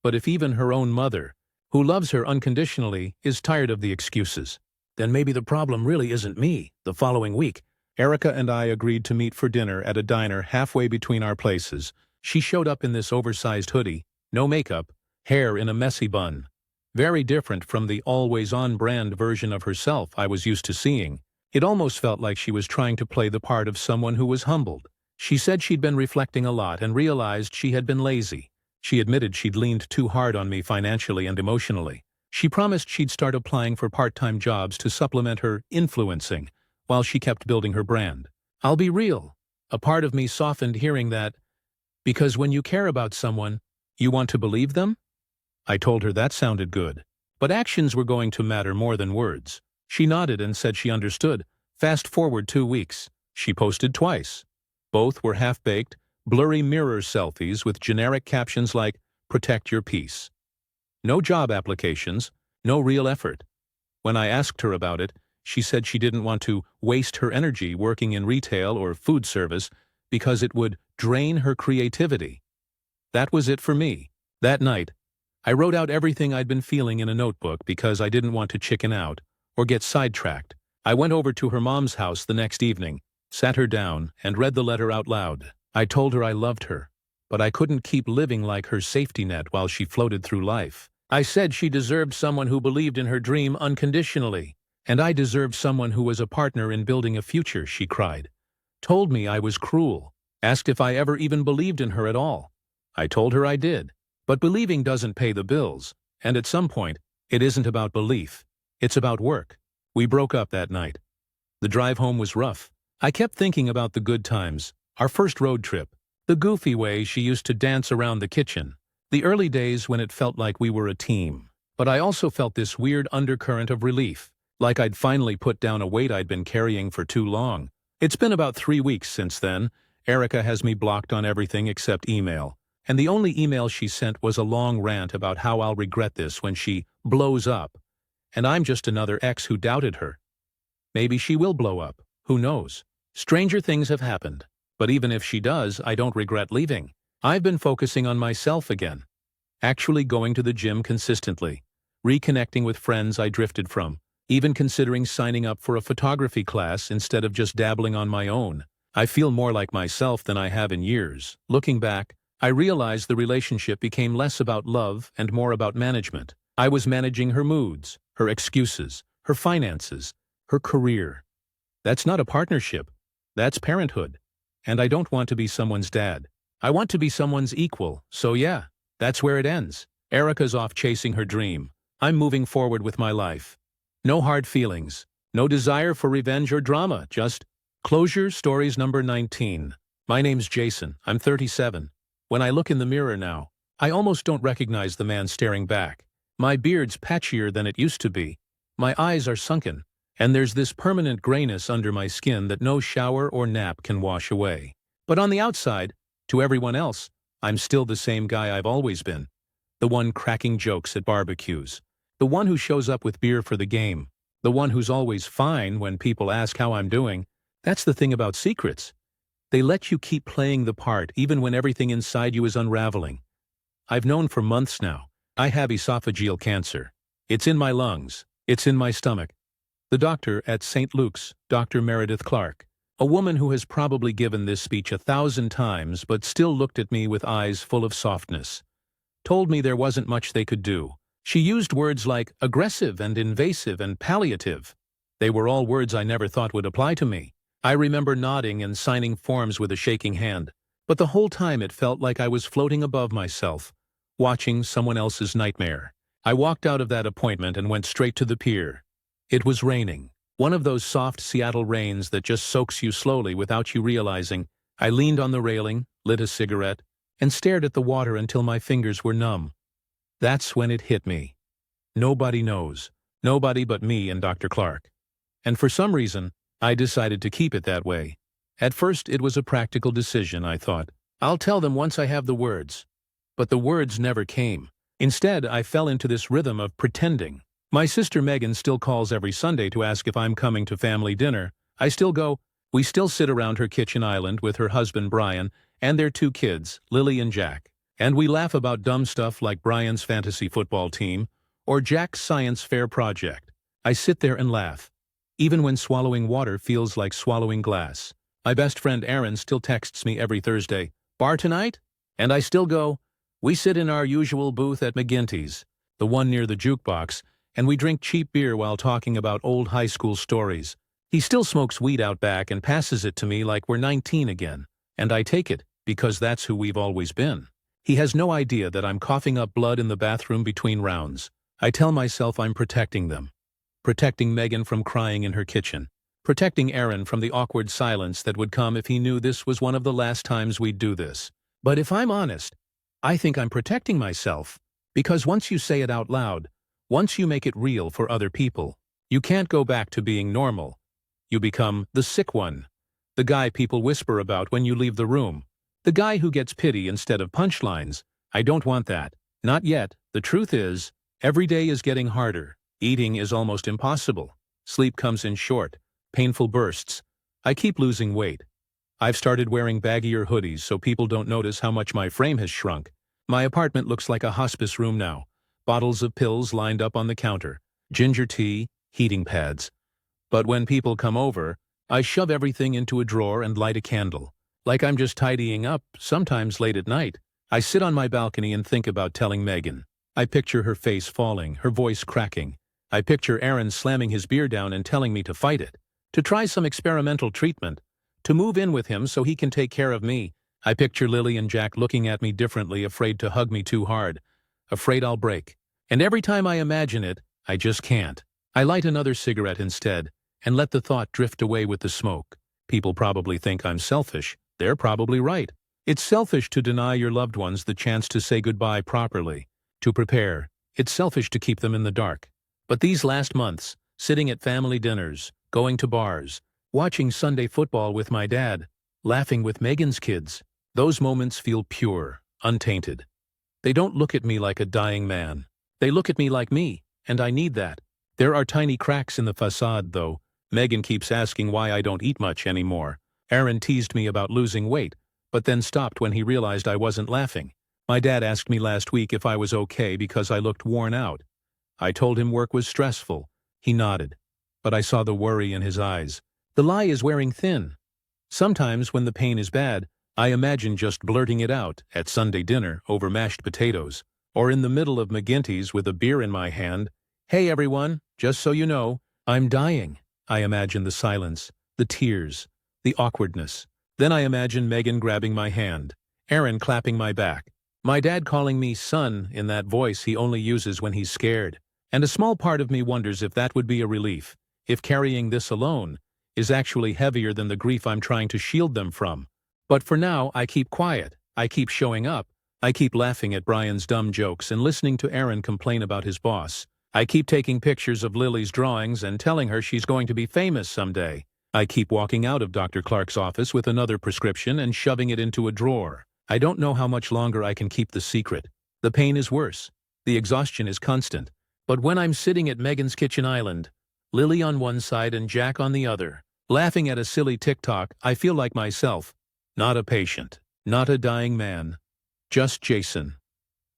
But if even her own mother, who loves her unconditionally, is tired of the excuses, then maybe the problem really isn't me. The following week, Erica and I agreed to meet for dinner at a diner halfway between our places. She showed up in this oversized hoodie, no makeup, hair in a messy bun. Very different from the always-on-brand version of herself I was used to seeing. It almost felt like she was trying to play the part of someone who was humbled. She said she'd been reflecting a lot and realized she had been lazy. She admitted she'd leaned too hard on me financially and emotionally. She promised she'd start applying for part-time jobs to supplement her influencing while she kept building her brand. I'll be real. A part of me softened hearing that, because when you care about someone, you want to believe them? I told her that sounded good, but actions were going to matter more than words. She nodded and said she understood. Fast forward 2 weeks. She posted twice. Both were half-baked, blurry mirror selfies with generic captions like, "Protect your peace." No job applications, no real effort. When I asked her about it, she said she didn't want to waste her energy working in retail or food service because it would drain her creativity. That was it for me. That night, I wrote out everything I'd been feeling in a notebook because I didn't want to chicken out or get sidetracked. I went over to her mom's house the next evening, sat her down, and read the letter out loud. I told her I loved her, but I couldn't keep living like her safety net while she floated through life. I said she deserved someone who believed in her dream unconditionally, and I deserved someone who was a partner in building a future, she cried. Told me I was cruel, asked if I ever even believed in her at all. I told her I did. But believing doesn't pay the bills, and at some point, it isn't about belief. It's about work. We broke up that night. The drive home was rough. I kept thinking about the good times, our first road trip, the goofy way she used to dance around the kitchen, the early days when it felt like we were a team. But I also felt this weird undercurrent of relief, like I'd finally put down a weight I'd been carrying for too long. It's been about 3 weeks since then. Erica has me blocked on everything except email. And the only email she sent was a long rant about how I'll regret this when she blows up. And I'm just another ex who doubted her. Maybe she will blow up. Who knows? Stranger things have happened. But even if she does, I don't regret leaving. I've been focusing on myself again. Actually going to the gym consistently. Reconnecting with friends I drifted from. Even considering signing up for a photography class instead of just dabbling on my own. I feel more like myself than I have in years. Looking back, I realized the relationship became less about love and more about management. I was managing her moods, her excuses, her finances, her career. That's not a partnership. That's parenthood. And I don't want to be someone's dad. I want to be someone's equal, so yeah, that's where it ends. Erica's off chasing her dream. I'm moving forward with my life. No hard feelings. No desire for revenge or drama, just closure. Stories number 19. My name's Jason. I'm 37. When I look in the mirror now, I almost don't recognize the man staring back. My beard's patchier than it used to be. My eyes are sunken, and there's this permanent grayness under my skin that no shower or nap can wash away. But on the outside, to everyone else, I'm still the same guy I've always been. The one cracking jokes at barbecues. The one who shows up with beer for the game. The one who's always fine when people ask how I'm doing. That's the thing about secrets. They let you keep playing the part even when everything inside you is unraveling. I've known for months now. I have esophageal cancer. It's in my lungs. It's in my stomach. The doctor at St. Luke's, Dr. Meredith Clark, a woman who has probably given this speech 1,000 times but still looked at me with eyes full of softness, told me there wasn't much they could do. She used words like aggressive and invasive and palliative. They were all words I never thought would apply to me. I remember nodding and signing forms with a shaking hand, but the whole time it felt like I was floating above myself, watching someone else's nightmare. I walked out of that appointment and went straight to the pier. It was raining, one of those soft Seattle rains that just soaks you slowly without you realizing. I leaned on the railing, lit a cigarette, and stared at the water until my fingers were numb. That's when it hit me. Nobody knows. Nobody but me and Dr. Clark. And for some reason, I decided to keep it that way. At first, it was a practical decision, I thought. I'll tell them once I have the words. But the words never came. Instead, I fell into this rhythm of pretending. My sister Megan still calls every Sunday to ask if I'm coming to family dinner. I still go. We still sit around her kitchen island with her husband Brian and their 2 kids, Lily and Jack. And we laugh about dumb stuff like Brian's fantasy football team or Jack's science fair project. I sit there and laugh. Even when swallowing water feels like swallowing glass. My best friend Aaron still texts me every Thursday, "Bar tonight?" And I still go. We sit in our usual booth at McGinty's, the one near the jukebox, and we drink cheap beer while talking about old high school stories. He still smokes weed out back and passes it to me like we're 19 again, and I take it, because that's who we've always been. He has no idea that I'm coughing up blood in the bathroom between rounds. I tell myself I'm protecting them. Protecting Megan from crying in her kitchen. Protecting Aaron from the awkward silence that would come if he knew this was one of the last times we'd do this. But if I'm honest, I think I'm protecting myself, because once you say it out loud, once you make it real for other people, you can't go back to being normal. You become the sick one, the guy people whisper about when you leave the room, the guy who gets pity instead of punchlines. I don't want that. Not yet. The truth is, every day is getting harder. Eating is almost impossible. Sleep comes in short, painful bursts. I keep losing weight. I've started wearing baggier hoodies so people don't notice how much my frame has shrunk. My apartment looks like a hospice room now. Bottles of pills lined up on the counter, ginger tea, heating pads. But when people come over, I shove everything into a drawer and light a candle. Like I'm just tidying up, sometimes late at night. I sit on my balcony and think about telling Megan. I picture her face falling, her voice cracking. I picture Aaron slamming his beer down and telling me to fight it, to try some experimental treatment, to move in with him so he can take care of me. I picture Lily and Jack looking at me differently, afraid to hug me too hard, afraid I'll break. And every time I imagine it, I just can't. I light another cigarette instead, and let the thought drift away with the smoke. People probably think I'm selfish. They're probably right. It's selfish to deny your loved ones the chance to say goodbye properly, to prepare. It's selfish to keep them in the dark. But these last months, sitting at family dinners, going to bars, watching Sunday football with my dad, laughing with Megan's kids, those moments feel pure, untainted. They don't look at me like a dying man. They look at me like me, and I need that. There are tiny cracks in the facade, though. Megan keeps asking why I don't eat much anymore. Aaron teased me about losing weight, but then stopped when he realized I wasn't laughing. My dad asked me last week if I was okay because I looked worn out. I told him work was stressful. He nodded, but I saw the worry in his eyes. The lie is wearing thin. Sometimes when the pain is bad, I imagine just blurting it out at Sunday dinner over mashed potatoes, or in the middle of McGinty's with a beer in my hand. "Hey everyone, just so you know, I'm dying." I imagine the silence, the tears, the awkwardness. Then I imagine Megan grabbing my hand, Aaron clapping my back, my dad calling me son in that voice he only uses when he's scared. And a small part of me wonders if that would be a relief, if carrying this alone is actually heavier than the grief I'm trying to shield them from. But for now, I keep quiet. I keep showing up. I keep laughing at Brian's dumb jokes and listening to Aaron complain about his boss. I keep taking pictures of Lily's drawings and telling her she's going to be famous someday. I keep walking out of Dr. Clark's office with another prescription and shoving it into a drawer. I don't know how much longer I can keep the secret. The pain is worse. The exhaustion is constant. But when I'm sitting at Megan's kitchen island, Lily on one side and Jack on the other, laughing at a silly TikTok, I feel like myself. Not a patient, not a dying man, just Jason.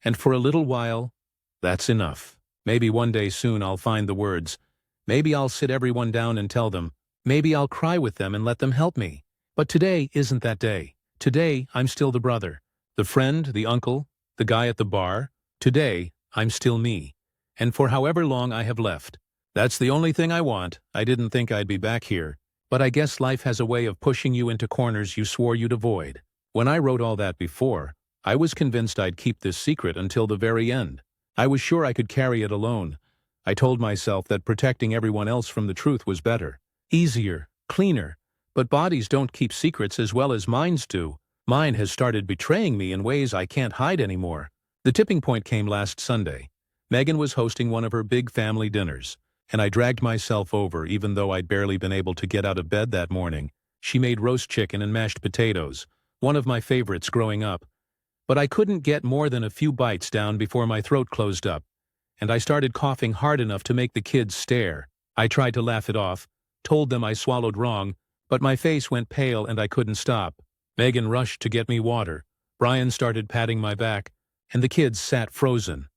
And for a little while, that's enough. Maybe one day soon I'll find the words. Maybe I'll sit everyone down and tell them. Maybe I'll cry with them and let them help me. But today isn't that day. Today, I'm still the brother, the friend, the uncle, the guy at the bar. Today, I'm still me. And for however long I have left. That's the only thing I want. I didn't think I'd be back here. But I guess life has a way of pushing you into corners you swore you'd avoid. When I wrote all that before, I was convinced I'd keep this secret until the very end. I was sure I could carry it alone. I told myself that protecting everyone else from the truth was better, easier, cleaner. But bodies don't keep secrets as well as minds do. Mine has started betraying me in ways I can't hide anymore. The tipping point came last Sunday. Megan was hosting one of her big family dinners, and I dragged myself over even though I'd barely been able to get out of bed that morning. She made roast chicken and mashed potatoes, one of my favorites growing up. But I couldn't get more than a few bites down before my throat closed up, and I started coughing hard enough to make the kids stare. I tried to laugh it off, told them I swallowed wrong, but my face went pale and I couldn't stop. Megan rushed to get me water. Brian started patting my back, and the kids sat frozen.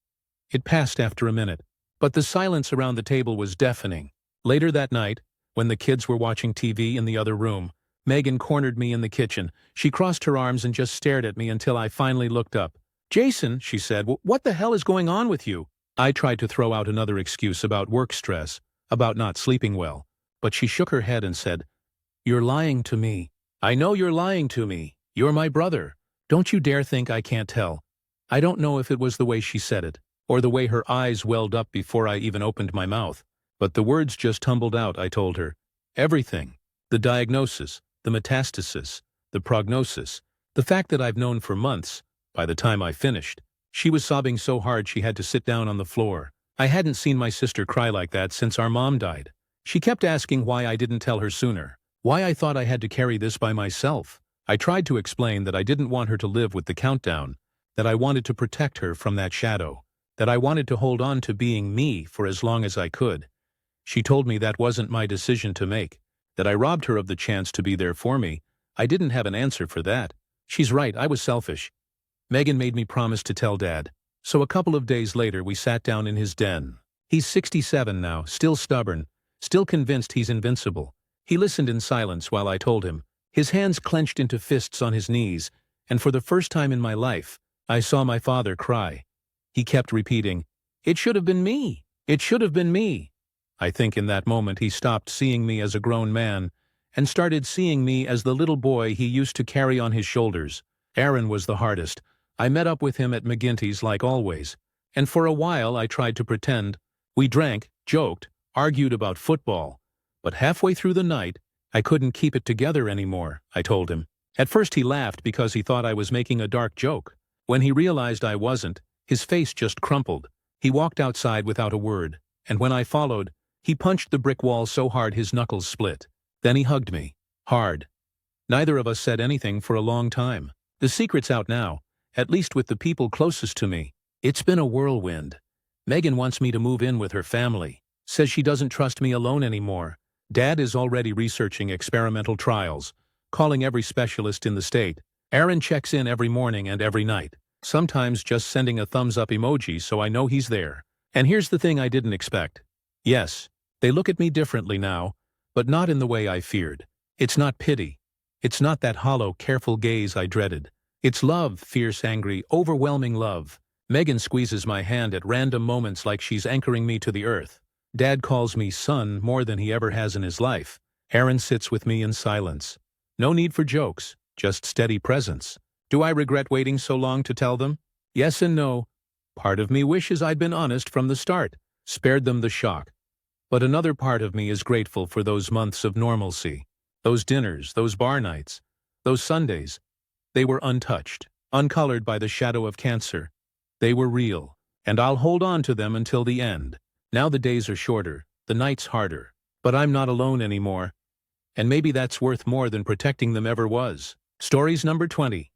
It passed after a minute, but the silence around the table was deafening. Later that night, when the kids were watching TV in the other room, Megan cornered me in the kitchen. She crossed her arms and just stared at me until I finally looked up. "Jason," she said, "what the hell is going on with you?" I tried to throw out another excuse about work stress, about not sleeping well, but she shook her head and said, "You're lying to me." "I know you're lying to me. You're my brother. Don't you dare think I can't tell." I don't know if it was the way she said it, or the way her eyes welled up before I even opened my mouth, but the words just tumbled out. I told her. Everything. The diagnosis, the metastasis, the prognosis, the fact that I've known for months, by the time I finished. She was sobbing so hard she had to sit down on the floor. I hadn't seen my sister cry like that since our mom died. She kept asking why I didn't tell her sooner, why I thought I had to carry this by myself. I tried to explain that I didn't want her to live with the countdown, that I wanted to protect her from that shadow, that I wanted to hold on to being me for as long as I could. She told me that wasn't my decision to make, that I robbed her of the chance to be there for me. I didn't have an answer for that. She's right, I was selfish. Megan made me promise to tell Dad. So a couple of days later we sat down in his den. He's 67 now, still stubborn, still convinced he's invincible. He listened in silence while I told him. His hands clenched into fists on his knees, and for the first time in my life, I saw my father cry. He kept repeating, "It should have been me. It should have been me." I think in that moment he stopped seeing me as a grown man and started seeing me as the little boy he used to carry on his shoulders. Aaron was the hardest. I met up with him at McGinty's like always, and for a while I tried to pretend. We drank, joked, argued about football, but halfway through the night, I couldn't keep it together anymore, I told him. At first he laughed because he thought I was making a dark joke. When he realized I wasn't, his face just crumpled. He walked outside without a word, and when I followed, he punched the brick wall so hard his knuckles split. Then he hugged me. Hard. Neither of us said anything for a long time. The secret's out now, at least with the people closest to me. It's been a whirlwind. Megan wants me to move in with her family. Says she doesn't trust me alone anymore. Dad is already researching experimental trials, calling every specialist in the state. Aaron checks in every morning and every night, sometimes just sending a thumbs-up emoji so I know he's there. And here's the thing I didn't expect. Yes, they look at me differently now, but not in the way I feared. It's not pity. It's not that hollow, careful gaze I dreaded. It's love, fierce, angry, overwhelming love. Megan squeezes my hand at random moments like she's anchoring me to the earth. Dad calls me son more than he ever has in his life. Aaron sits with me in silence. No need for jokes, just steady presence. Do I regret waiting so long to tell them? Yes and no. Part of me wishes I'd been honest from the start, spared them the shock. But another part of me is grateful for those months of normalcy. Those dinners, those bar nights, those Sundays. They were untouched, uncolored by the shadow of cancer. They were real, and I'll hold on to them until the end. Now the days are shorter, the nights harder, but I'm not alone anymore. And maybe that's worth more than protecting them ever was. Stories number 20.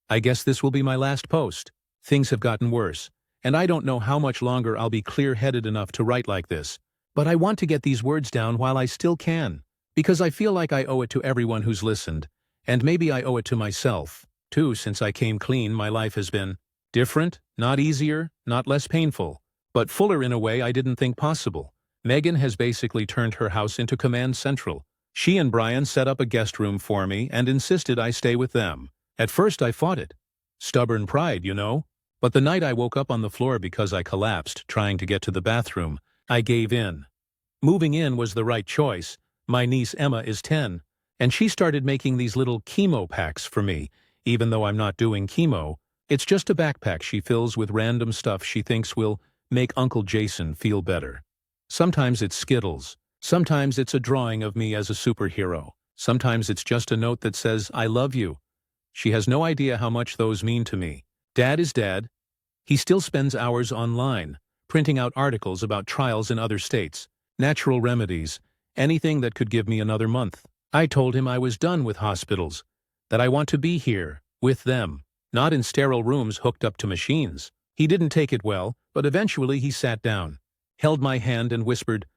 I guess this will be my last post. Things have gotten worse, and I don't know how much longer I'll be clear-headed enough to write like this. But I want to get these words down while I still can, because I feel like I owe it to everyone who's listened. And maybe I owe it to myself, too. Since I came clean, my life has been different, not easier, not less painful, but fuller in a way I didn't think possible. Megan has basically turned her house into command central. She and Brian set up a guest room for me and insisted I stay with them. At first I fought it. Stubborn pride, you know. But the night I woke up on the floor because I collapsed trying to get to the bathroom, I gave in. Moving in was the right choice, My niece Emma is 10, and she started making these little chemo packs for me, even though I'm not doing chemo. It's just a backpack she fills with random stuff she thinks will make Uncle Jason feel better. Sometimes it's Skittles. Sometimes it's a drawing of me as a superhero. Sometimes it's just a note that says, "I love you." She has no idea how much those mean to me. Dad is Dad. He still spends hours online, printing out articles about trials in other states, natural remedies, anything that could give me another month. I told him I was done with hospitals, that I want to be here, with them, not in sterile rooms hooked up to machines. He didn't take it well, but eventually he sat down, held my hand and whispered,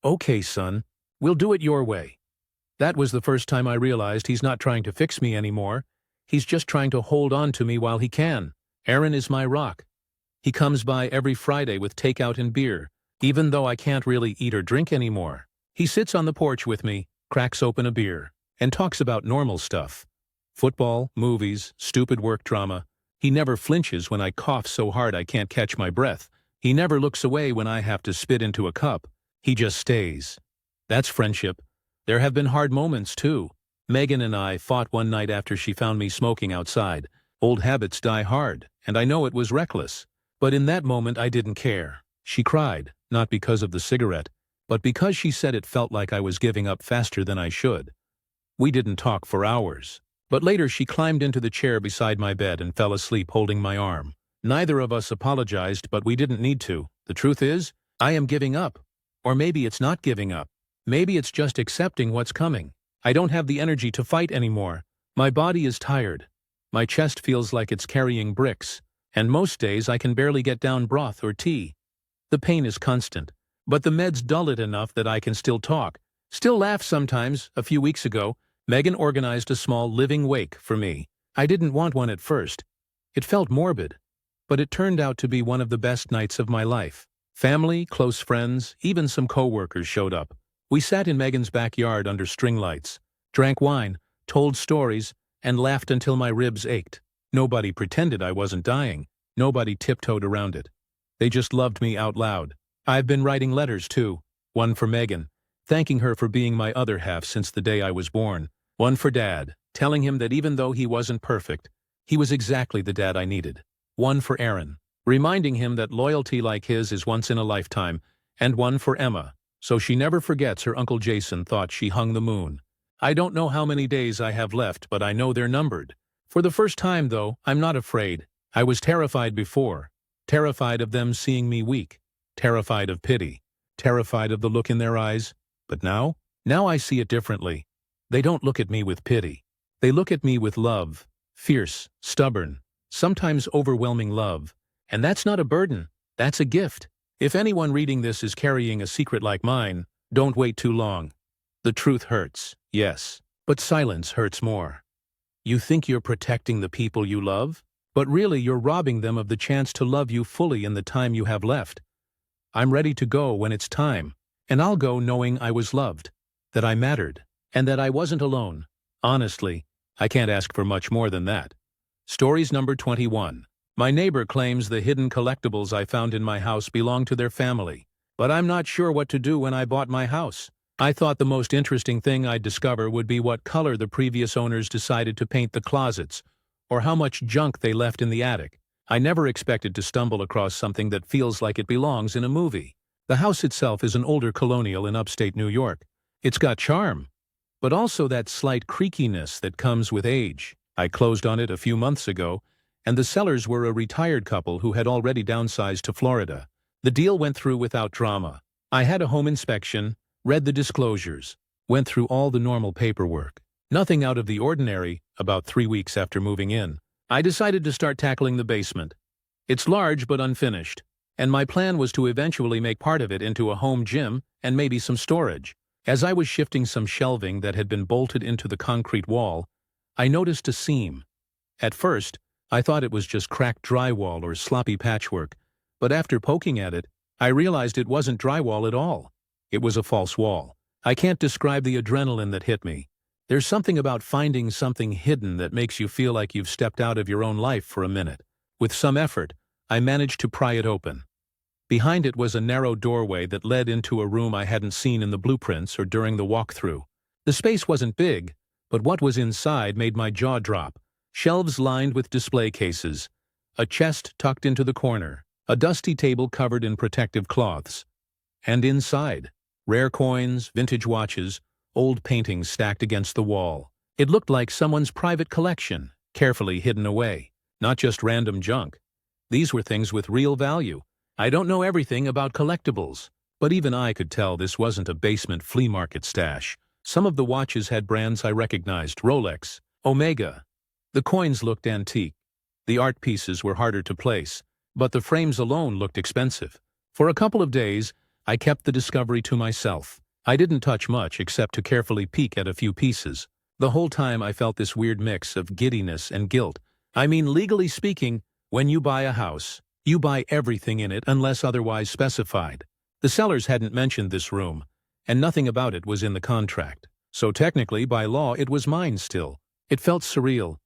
"Okay, son, we'll do it your way." That was the first time I realized he's not trying to fix me anymore. He's just trying to hold on to me while he can. Aaron is my rock. He comes by every Friday with takeout and beer, even though I can't really eat or drink anymore. He sits on the porch with me, cracks open a beer, and talks about normal stuff. Football, movies, stupid work drama. He never flinches when I cough so hard I can't catch my breath. He never looks away when I have to spit into a cup. He just stays. That's friendship. There have been hard moments, too. Megan and I fought one night after she found me smoking outside. Old habits die hard, and I know it was reckless. But in that moment I didn't care. She cried, not because of the cigarette, but because she said it felt like I was giving up faster than I should. We didn't talk for hours. But later she climbed into the chair beside my bed and fell asleep holding my arm. Neither of us apologized, but we didn't need to. The truth is, I am giving up. Or maybe it's not giving up. Maybe it's just accepting what's coming. I don't have the energy to fight anymore. My body is tired. My chest feels like it's carrying bricks. And most days I can barely get down broth or tea. The pain is constant. But the meds dull it enough that I can still talk. Still laugh sometimes. A few weeks ago, Megan organized a small living wake for me. I didn't want one at first. It felt morbid. But it turned out to be one of the best nights of my life. Family, close friends, even some co-workers showed up. We sat in Megan's backyard under string lights, drank wine, told stories, and laughed until my ribs ached. Nobody pretended I wasn't dying. Nobody tiptoed around it. They just loved me out loud. I've been writing letters too. One for Megan, thanking her for being my other half since the day I was born. One for Dad, telling him that even though he wasn't perfect, he was exactly the dad I needed. One for Aaron, reminding him that loyalty like his is once in a lifetime. And one for Emma, so she never forgets her Uncle Jason thought she hung the moon. I don't know how many days I have left, but I know they're numbered. For the first time, though, I'm not afraid. I was terrified before. Terrified of them seeing me weak. Terrified of pity. Terrified of the look in their eyes. But now I see it differently. They don't look at me with pity. They look at me with love. Fierce, stubborn, sometimes overwhelming love. And that's not a burden. That's a gift. If anyone reading this is carrying a secret like mine, don't wait too long. The truth hurts, yes, but silence hurts more. You think you're protecting the people you love, but really you're robbing them of the chance to love you fully in the time you have left. I'm ready to go when it's time, and I'll go knowing I was loved, that I mattered, and that I wasn't alone. Honestly, I can't ask for much more than that. Stories number 21. My neighbor claims the hidden collectibles I found in my house belong to their family, but I'm not sure what to do when I bought my house. I thought the most interesting thing I'd discover would be what color the previous owners decided to paint the closets, or how much junk they left in the attic. I never expected to stumble across something that feels like it belongs in a movie. The house itself is an older colonial in upstate New York. It's got charm, but also that slight creakiness that comes with age. I closed on it a few months ago, and the sellers were a retired couple who had already downsized to Florida. The deal went through without drama. I had a home inspection, read the disclosures, went through all the normal paperwork. Nothing out of the ordinary. About 3 weeks after moving in, I decided to start tackling the basement. It's large but unfinished, and my plan was to eventually make part of it into a home gym and maybe some storage. As I was shifting some shelving that had been bolted into the concrete wall, I noticed a seam. At first, I thought it was just cracked drywall or sloppy patchwork, but after poking at it, I realized it wasn't drywall at all. It was a false wall. I can't describe the adrenaline that hit me. There's something about finding something hidden that makes you feel like you've stepped out of your own life for a minute. With some effort, I managed to pry it open. Behind it was a narrow doorway that led into a room I hadn't seen in the blueprints or during the walkthrough. The space wasn't big, but what was inside made my jaw drop. Shelves lined with display cases, a chest tucked into the corner, a dusty table covered in protective cloths. And inside, rare coins, vintage watches, old paintings stacked against the wall. It looked like someone's private collection, carefully hidden away. Not just random junk. These were things with real value. I don't know everything about collectibles, but even I could tell this wasn't a basement flea market stash. Some of the watches had brands I recognized: Rolex, Omega. The coins looked antique. The art pieces were harder to place, but the frames alone looked expensive. For a couple of days, I kept the discovery to myself. I didn't touch much except to carefully peek at a few pieces. The whole time I felt this weird mix of giddiness and guilt. I mean, legally speaking, when you buy a house, you buy everything in it unless otherwise specified. The sellers hadn't mentioned this room, and nothing about it was in the contract. So technically, by law, it was mine still. It felt surreal,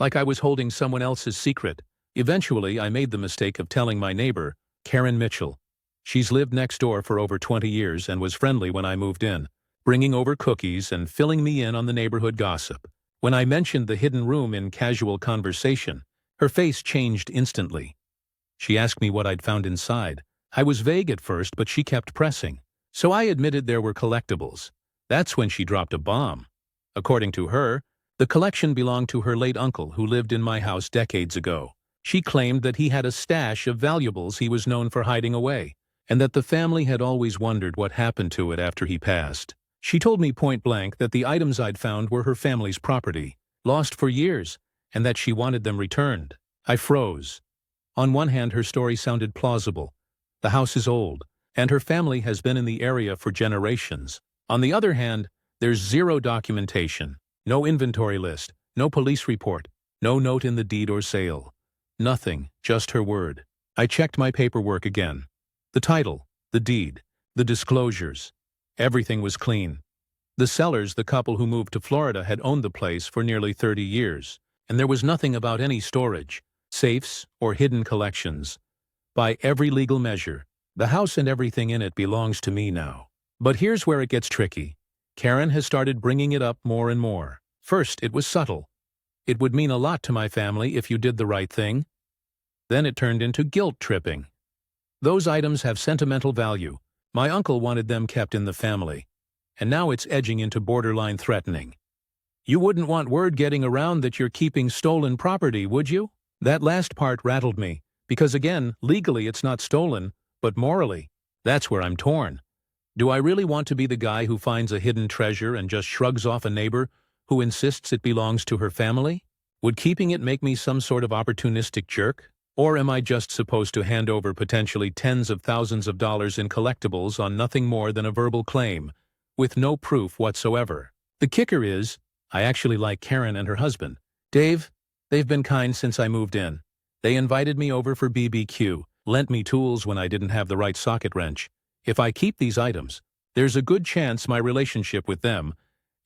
like I was holding someone else's secret. Eventually, I made the mistake of telling my neighbor, Karen Mitchell. She's lived next door for over 20 years and was friendly when I moved in, bringing over cookies and filling me in on the neighborhood gossip. When I mentioned the hidden room in casual conversation, her face changed instantly. She asked me what I'd found inside. I was vague at first, but she kept pressing. So I admitted there were collectibles. That's when she dropped a bomb. According to her, the collection belonged to her late uncle who lived in my house decades ago. She claimed that he had a stash of valuables he was known for hiding away, and that the family had always wondered what happened to it after he passed. She told me point blank that the items I'd found were her family's property, lost for years, and that she wanted them returned. I froze. On one hand, her story sounded plausible. The house is old, and her family has been in the area for generations. On the other hand, there's zero documentation, no inventory list, no police report, no note in the deed or sale. Nothing, just her word. I checked my paperwork again. The title, the deed, the disclosures. Everything was clean. The sellers, the couple who moved to Florida, had owned the place for nearly 30 years, and there was nothing about any storage, safes, or hidden collections. By every legal measure, the house and everything in it belongs to me now. But here's where it gets tricky. Karen has started bringing it up more and more. First, it was subtle. It would mean a lot to my family if you did the right thing. Then it turned into guilt tripping. Those items have sentimental value. My uncle wanted them kept in the family. And now it's edging into borderline threatening. You wouldn't want word getting around that you're keeping stolen property, would you? That last part rattled me, because again, legally it's not stolen, but morally, that's where I'm torn. Do I really want to be the guy who finds a hidden treasure and just shrugs off a neighbor who insists it belongs to her family? Would keeping it make me some sort of opportunistic jerk? Or am I just supposed to hand over potentially tens of thousands of dollars in collectibles on nothing more than a verbal claim, with no proof whatsoever? The kicker is, I actually like Karen and her husband, Dave. They've been kind since I moved in. They invited me over for BBQ, lent me tools when I didn't have the right socket wrench. If I keep these items, there's a good chance my relationship with them,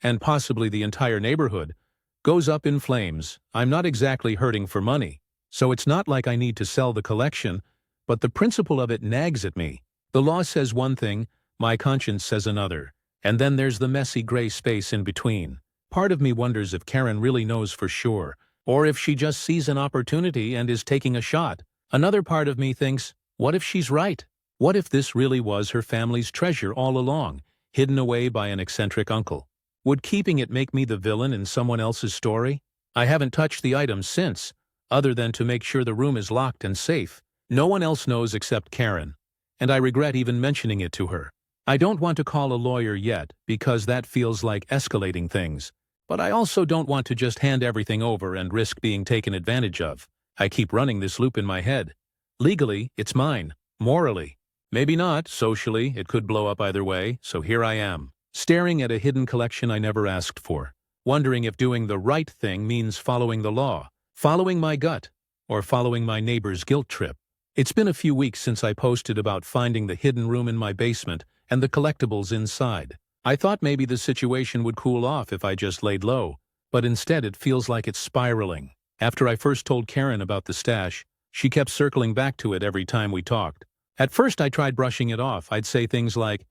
and possibly the entire neighborhood, goes up in flames. I'm not exactly hurting for money, so it's not like I need to sell the collection, but the principle of it nags at me. The law says one thing, my conscience says another, and then there's the messy gray space in between. Part of me wonders if Karen really knows for sure, or if she just sees an opportunity and is taking a shot. Another part of me thinks, what if she's right? What if this really was her family's treasure all along, hidden away by an eccentric uncle? Would keeping it make me the villain in someone else's story? I haven't touched the items since, other than to make sure the room is locked and safe. No one else knows except Karen, and I regret even mentioning it to her. I don't want to call a lawyer yet, because that feels like escalating things. But I also don't want to just hand everything over and risk being taken advantage of. I keep running this loop in my head. Legally, it's mine. Morally, maybe not. Socially, it could blow up either way, so here I am, staring at a hidden collection I never asked for, wondering if doing the right thing means following the law, following my gut, or following my neighbor's guilt trip. It's been a few weeks since I posted about finding the hidden room in my basement and the collectibles inside. I thought maybe the situation would cool off if I just laid low, but instead it feels like it's spiraling. After I first told Karen about the stash, she kept circling back to it every time we talked, At first I tried brushing it off. I'd say things like,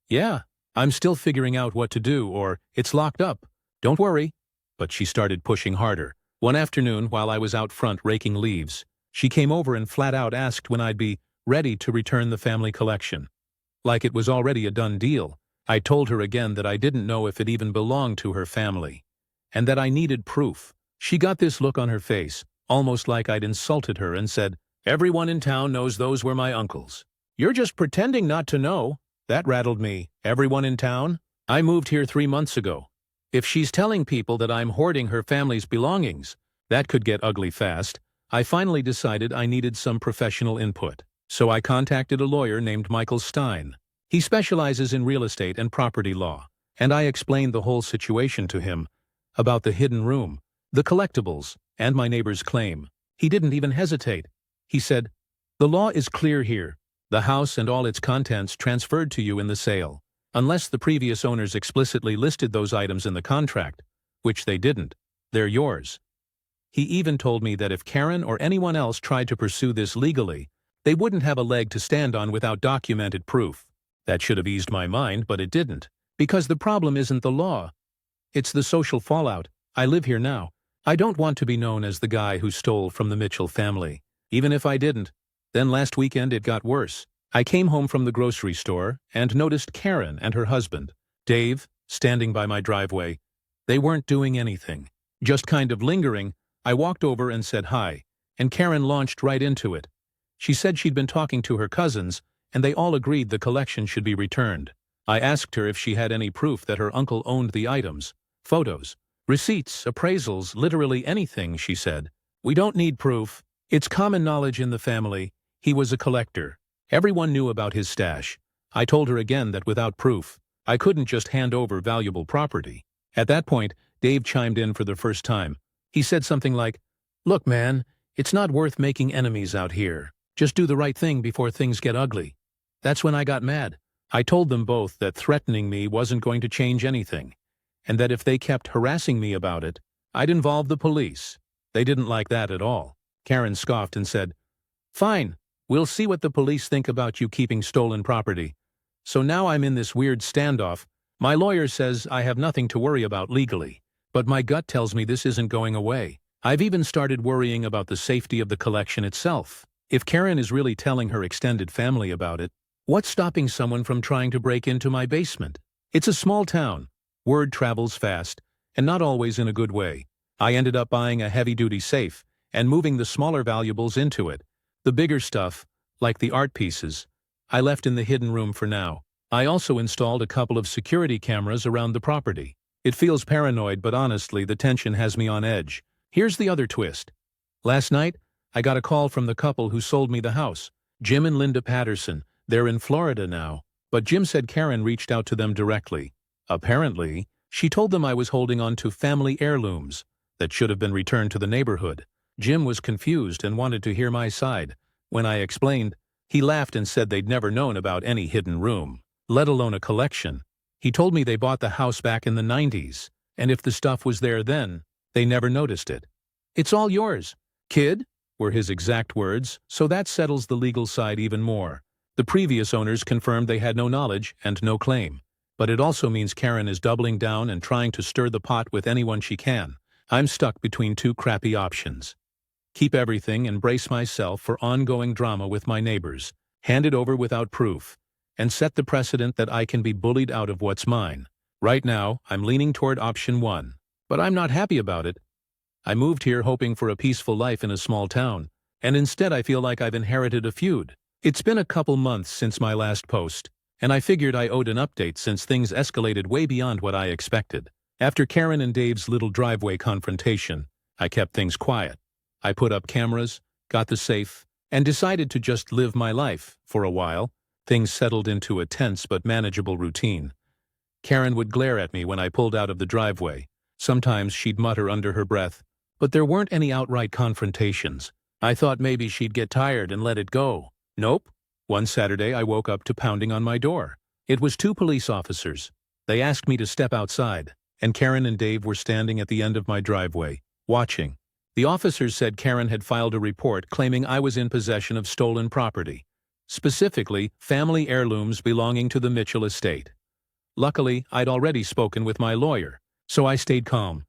"Yeah, I'm still figuring out what to do," or "It's locked up. Don't worry." But she started pushing harder. One afternoon, while I was out front raking leaves, she came over and flat out asked when I'd be ready to return the family collection. Like it was already a done deal. I told her again that I didn't know if it even belonged to her family, and that I needed proof. She got this look on her face, almost like I'd insulted her, and said, "Everyone in town knows those were my uncle's. You're just pretending not to know." That rattled me. Everyone in town? I moved here 3 months ago. If she's telling people that I'm hoarding her family's belongings, that could get ugly fast. I finally decided I needed some professional input. So I contacted a lawyer named Michael Stein. He specializes in real estate and property law, and I explained the whole situation to him about the hidden room, the collectibles, and my neighbor's claim. He didn't even hesitate. He said, "The law is clear here. The house and all its contents transferred to you in the sale. Unless the previous owners explicitly listed those items in the contract, which they didn't, they're yours." He even told me that if Karen or anyone else tried to pursue this legally, they wouldn't have a leg to stand on without documented proof. That should have eased my mind, but it didn't. Because the problem isn't the law. It's the social fallout. I live here now. I don't want to be known as the guy who stole from the Mitchell family. Even if I didn't. Then last weekend it got worse. I came home from the grocery store and noticed Karen and her husband, Dave, standing by my driveway. They weren't doing anything. Just kind of lingering. I walked over and said hi, and Karen launched right into it. She said she'd been talking to her cousins, and they all agreed the collection should be returned. I asked her if she had any proof that her uncle owned the items. Photos, receipts, appraisals, literally anything, she said. "We don't need proof. It's common knowledge in the family. He was a collector. Everyone knew about his stash." I told her again that without proof, I couldn't just hand over valuable property. At that point, Dave chimed in for the first time. He said something like, "Look, man, it's not worth making enemies out here. Just do the right thing before things get ugly." That's when I got mad. I told them both that threatening me wasn't going to change anything, and that if they kept harassing me about it, I'd involve the police. They didn't like that at all. Karen scoffed and said, "Fine, we'll see what the police think about you keeping stolen property." So now I'm in this weird standoff. My lawyer says I have nothing to worry about legally, but my gut tells me this isn't going away. I've even started worrying about the safety of the collection itself. If Karen is really telling her extended family about it, what's stopping someone from trying to break into my basement? It's a small town. Word travels fast, and not always in a good way. I ended up buying a heavy-duty safe and moving the smaller valuables into it. The bigger stuff, like the art pieces, I left in the hidden room for now. I also installed a couple of security cameras around the property. It feels paranoid, but honestly, the tension has me on edge. Here's the other twist. Last night, I got a call from the couple who sold me the house, Jim and Linda Patterson. They're in Florida now, but Jim said Karen reached out to them directly. Apparently, she told them I was holding on to family heirlooms that should have been returned to the neighborhood. Jim was confused and wanted to hear my side. When I explained, he laughed and said they'd never known about any hidden room, let alone a collection. He told me they bought the house back in the 90s, and if the stuff was there then, they never noticed it. "It's all yours, kid," were his exact words, so that settles the legal side even more. The previous owners confirmed they had no knowledge and no claim. But it also means Karen is doubling down and trying to stir the pot with anyone she can. I'm stuck between two crappy options. Keep everything and brace myself for ongoing drama with my neighbors, hand it over without proof, and set the precedent that I can be bullied out of what's mine. Right now, I'm leaning toward option 1, but I'm not happy about it. I moved here hoping for a peaceful life in a small town, and instead I feel like I've inherited a feud. It's been a couple months since my last post, and I figured I owed an update since things escalated way beyond what I expected. After Karen and Dave's little driveway confrontation, I kept things quiet. I put up cameras, got the safe, and decided to just live my life. For a while, things settled into a tense but manageable routine. Karen would glare at me when I pulled out of the driveway. Sometimes she'd mutter under her breath, but there weren't any outright confrontations. I thought maybe she'd get tired and let it go. Nope. One Saturday I woke up to pounding on my door. It was 2 police officers. They asked me to step outside, and Karen and Dave were standing at the end of my driveway, watching. The officers said Karen had filed a report claiming I was in possession of stolen property. specifically family heirlooms belonging to the Mitchell estate. Luckily, I'd already spoken with my lawyer, so I stayed calm.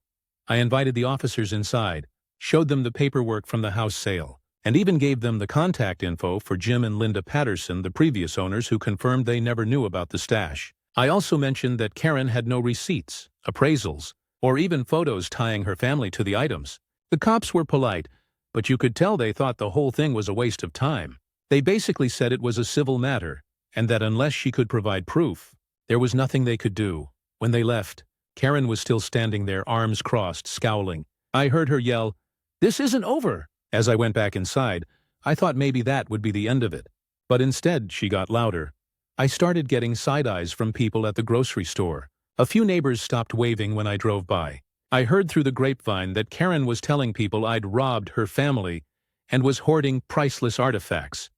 I invited the officers inside, showed them the paperwork from the house sale, and even gave them the contact info for Jim and Linda Patterson, the previous owners who confirmed they never knew about the stash. I also mentioned that Karen had no receipts, appraisals, or even photos tying her family to the items. The cops were polite, but you could tell they thought the whole thing was a waste of time. They basically said it was a civil matter, and that unless she could provide proof, there was nothing they could do. When they left, Karen was still standing there, arms crossed, scowling. I heard her yell, "This isn't over!" As I went back inside, I thought maybe that would be the end of it. But instead, she got louder. I started getting side eyes from people at the grocery store. A few neighbors stopped waving when I drove by. I heard through the grapevine that Karen was telling people I'd robbed her family and was hoarding priceless artifacts.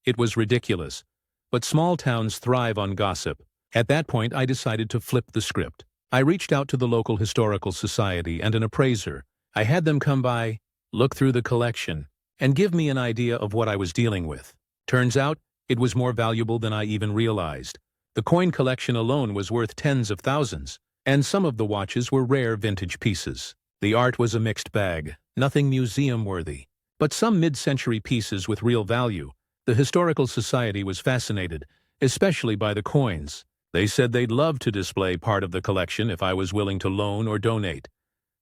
It was ridiculous. But small towns thrive on gossip. At that point, I decided to flip the script. I reached out to the local historical society and an appraiser. I had them come by, look through the collection, and give me an idea of what I was dealing with. Turns out, it was more valuable than I even realized. The coin collection alone was worth tens of thousands, and some of the watches were rare vintage pieces. The art was a mixed bag, nothing museum-worthy, but some mid-century pieces with real value. The Historical Society was fascinated, especially by the coins. They said they'd love to display part of the collection if I was willing to loan or donate.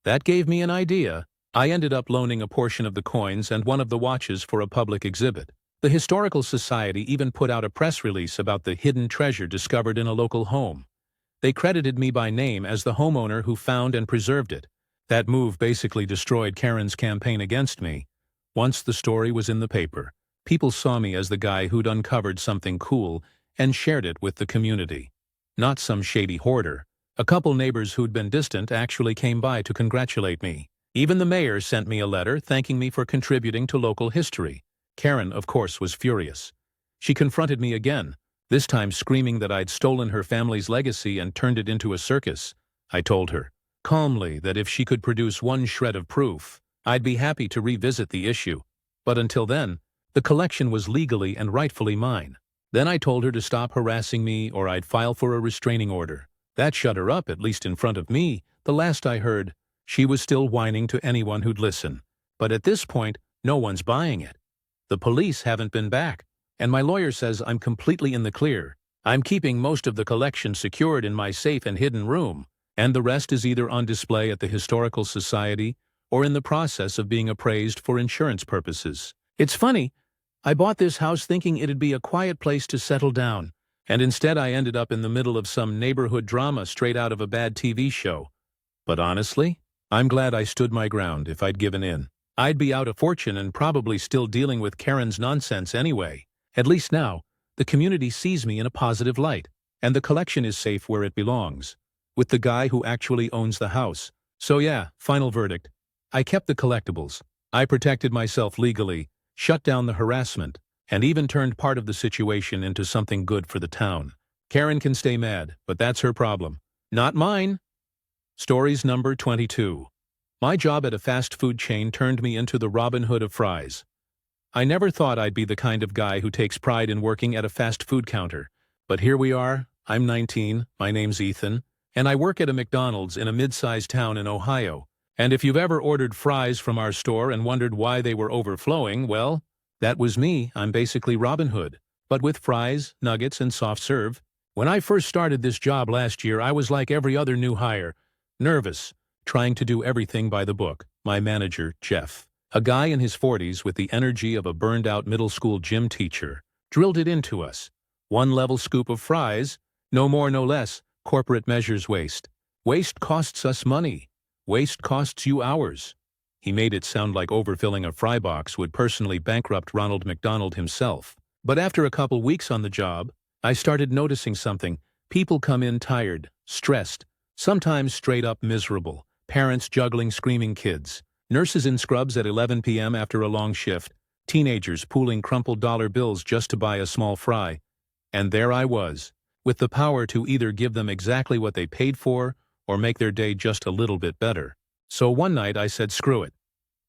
That gave me an idea. I ended up loaning a portion of the coins and one of the watches for a public exhibit. The Historical Society even put out a press release about the hidden treasure discovered in a local home. They credited me by name as the homeowner who found and preserved it. That move basically destroyed Karen's campaign against me. Once the story was in the paper, people saw me as the guy who'd uncovered something cool and shared it with the community. Not some shady hoarder. A couple neighbors who'd been distant actually came by to congratulate me. Even the mayor sent me a letter thanking me for contributing to local history. Karen, of course, was furious. She confronted me again, this time screaming that I'd stolen her family's legacy and turned it into a circus. I told her, calmly, that if she could produce one shred of proof, I'd be happy to revisit the issue. But until then, the collection was legally and rightfully mine. Then I told her to stop harassing me or I'd file for a restraining order. That shut her up, at least in front of me. The last I heard, she was still whining to anyone who'd listen. But at this point, no one's buying it. The police haven't been back, and my lawyer says I'm completely in the clear. I'm keeping most of the collection secured in my safe and hidden room, and the rest is either on display at the Historical Society or in the process of being appraised for insurance purposes. It's funny, I bought this house thinking it'd be a quiet place to settle down, and instead I ended up in the middle of some neighborhood drama straight out of a bad TV show. But honestly, I'm glad I stood my ground. If I'd given in, I'd be out a fortune and probably still dealing with Karen's nonsense anyway. At least now, the community sees me in a positive light, and the collection is safe where it belongs, with the guy who actually owns the house. So yeah, final verdict. I kept the collectibles. I protected myself legally, shut down the harassment, and even turned part of the situation into something good for the town. Karen can stay mad, but that's her problem, not mine. Stories number 22. My job at a fast food chain turned me into the Robin Hood of fries. I never thought I'd be the kind of guy who takes pride in working at a fast food counter. But here we are. I'm 19, my name's Ethan, and I work at a McDonald's in a mid-sized town in Ohio. And if you've ever ordered fries from our store and wondered why they were overflowing, well, that was me. I'm basically Robin Hood, but with fries, nuggets, and soft serve. When I first started this job last year, I was like every other new hire, nervous, trying to do everything by the book. My manager, Jeff, a guy in his 40s with the energy of a burned-out middle school gym teacher, drilled it into us. One level scoop of fries, no more no less. Corporate measures waste. Waste costs us money. Waste costs you hours. He made it sound like overfilling a fry box would personally bankrupt Ronald McDonald himself. But after a couple weeks on the job, I started noticing something. People come in tired, stressed, sometimes straight up miserable. Parents juggling screaming kids. Nurses in scrubs at 11 p.m. after a long shift. Teenagers pooling crumpled dollar bills just to buy a small fry. And there I was, with the power to either give them exactly what they paid for or make their day just a little bit better. So one night I said screw it.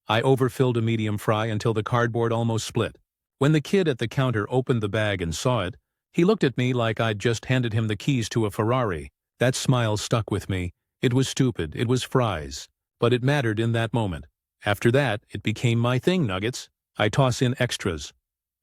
I overfilled a medium fry until the cardboard almost split. When the kid at the counter opened the bag and saw it, he looked at me like I'd just handed him the keys to a Ferrari. That smile stuck with me. It was stupid, it was fries. But it mattered in that moment. After that, it became my thing, nuggets. I toss in extras.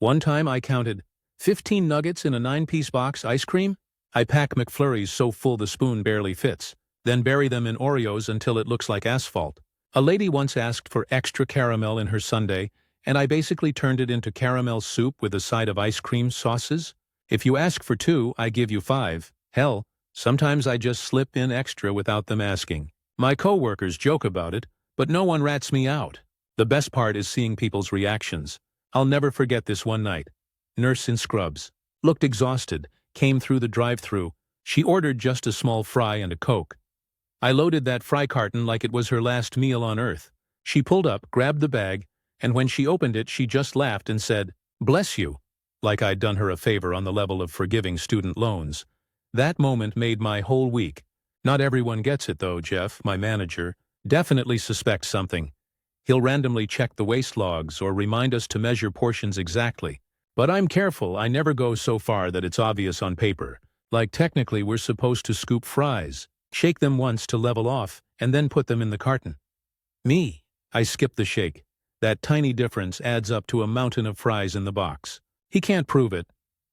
One time I counted 15 nuggets in a 9-piece box ice cream. I pack McFlurries so full the spoon barely fits, then bury them in Oreos until it looks like asphalt. A lady once asked for extra caramel in her sundae, and I basically turned it into caramel soup with a side of ice cream sauces. If you ask for 2, I give you 5. Hell, sometimes I just slip in extra without them asking. My coworkers joke about it, but no one rats me out. The best part is seeing people's reactions. I'll never forget this one night. Nurse in scrubs. Looked exhausted, came through the drive-thru. She ordered just a small fry and a Coke. I loaded that fry carton like it was her last meal on earth. She pulled up, grabbed the bag, and when she opened it she just laughed and said, "Bless you," like I'd done her a favor on the level of forgiving student loans. That moment made my whole week. Not everyone gets it though. Jeff, my manager, definitely suspects something. He'll randomly check the waste logs or remind us to measure portions exactly. But I'm careful, I never go so far that it's obvious on paper. Like technically we're supposed to scoop fries, shake them once to level off, and then put them in the carton. Me, I skip the shake. That tiny difference adds up to a mountain of fries in the box. He can't prove it.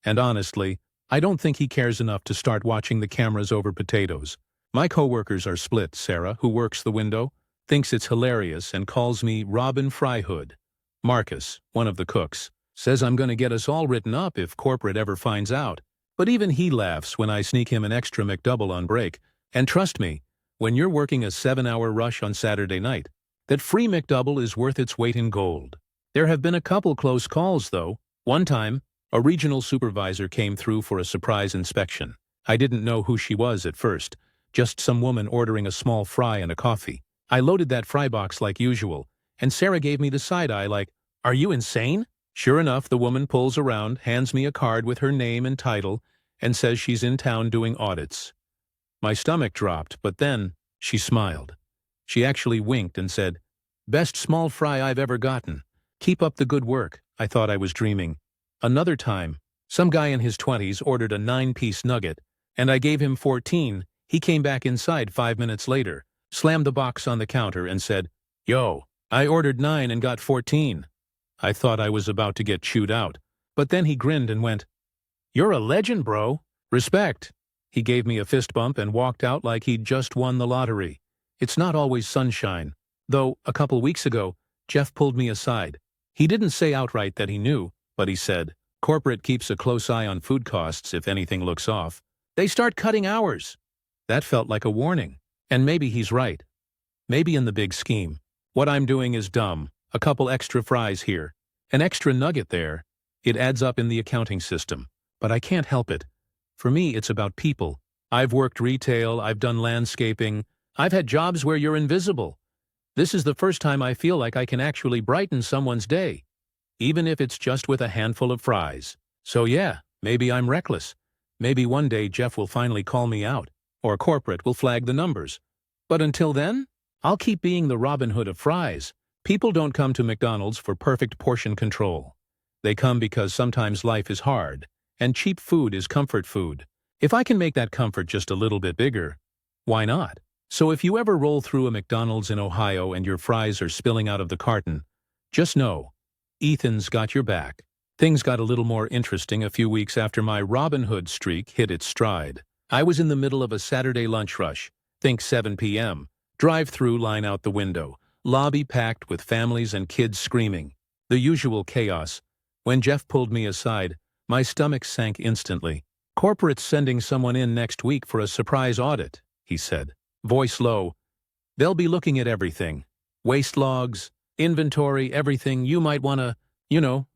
And honestly, I don't think he cares enough to start watching the cameras over potatoes. My coworkers are split. Sarah, who works the window, thinks it's hilarious and calls me Robin Fryhood. Marcus, one of the cooks, says I'm gonna get us all written up if corporate ever finds out. But even he laughs when I sneak him an extra McDouble on break. And trust me, when you're working a 7-hour rush on Saturday night, that free McDouble is worth its weight in gold. There have been a couple close calls though. One time, a regional supervisor came through for a surprise inspection. I didn't know who she was at first, just some woman ordering a small fry and a coffee. I loaded that fry box like usual, and Sarah gave me the side eye like, "Are you insane?" Sure enough, the woman pulls around, hands me a card with her name and title, and says she's in town doing audits. My stomach dropped, but then she smiled. She actually winked and said, "Best small fry I've ever gotten. Keep up the good work." I thought I was dreaming. Another time, some guy in his 20s ordered a 9-piece nugget, and I gave him 14. He came back inside 5 minutes later, slammed the box on the counter and said, "Yo, I ordered 9 and got 14. I thought I was about to get chewed out, but then he grinned and went, "You're a legend, bro. Respect." He gave me a fist bump and walked out like he'd just won the lottery. It's not always sunshine. Though, a couple weeks ago, Jeff pulled me aside. He didn't say outright that he knew, but he said, "Corporate keeps a close eye on food costs if anything looks off. They start cutting hours." That felt like a warning. And maybe he's right. Maybe in the big scheme, what I'm doing is dumb. A couple extra fries here, an extra nugget there. It adds up in the accounting system. But I can't help it. For me, it's about people. I've worked retail, I've done landscaping, I've had jobs where you're invisible. This is the first time I feel like I can actually brighten someone's day, even if it's just with a handful of fries. So yeah, maybe I'm reckless. Maybe one day Jeff will finally call me out, or corporate will flag the numbers. But until then, I'll keep being the Robin Hood of fries. People don't come to McDonald's for perfect portion control. They come because sometimes life is hard, and cheap food is comfort food. If I can make that comfort just a little bit bigger, why not? So if you ever roll through a McDonald's in Ohio and your fries are spilling out of the carton, just know, Ethan's got your back. Things got a little more interesting a few weeks after my Robin Hood streak hit its stride. I was in the middle of a Saturday lunch rush, think 7 p.m., drive-through line out the window, lobby packed with families and kids screaming. The usual chaos. When Jeff pulled me aside, my stomach sank instantly. "Corporate's sending someone in next week for a surprise audit," he said, voice low. "They'll be looking at everything. Waste logs, inventory, everything. You might want to,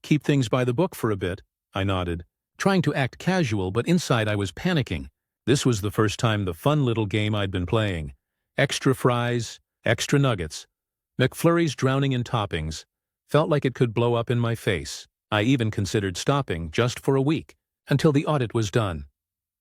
keep things by the book for a bit." I nodded, trying to act casual, but inside I was panicking. This was the first time the fun little game I'd been playing. Extra fries, extra nuggets. McFlurries drowning in toppings. Felt like it could blow up in my face. I even considered stopping just for a week, until the audit was done.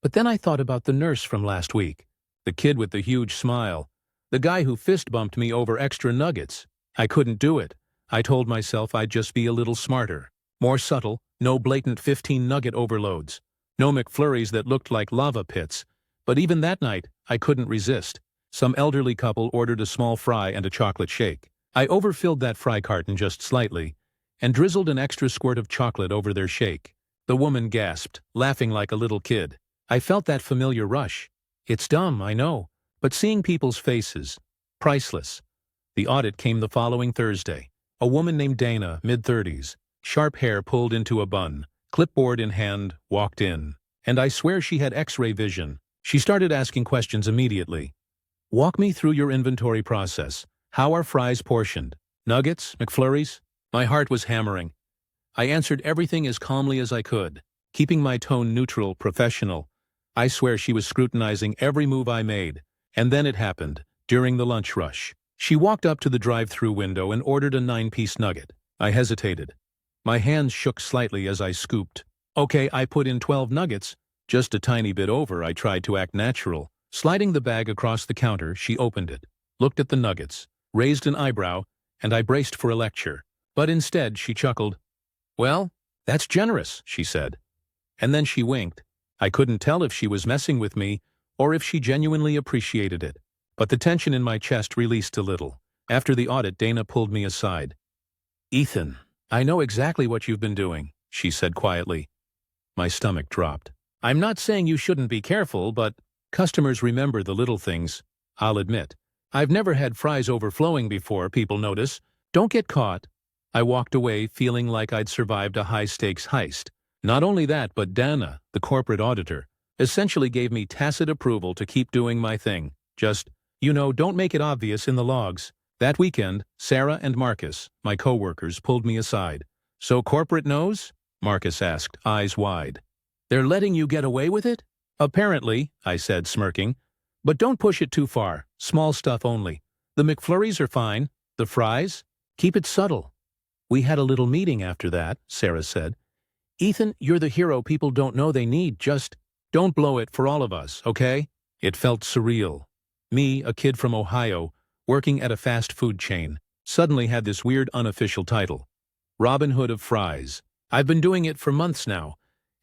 But then I thought about the nurse from last week. The kid with the huge smile. The guy who fist bumped me over extra nuggets. I couldn't do it. I told myself I'd just be a little smarter, More subtle, no blatant 15-nugget overloads. No McFlurries that looked like lava pits. But even that night, I couldn't resist. Some elderly couple ordered a small fry and a chocolate shake. I overfilled that fry carton just slightly and drizzled an extra squirt of chocolate over their shake. The woman gasped, laughing like a little kid. I felt that familiar rush. It's dumb, I know, but seeing people's faces, priceless. The audit came the following Thursday. A woman named Dana, mid-30s, sharp hair pulled into a bun, clipboard in hand, walked in. And I swear she had X-ray vision. She started asking questions immediately. Walk me through your inventory process. How are fries portioned? Nuggets? McFlurries? My heart was hammering. I answered everything as calmly as I could, keeping my tone neutral, professional. I swear she was scrutinizing every move I made. And then it happened, during the lunch rush. She walked up to the drive-thru window and ordered a 9-piece nugget. I hesitated. My hands shook slightly as I scooped. Okay, I put in 12 nuggets. Just a tiny bit over, I tried to act natural. Sliding the bag across the counter, she opened it, looked at the nuggets, raised an eyebrow, and I braced for a lecture. But instead, she chuckled. Well, that's generous, she said. And then she winked. I couldn't tell if she was messing with me or if she genuinely appreciated it. But the tension in my chest released a little. After the audit, Dana pulled me aside. Ethan, I know exactly what you've been doing, she said quietly. My stomach dropped. I'm not saying you shouldn't be careful, but customers remember the little things. I'll admit. I've never had fries overflowing before, people notice. Don't get caught. I walked away feeling like I'd survived a high-stakes heist. Not only that, but Dana, the corporate auditor, essentially gave me tacit approval to keep doing my thing. Just, don't make it obvious in the logs. That weekend, Sarah and Marcus, my co-workers, pulled me aside. So corporate knows? Marcus asked, eyes wide. They're letting you get away with it? Apparently, I said, smirking. But don't push it too far. Small stuff only. The McFlurries are fine. The fries? Keep it subtle. We had a little meeting after that, Sarah said. Ethan, you're the hero people don't know they need. Just don't blow it for all of us, okay? It felt surreal. Me, a kid from Ohio, working at a fast food chain, suddenly had this weird unofficial title. Robin Hood of Fries. I've been doing it for months now,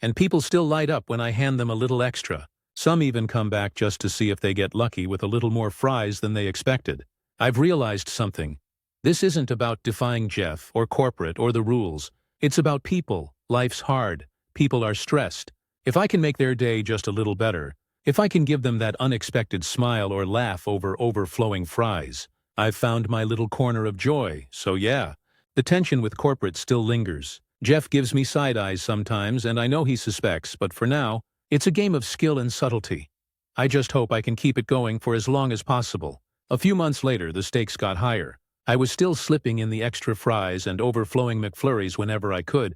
and people still light up when I hand them a little extra. Some even come back just to see if they get lucky with a little more fries than they expected. I've realized something. This isn't about defying Jeff or corporate or the rules. It's about people. Life's hard. People are stressed. If I can make their day just a little better, if I can give them that unexpected smile or laugh over overflowing fries, I've found my little corner of joy. So yeah, the tension with corporate still lingers. Jeff gives me side eyes sometimes, and I know he suspects, but for now, it's a game of skill and subtlety. I just hope I can keep it going for as long as possible. A few months later, the stakes got higher. I was still slipping in the extra fries and overflowing McFlurries whenever I could,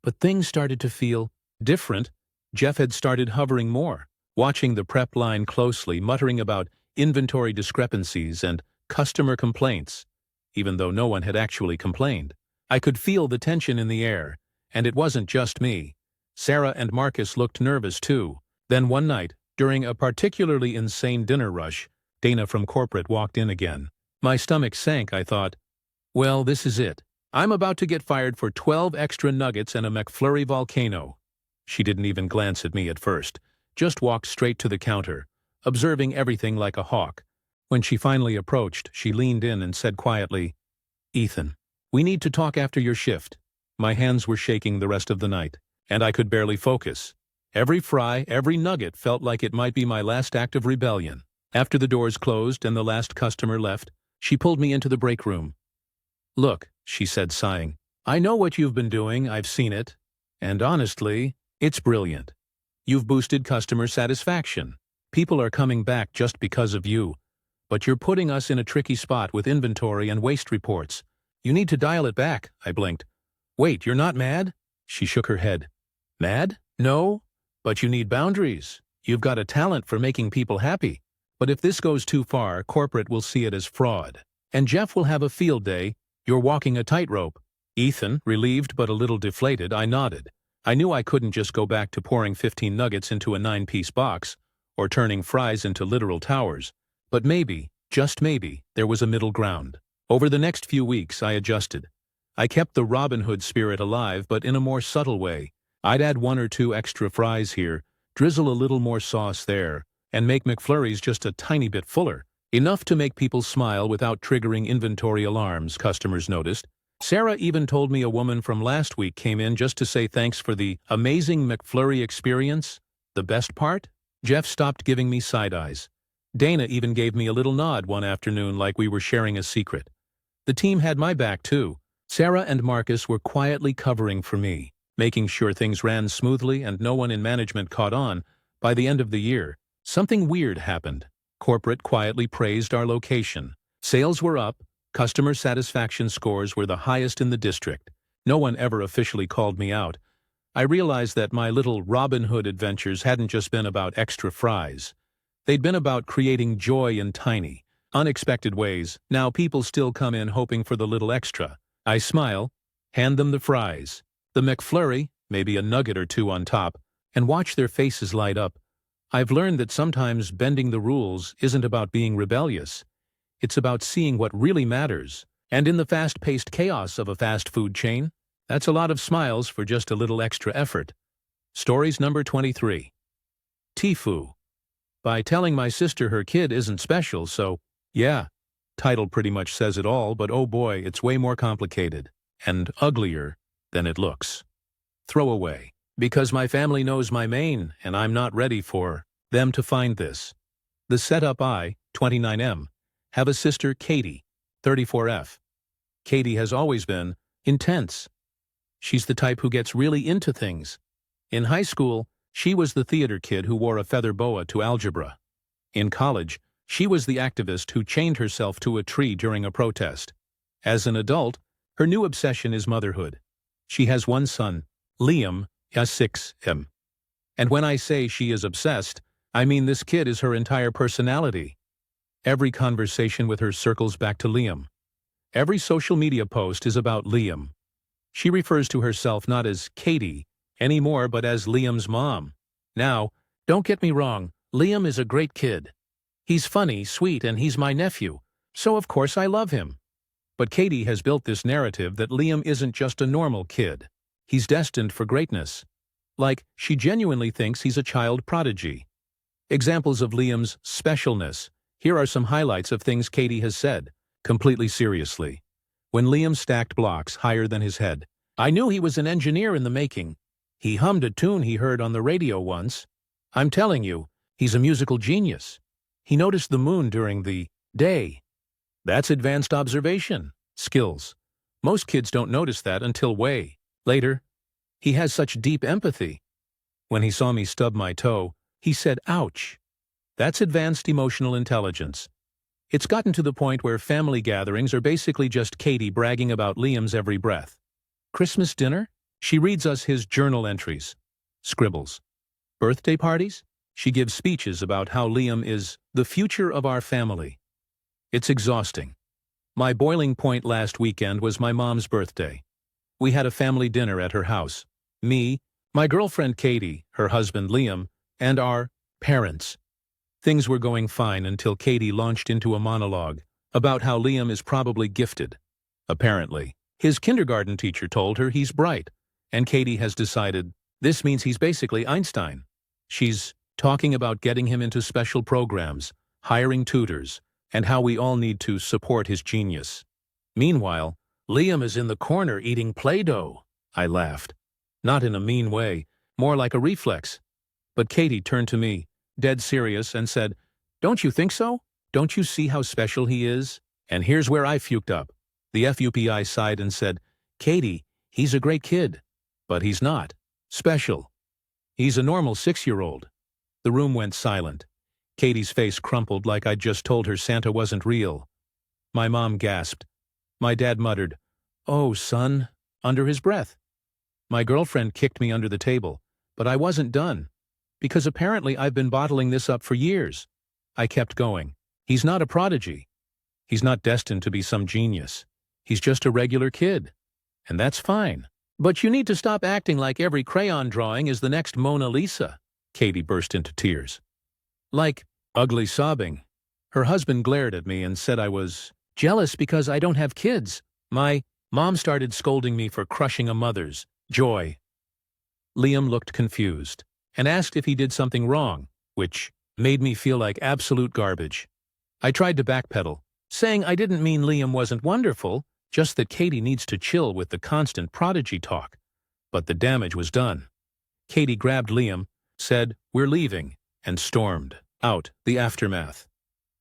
but things started to feel different. Jeff had started hovering more, watching the prep line closely, muttering about inventory discrepancies and customer complaints, even though no one had actually complained. I could feel the tension in the air, and it wasn't just me. Sarah and Marcus looked nervous too. Then one night, during a particularly insane dinner rush, Dana from corporate walked in again. My stomach sank, I thought. Well, this is it. I'm about to get fired for 12 extra nuggets and a McFlurry volcano. She didn't even glance at me at first, just walked straight to the counter, observing everything like a hawk. When she finally approached, she leaned in and said quietly, Ethan, we need to talk after your shift. My hands were shaking the rest of the night, and I could barely focus. Every fry, every nugget felt like it might be my last act of rebellion. After the doors closed and the last customer left, she pulled me into the break room. Look, she said, sighing, I know what you've been doing, I've seen it. And honestly, it's brilliant. You've boosted customer satisfaction. People are coming back just because of you. But you're putting us in a tricky spot with inventory and waste reports. You need to dial it back, I blinked. Wait, you're not mad? She shook her head. Mad? No. But you need boundaries. You've got a talent for making people happy. But if this goes too far, corporate will see it as fraud. And Jeff will have a field day. You're walking a tightrope. Ethan, relieved but a little deflated, I nodded. I knew I couldn't just go back to pouring 15 nuggets into a 9-piece box, or turning fries into literal towers. But maybe, just maybe, there was a middle ground. Over the next few weeks, I adjusted. I kept the Robin Hood spirit alive, but in a more subtle way. I'd add 1 or 2 extra fries here, drizzle a little more sauce there, and make McFlurries just a tiny bit fuller. Enough to make people smile without triggering inventory alarms, customers noticed. Sarah even told me a woman from last week came in just to say thanks for the amazing McFlurry experience. The best part? Jeff stopped giving me side eyes. Dana even gave me a little nod one afternoon like we were sharing a secret. The team had my back too. Sarah and Marcus were quietly covering for me, making sure things ran smoothly and no one in management caught on. By the end of the year, something weird happened. Corporate quietly praised our location. Sales were up. Customer satisfaction scores were the highest in the district. No one ever officially called me out. I realized that my little Robin Hood adventures hadn't just been about extra fries. They'd been about creating joy in tiny, unexpected ways. Now people still come in hoping for the little extra. I smile, hand them the fries, the McFlurry, maybe a nugget or 2 on top, and watch their faces light up. I've learned that sometimes bending the rules isn't about being rebellious. It's about seeing what really matters. And in the fast-paced chaos of a fast food chain, that's a lot of smiles for just a little extra effort. Stories number 23. Tifu. By telling my sister her kid isn't special, so, yeah. Title pretty much says it all, but oh boy, it's way more complicated. And uglier than it looks. Throwaway. Because my family knows my main, and I'm not ready for them to find this. The setup I, 29M, have a sister, Katie, 34F. Katie has always been intense. She's the type who gets really into things. In high school, she was the theater kid who wore a feather boa to algebra. In college, she was the activist who chained herself to a tree during a protest. As an adult, her new obsession is motherhood. She has 1 son, Liam, S6M. And when I say she is obsessed, I mean this kid is her entire personality. Every conversation with her circles back to Liam. Every social media post is about Liam. She refers to herself not as Katie anymore, but as Liam's mom. Now, don't get me wrong, Liam is a great kid. He's funny, sweet, and he's my nephew, so of course I love him. But Katie has built this narrative that Liam isn't just a normal kid. He's destined for greatness. Like, she genuinely thinks he's a child prodigy. Examples of Liam's specialness. Here are some highlights of things Katie has said, completely seriously. When Liam stacked blocks higher than his head, I knew he was an engineer in the making. He hummed a tune he heard on the radio once. I'm telling you, he's a musical genius. He noticed the moon during the day. That's advanced observation skills. Most kids don't notice that until way later. He has such deep empathy. When he saw me stub my toe, he said, "Ouch." That's advanced emotional intelligence. It's gotten to the point where family gatherings are basically just Katie bragging about Liam's every breath. Christmas dinner? She reads us his journal entries. Scribbles. Birthday parties? She gives speeches about how Liam is the future of our family. It's exhausting. My boiling point last weekend was my mom's birthday. We had a family dinner at her house. Me, my girlfriend Katie, her husband Liam, and our parents. Things were going fine until Katie launched into a monologue about how Liam is probably gifted. Apparently, his kindergarten teacher told her he's bright, and Katie has decided this means he's basically Einstein. She's talking about getting him into special programs, hiring tutors, and how we all need to support his genius. Meanwhile, Liam is in the corner eating Play-Doh. I laughed. Not in a mean way, more like a reflex. But Katie turned to me, dead serious, and said, "Don't you think so? Don't you see how special he is?" And here's where I fuked up. The FUPI sighed and said, "Katie, he's a great kid, but he's not special. He's a normal 6-year-old. The room went silent. Katie's face crumpled like I'd just told her Santa wasn't real. My mom gasped. My dad muttered, "Oh, son," under his breath. My girlfriend kicked me under the table, but I wasn't done. Because apparently I've been bottling this up for years. I kept going. He's not a prodigy. He's not destined to be some genius. He's just a regular kid. And that's fine. But you need to stop acting like every crayon drawing is the next Mona Lisa. Katie burst into tears. Like, ugly sobbing. Her husband glared at me and said I was jealous because I don't have kids. My Mom started scolding me for crushing a mother's joy. Liam looked confused and asked if he did something wrong, which made me feel like absolute garbage. I tried to backpedal, saying I didn't mean Liam wasn't wonderful, just that Katie needs to chill with the constant Prodigy talk. But the damage was done. Katie grabbed Liam, said, "We're leaving," and stormed out. The aftermath.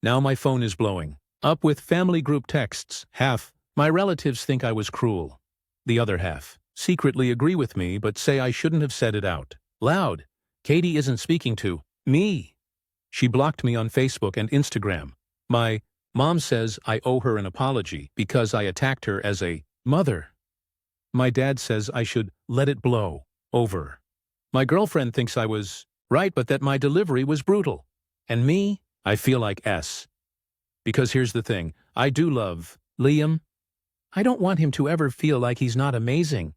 Now my phone is blowing up with family group texts. Half my relatives think I was cruel. The other half secretly agree with me but say I shouldn't have said it out loud. Katie isn't speaking to me. She blocked me on Facebook and Instagram. My mom says I owe her an apology because I attacked her as a mother. My dad says I should let it blow over. My girlfriend thinks I was right but that my delivery was brutal. And me, I feel like S. Because here's the thing, I do love Liam. I don't want him to ever feel like he's not amazing.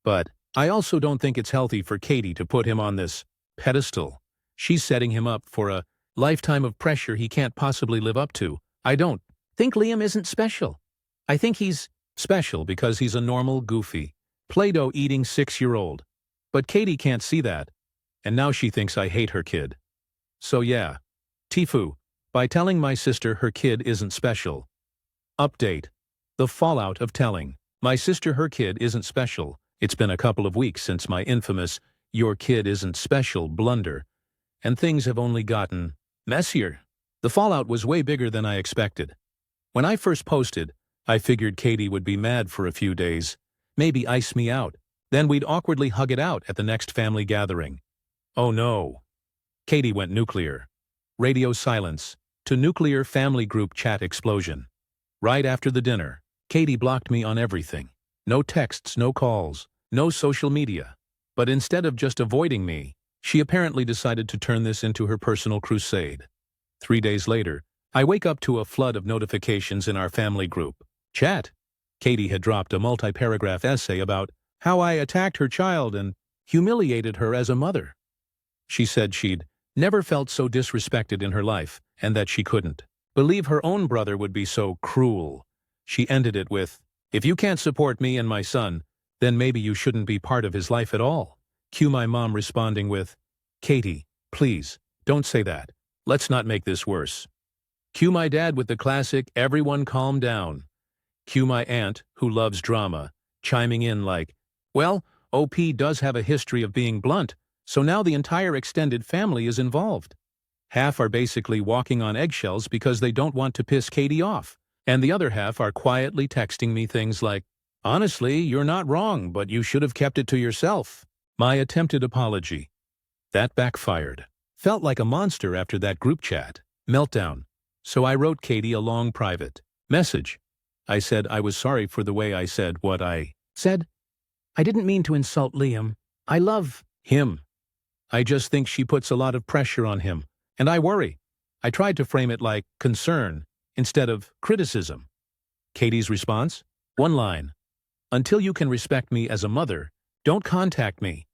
But I also don't think it's healthy for Katie to put him on this pedestal. She's setting him up for a lifetime of pressure he can't possibly live up to. I don't think Liam isn't special. I think he's special because he's a normal, goofy, Play-Doh eating 6-year-old. But Katie can't see that. And now she thinks I hate her kid. So yeah. Tifu. By telling my sister her kid isn't special. Update. The fallout of telling my sister her kid isn't special. It's been a couple of weeks since my infamous "your kid isn't special" blunder, and things have only gotten messier. The fallout was way bigger than I expected. When I first posted, I figured Katie would be mad for a few days, maybe ice me out, then we'd awkwardly hug it out at the next family gathering. Oh no. Katie went nuclear. Radio silence to nuclear family group chat explosion. Right after the dinner, Katie blocked me on everything. No texts, no calls, no social media. But instead of just avoiding me, she apparently decided to turn this into her personal crusade. 3 days later, I wake up to a flood of notifications in our family group chat. Katie had dropped a multi-paragraph essay about how I attacked her child and humiliated her as a mother. She said she'd never felt so disrespected in her life and that she couldn't believe her own brother would be so cruel. She ended it with, "If you can't support me and my son, then maybe you shouldn't be part of his life at all." Cue my mom responding with, "Katie, please, don't say that. Let's not make this worse." Cue my dad with the classic, "Everyone calm down." Cue my aunt, who loves drama, chiming in like, "Well, OP does have a history of being blunt, so now the entire extended family is involved." Half are basically walking on eggshells because they don't want to piss Katie off, and the other half are quietly texting me things like, "Honestly, you're not wrong, but you should have kept it to yourself." My attempted apology. That backfired. Felt like a monster after that group chat meltdown. So I wrote Katie a long private message. I said I was sorry for the way I said what I said. I didn't mean to insult Liam. I love him. I just think she puts a lot of pressure on him, and I worry. I tried to frame it like concern instead of criticism. Katie's response? One line. "Until you can respect me as a mother, don't contact me."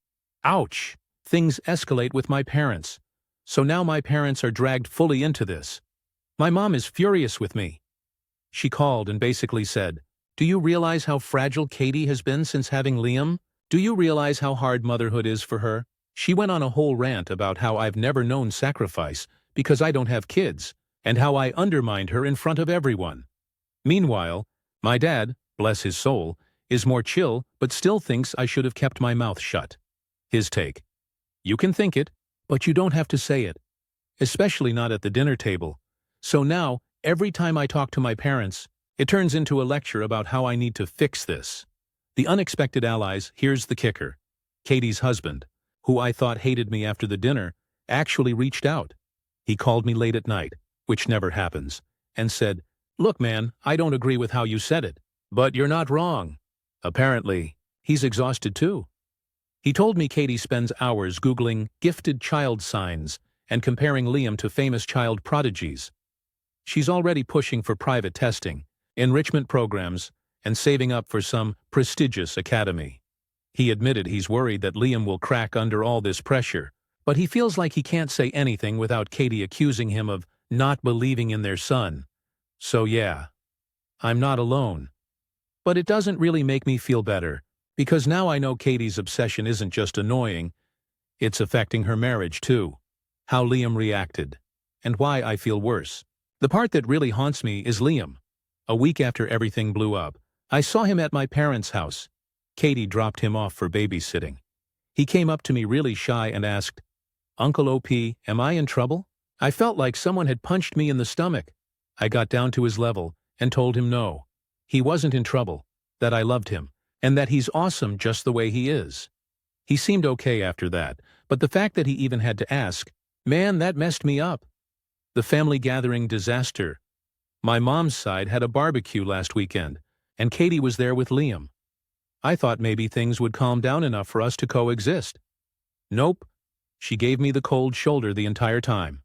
Ouch. Things escalate with my parents. So now my parents are dragged fully into this. My mom is furious with me. She called and basically said, "Do you realize how fragile Katie has been since having Liam? Do you realize how hard motherhood is for her?" She went on a whole rant about how I've never known sacrifice because I don't have kids, and how I undermined her in front of everyone. Meanwhile, my dad, bless his soul, is more chill but still thinks I should have kept my mouth shut. His take: "You can think it, but you don't have to say it. Especially not at the dinner table." So now, every time I talk to my parents, it turns into a lecture about how I need to fix this. The unexpected allies, here's the kicker. Katie's husband, who I thought hated me after the dinner, actually reached out. He called me late at night, which never happens, and said, "Look, man, I don't agree with how you said it, but you're not wrong." Apparently, he's exhausted too. He told me Katie spends hours Googling gifted child signs and comparing Liam to famous child prodigies. She's already pushing for private testing, enrichment programs, and saving up for some prestigious academy. He admitted he's worried that Liam will crack under all this pressure, but he feels like he can't say anything without Katie accusing him of not believing in their son. So yeah, I'm not alone. But it doesn't really make me feel better, because now I know Katie's obsession isn't just annoying, it's affecting her marriage too. How Liam reacted. And why I feel worse. The part that really haunts me is Liam. A week after everything blew up, I saw him at my parents' house. Katie dropped him off for babysitting. He came up to me really shy and asked, "Uncle OP, am I in trouble?" I felt like someone had punched me in the stomach. I got down to his level and told him no. He wasn't in trouble, that I loved him, and that he's awesome just the way he is. He seemed okay after that, but the fact that he even had to ask, man, that messed me up. The family gathering disaster. My mom's side had a barbecue last weekend, and Katie was there with Liam. I thought maybe things would calm down enough for us to coexist. Nope. She gave me the cold shoulder the entire time.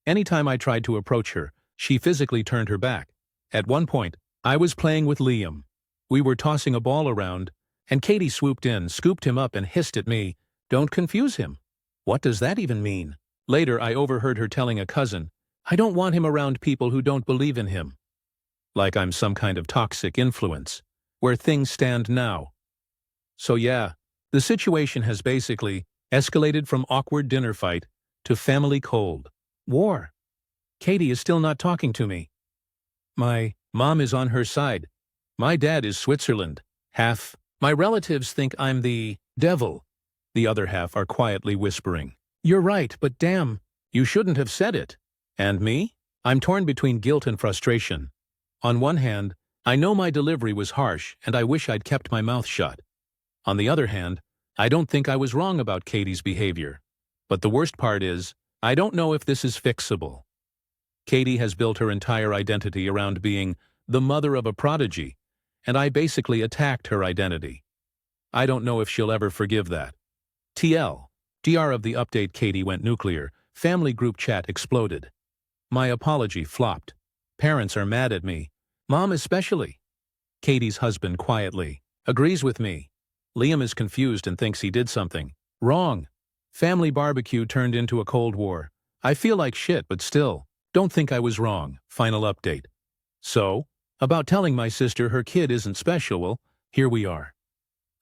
Anytime I tried to approach her, she physically turned her back. At one point, I was playing with Liam. We were tossing a ball around, and Katie swooped in, scooped him up, and hissed at me, "Don't confuse him." What does that even mean? Later, I overheard her telling a cousin, "I don't want him around people who don't believe in him." Like I'm some kind of toxic influence. Where things stand now. So yeah, the situation has basically escalated from awkward dinner fight to family cold war. Katie is still not talking to me. My mom is on her side. My dad is Switzerland. Half my relatives think I'm the devil. The other half are quietly whispering, "You're right, but damn, you shouldn't have said it." And me? I'm torn between guilt and frustration. On one hand, I know my delivery was harsh and I wish I'd kept my mouth shut. On the other hand, I don't think I was wrong about Katie's behavior. But the worst part is, I don't know if this is fixable. Katie has built her entire identity around being the mother of a prodigy, and I basically attacked her identity. I don't know if she'll ever forgive that. DR of the update. Katie went nuclear. Family group chat exploded. My apology flopped. Parents are mad at me. Mom especially. Katie's husband quietly agrees with me. Liam is confused and thinks he did something wrong. Family barbecue turned into a cold war. I feel like shit, but still, don't think I was wrong. Final update. So, about telling my sister her kid isn't special, well, here we are.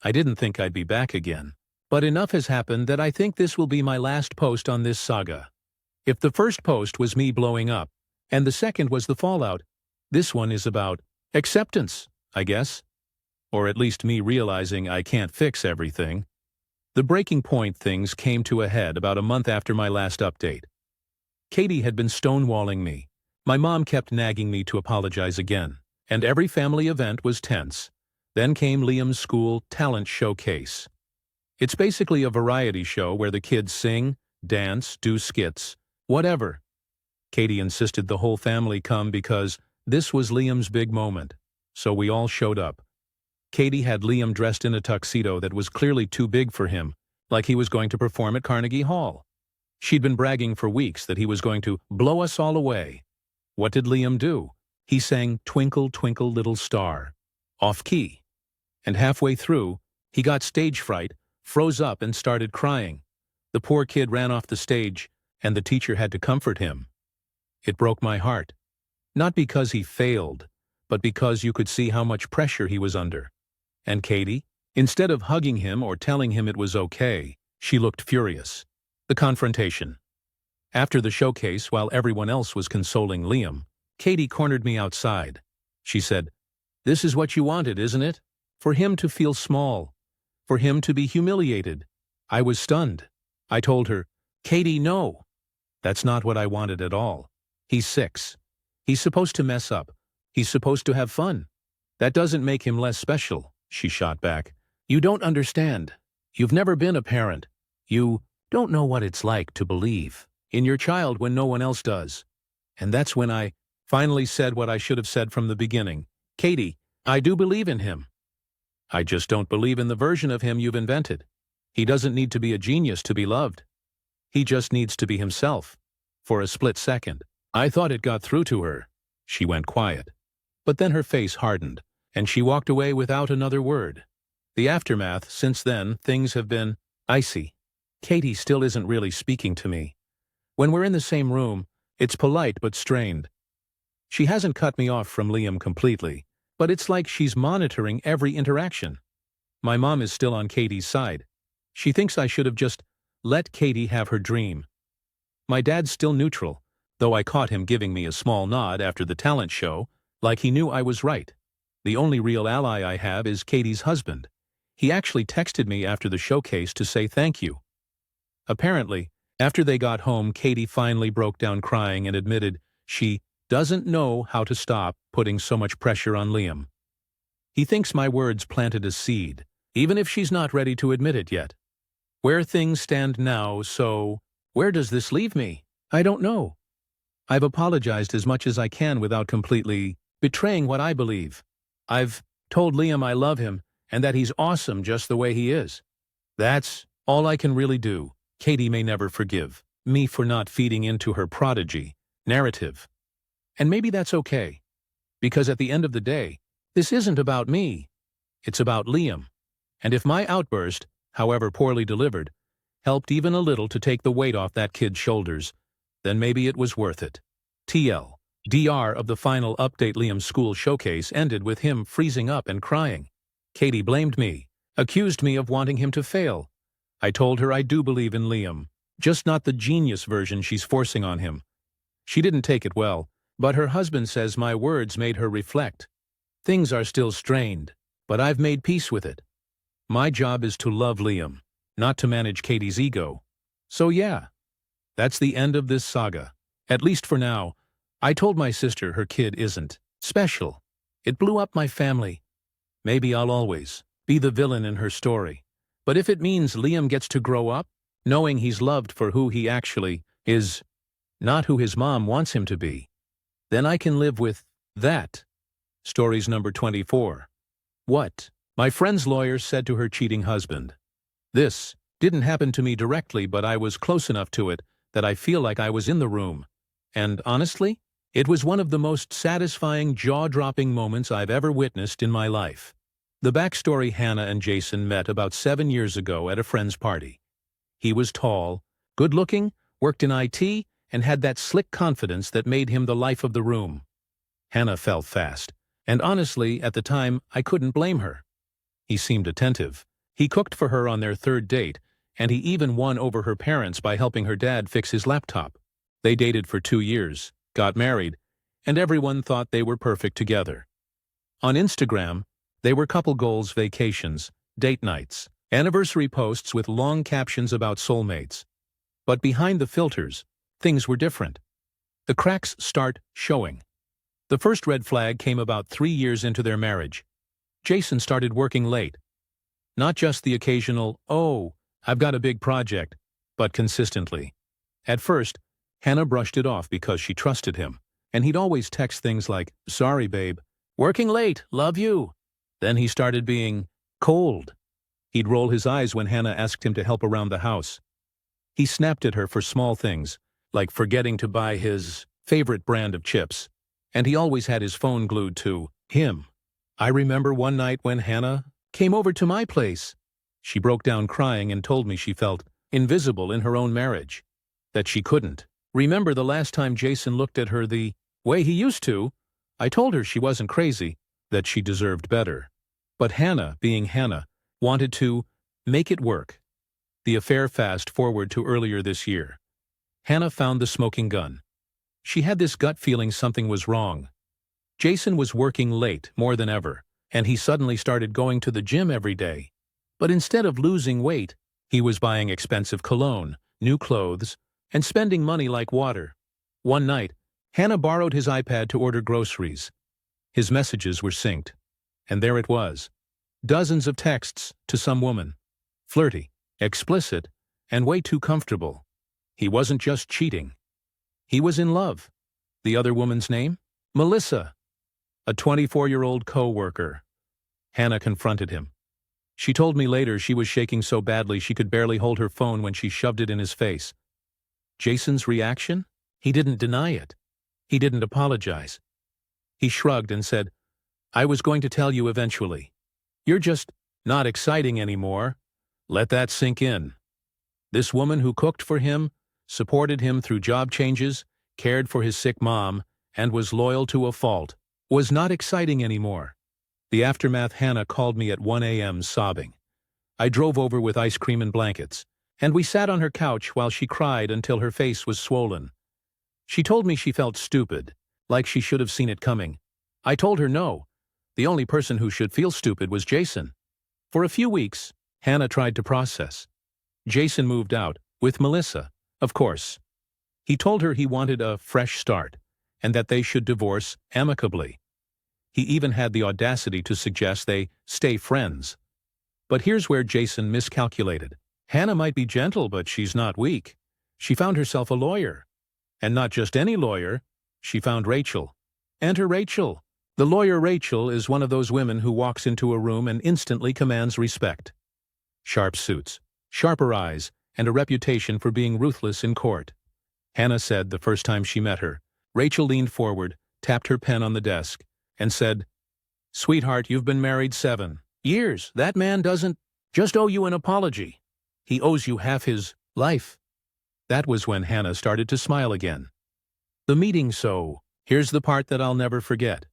I didn't think I'd be back again. But enough has happened that I think this will be my last post on this saga. If the first post was me blowing up, and the second was the fallout, this one is about acceptance, I guess. Or at least me realizing I can't fix everything. The breaking point things came to a head about a month after my last update. Katie had been stonewalling me. My mom kept nagging me to apologize again, and every family event was tense. Then came Liam's school talent showcase. It's basically a variety show where the kids sing, dance, do skits, whatever. Katie insisted the whole family come because this was Liam's big moment, so we all showed up. Katie had Liam dressed in a tuxedo that was clearly too big for him, like he was going to perform at Carnegie Hall. She'd been bragging for weeks that he was going to blow us all away. What did Liam do? He sang "Twinkle, Twinkle, Little Star," off-key. And halfway through, he got stage fright, froze up and started crying. The poor kid ran off the stage, and the teacher had to comfort him. It broke my heart. Not because he failed, but because you could see how much pressure he was under. And Katie, instead of hugging him or telling him it was okay, she looked furious. The confrontation. After the showcase, while everyone else was consoling Liam, Katie cornered me outside. She said, "This is what you wanted, isn't it? For him to feel small. For him to be humiliated." I was stunned. I told her, "Katie, no. That's not what I wanted at all. He's 6. He's supposed to mess up. He's supposed to have fun. That doesn't make him less special," she shot back. "You don't understand. You've never been a parent. You don't know what it's like to believe in your child when no one else does." And that's when I finally said what I should have said from the beginning. "Katie, I do believe in him. I just don't believe in the version of him you've invented. He doesn't need to be a genius to be loved. He just needs to be himself." For a split second, I thought it got through to her. She went quiet. But then her face hardened, and she walked away without another word. The aftermath, since then, things have been icy. Katie still isn't really speaking to me. When we're in the same room, it's polite but strained. She hasn't cut me off from Liam completely, But it's like she's monitoring every interaction. My mom is still on Katie's side. She thinks I should have just let Katie have her dream. My dad's still neutral, though I caught him giving me a small nod after the talent show, like he knew I was right. The only real ally I have is Katie's husband. He actually texted me after the showcase to say thank you. Apparently, after they got home, Katie finally broke down crying and admitted she doesn't know how to stop putting so much pressure on Liam. He thinks my words planted a seed, even if she's not ready to admit it yet. Where things stand now, so where does this leave me? I don't know. I've apologized as much as I can without completely betraying what I believe. I've told Liam I love him and that he's awesome just the way he is. That's all I can really do. Katie may never forgive me for not feeding into her Prodigy narrative. And maybe that's okay, because at the end of the day, this isn't about me. It's about Liam. And if my outburst, however poorly delivered, helped even a little to take the weight off that kid's shoulders, then maybe it was worth it. TL. DR of the final update. Liam's school showcase ended with him freezing up and crying. Katie blamed me, accused me of wanting him to fail. I told her I do believe in Liam, just not the genius version she's forcing on him. She didn't take it well, but her husband says my words made her reflect. Things are still strained, but I've made peace with it. My job is to love Liam, not to manage Katie's ego. So yeah, that's the end of this saga. At least for now. I told my sister her kid isn't special. It blew up my family. Maybe I'll always be the villain in her story. But if it means Liam gets to grow up, knowing he's loved for who he actually is, not who his mom wants him to be, then I can live with that. Stories number 24. What my friend's lawyer said to her cheating husband. This didn't happen to me directly, but I was close enough to it that I feel like I was in the room. And honestly, it was one of the most satisfying, jaw-dropping moments I've ever witnessed in my life. The backstory: Hannah and Jason met about 7 years ago at a friend's party. He was tall, good-looking, worked in IT, and had that slick confidence that made him the life of the room. Hannah fell fast, and honestly, at the time, I couldn't blame her. He seemed attentive. He cooked for her on their third date, and he even won over her parents by helping her dad fix his laptop. They dated for 2 years, got married, and everyone thought they were perfect together. On Instagram, they were couple goals, vacations, date nights, anniversary posts with long captions about soulmates. But behind the filters, things were different. The cracks start showing. The first red flag came about 3 years into their marriage. Jason started working late. Not just the occasional, "Oh, I've got a big project," but consistently. At first, Hannah brushed it off because she trusted him, and he'd always text things like, "Sorry, babe. Working late. Love you." Then he started being cold. He'd roll his eyes when Hannah asked him to help around the house. He snapped at her for small things, like forgetting to buy his favorite brand of chips, and he always had his phone glued to him. I remember one night when Hannah came over to my place. She broke down crying and told me she felt invisible in her own marriage, that she couldn't remember the last time Jason looked at her the way he used to. I told her she wasn't crazy, that she deserved better. But Hannah, being Hannah, wanted to make it work. The affair fast forward to earlier this year. Hannah found the smoking gun. She had this gut feeling something was wrong. Jason was working late more than ever, and he suddenly started going to the gym every day. But instead of losing weight, he was buying expensive cologne, new clothes, and spending money like water. One night, Hannah borrowed his iPad to order groceries. His messages were synced, and there it was. Dozens of texts to some woman. Flirty, explicit, and way too comfortable. He wasn't just cheating. He was in love. The other woman's name? Melissa, a 24-year-old co-worker. Hannah confronted him. She told me later she was shaking so badly she could barely hold her phone when she shoved it in his face. Jason's reaction? He didn't deny it. He didn't apologize. He shrugged and said, "I was going to tell you eventually. You're just not exciting anymore. Let that sink in." This woman who cooked for him, supported him through job changes, cared for his sick mom, and was loyal to a fault, was not exciting anymore. The aftermath: Hannah called me at 1 a.m. sobbing. I drove over with ice cream and blankets, and we sat on her couch while she cried until her face was swollen. She told me she felt stupid, like she should have seen it coming. I told her no. The only person who should feel stupid was Jason. For a few weeks, Hannah tried to process. Jason moved out, with Melissa, of course. He told her he wanted a fresh start, and that they should divorce amicably. He even had the audacity to suggest they stay friends. But here's where Jason miscalculated. Hannah might be gentle, but she's not weak. She found herself a lawyer. And not just any lawyer, she found Rachel. Enter Rachel. The lawyer Rachel is one of those women who walks into a room and instantly commands respect. Sharp suits, sharper eyes, and a reputation for being ruthless in court. Hannah said the first time she met her, Rachel leaned forward, tapped her pen on the desk, and said, "Sweetheart, you've been married 7 years. That man doesn't just owe you an apology. He owes you half his life." That was when Hannah started to smile again. The meeting. So, here's the part that I'll never forget.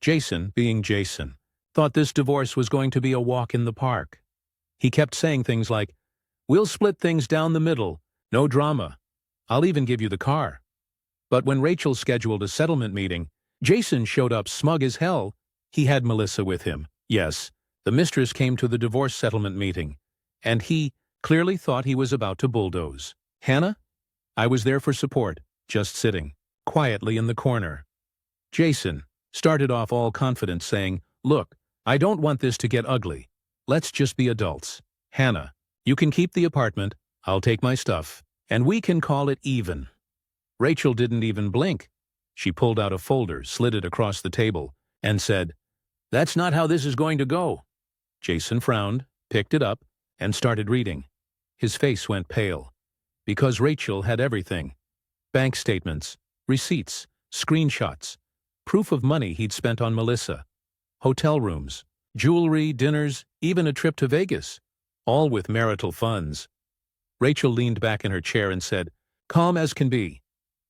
Jason, being Jason, thought this divorce was going to be a walk in the park. He kept saying things like, "We'll split things down the middle, no drama. I'll even give you the car." But when Rachel scheduled a settlement meeting, Jason showed up smug as hell. He had Melissa with him. Yes, the mistress came to the divorce settlement meeting, and he clearly thought he was about to bulldoze. Hannah? I was there for support, just sitting, quietly in the corner. Jason started off all confident, saying, "Look, I don't want this to get ugly. Let's just be adults. Hannah, you can keep the apartment, I'll take my stuff, and we can call it even." Rachel didn't even blink. She pulled out a folder, slid it across the table, and said, "That's not how this is going to go." Jason frowned, picked it up, and started reading. His face went pale. Because Rachel had everything. Bank statements, receipts, screenshots, proof of money he'd spent on Melissa, hotel rooms, jewelry, dinners, even a trip to Vegas, all with marital funds. Rachel leaned back in her chair and said, calm as can be,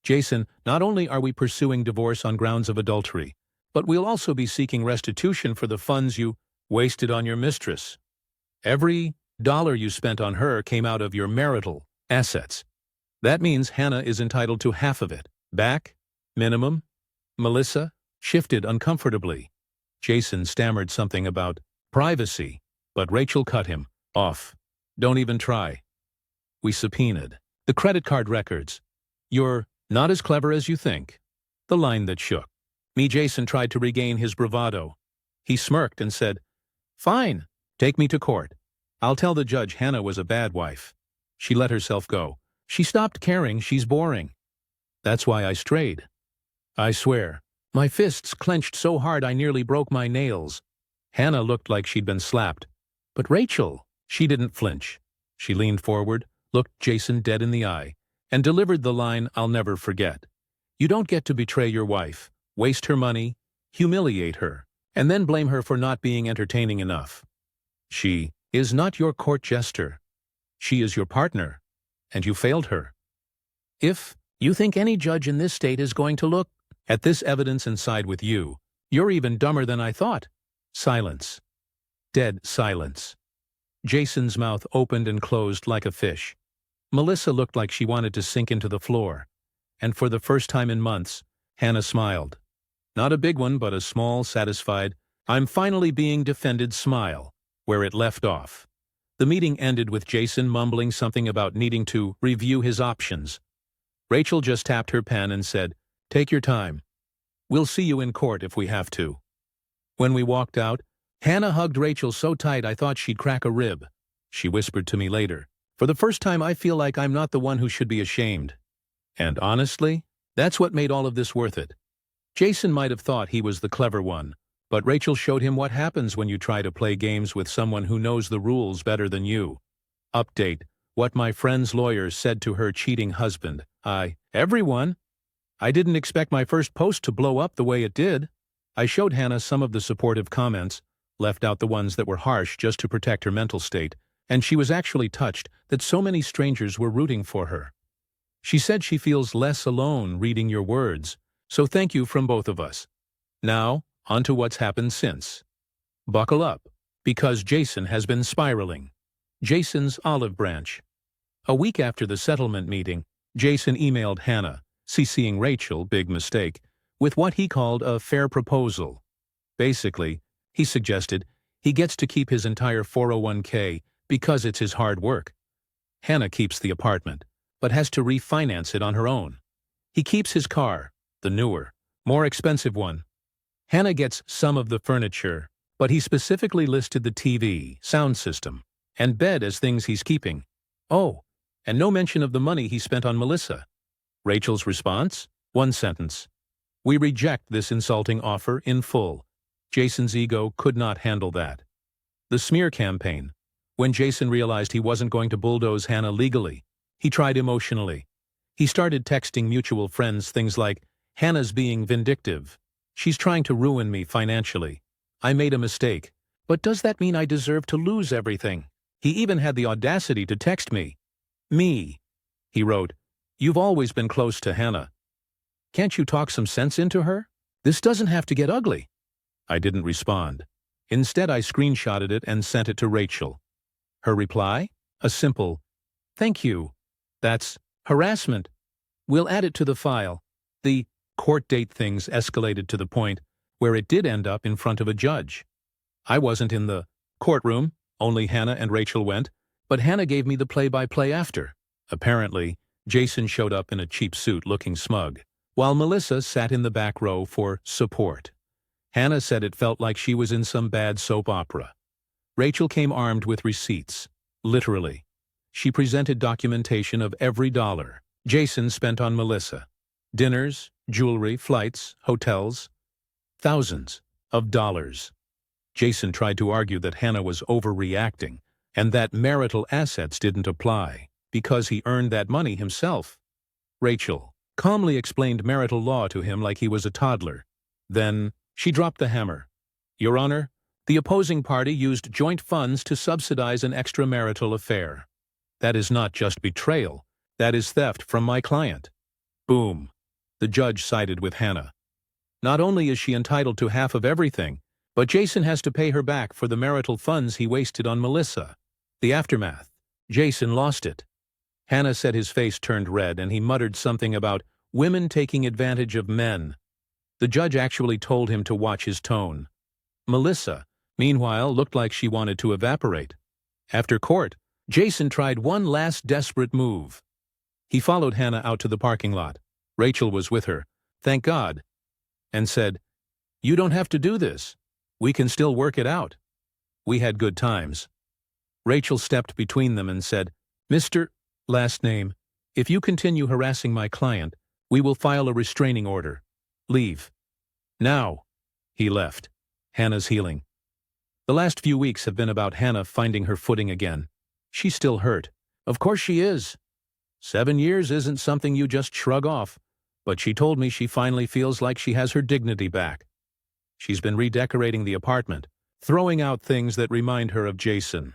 "Jason, not only are we pursuing divorce on grounds of adultery, but we'll also be seeking restitution for the funds you wasted on your mistress. Every dollar you spent on her came out of your marital assets. That means Hannah is entitled to half of it. Back? Minimum?" Melissa shifted uncomfortably. Jason stammered something about privacy, but Rachel cut him off. "Don't even try. We subpoenaed the credit card records. You're not as clever as you think." The line that shook me. Jason tried to regain his bravado. He smirked and said, "Fine, take me to court. I'll tell the judge Hannah was a bad wife. She let herself go. She stopped caring, she's boring. That's why I strayed. I swear, my fists clenched so hard I nearly broke my nails." Hannah looked like she'd been slapped. But Rachel, she didn't flinch. She leaned forward, looked Jason dead in the eye, and delivered the line I'll never forget. "You don't get to betray your wife, waste her money, humiliate her, and then blame her for not being entertaining enough. She is not your court jester. She is your partner, and you failed her. If you think any judge in this state is going to look at this evidence and side with you, you're even dumber than I thought." Silence. Dead silence. Jason's mouth opened and closed like a fish. Melissa looked like she wanted to sink into the floor. And for the first time in months, Hannah smiled. Not a big one, but a small, satisfied, "I'm finally being defended" smile, where it left off. The meeting ended with Jason mumbling something about needing to review his options. Rachel just tapped her pen and said, "Take your time. We'll see you in court if we have to." When we walked out, Hannah hugged Rachel so tight I thought she'd crack a rib. She whispered to me later, "For the first time I feel like I'm not the one who should be ashamed." And honestly, that's what made all of this worth it. Jason might have thought he was the clever one, but Rachel showed him what happens when you try to play games with someone who knows the rules better than you. Update: what my friend's lawyer said to her cheating husband. Everyone. I didn't expect my first post to blow up the way it did. I showed Hannah some of the supportive comments, left out the ones that were harsh just to protect her mental state, and she was actually touched that so many strangers were rooting for her. She said she feels less alone reading your words, so thank you from both of us. Now, on to what's happened since. Buckle up, because Jason has been spiraling. Jason's olive branch. A week after the settlement meeting, Jason emailed Hannah, CCing Rachel, big mistake, with what he called a fair proposal. Basically, he suggested he gets to keep his entire 401k because it's his hard work. Hannah keeps the apartment, but has to refinance it on her own. He keeps his car, the newer, more expensive one. Hannah gets some of the furniture, but he specifically listed the TV, sound system, and bed as things he's keeping. Oh, and no mention of the money he spent on Melissa. Rachel's response? One sentence. We reject this insulting offer in full. Jason's ego could not handle that. The smear campaign. When Jason realized he wasn't going to bulldoze Hannah legally, he tried emotionally. He started texting mutual friends things like, Hannah's being vindictive. She's trying to ruin me financially. I made a mistake. But does that mean I deserve to lose everything? He even had the audacity to text me. Me, he wrote, you've always been close to Hannah. Can't you talk some sense into her? This doesn't have to get ugly. I didn't respond. Instead, I screenshotted it and sent it to Rachel. Her reply? A simple, thank you. That's harassment. We'll add it to the file. The court date things escalated to the point where it did end up in front of a judge. I wasn't in the courtroom, only Hannah and Rachel went, but Hannah gave me the play-by-play after. Apparently, Jason showed up in a cheap suit looking smug, while Melissa sat in the back row for support. Hannah said it felt like she was in some bad soap opera. Rachel came armed with receipts, literally. She presented documentation of every dollar Jason spent on Melissa. Dinners, jewelry, flights, hotels. Thousands of dollars. Jason tried to argue that Hannah was overreacting and that marital assets didn't apply because he earned that money himself. Rachel calmly explained marital law to him like he was a toddler. Then she dropped the hammer. Your Honor, the opposing party used joint funds to subsidize an extramarital affair. That is not just betrayal, that is theft from my client. Boom. The judge sided with Hannah. Not only is she entitled to half of everything, but Jason has to pay her back for the marital funds he wasted on Melissa. The aftermath. Jason lost it. Hannah said his face turned red and he muttered something about women taking advantage of men. The judge actually told him to watch his tone. Melissa, meanwhile, looked like she wanted to evaporate. After court, Jason tried one last desperate move. He followed Hannah out to the parking lot. Rachel was with her, thank God, and said, you don't have to do this. We can still work it out. We had good times. Rachel stepped between them and said, Mr. Last name, if you continue harassing my client, we will file a restraining order. Leave. Now. He left. Hannah's healing. The last few weeks have been about Hannah finding her footing again. She's still hurt. Of course she is. 7 years isn't something you just shrug off, but she told me she finally feels like she has her dignity back. She's been redecorating the apartment, throwing out things that remind her of Jason.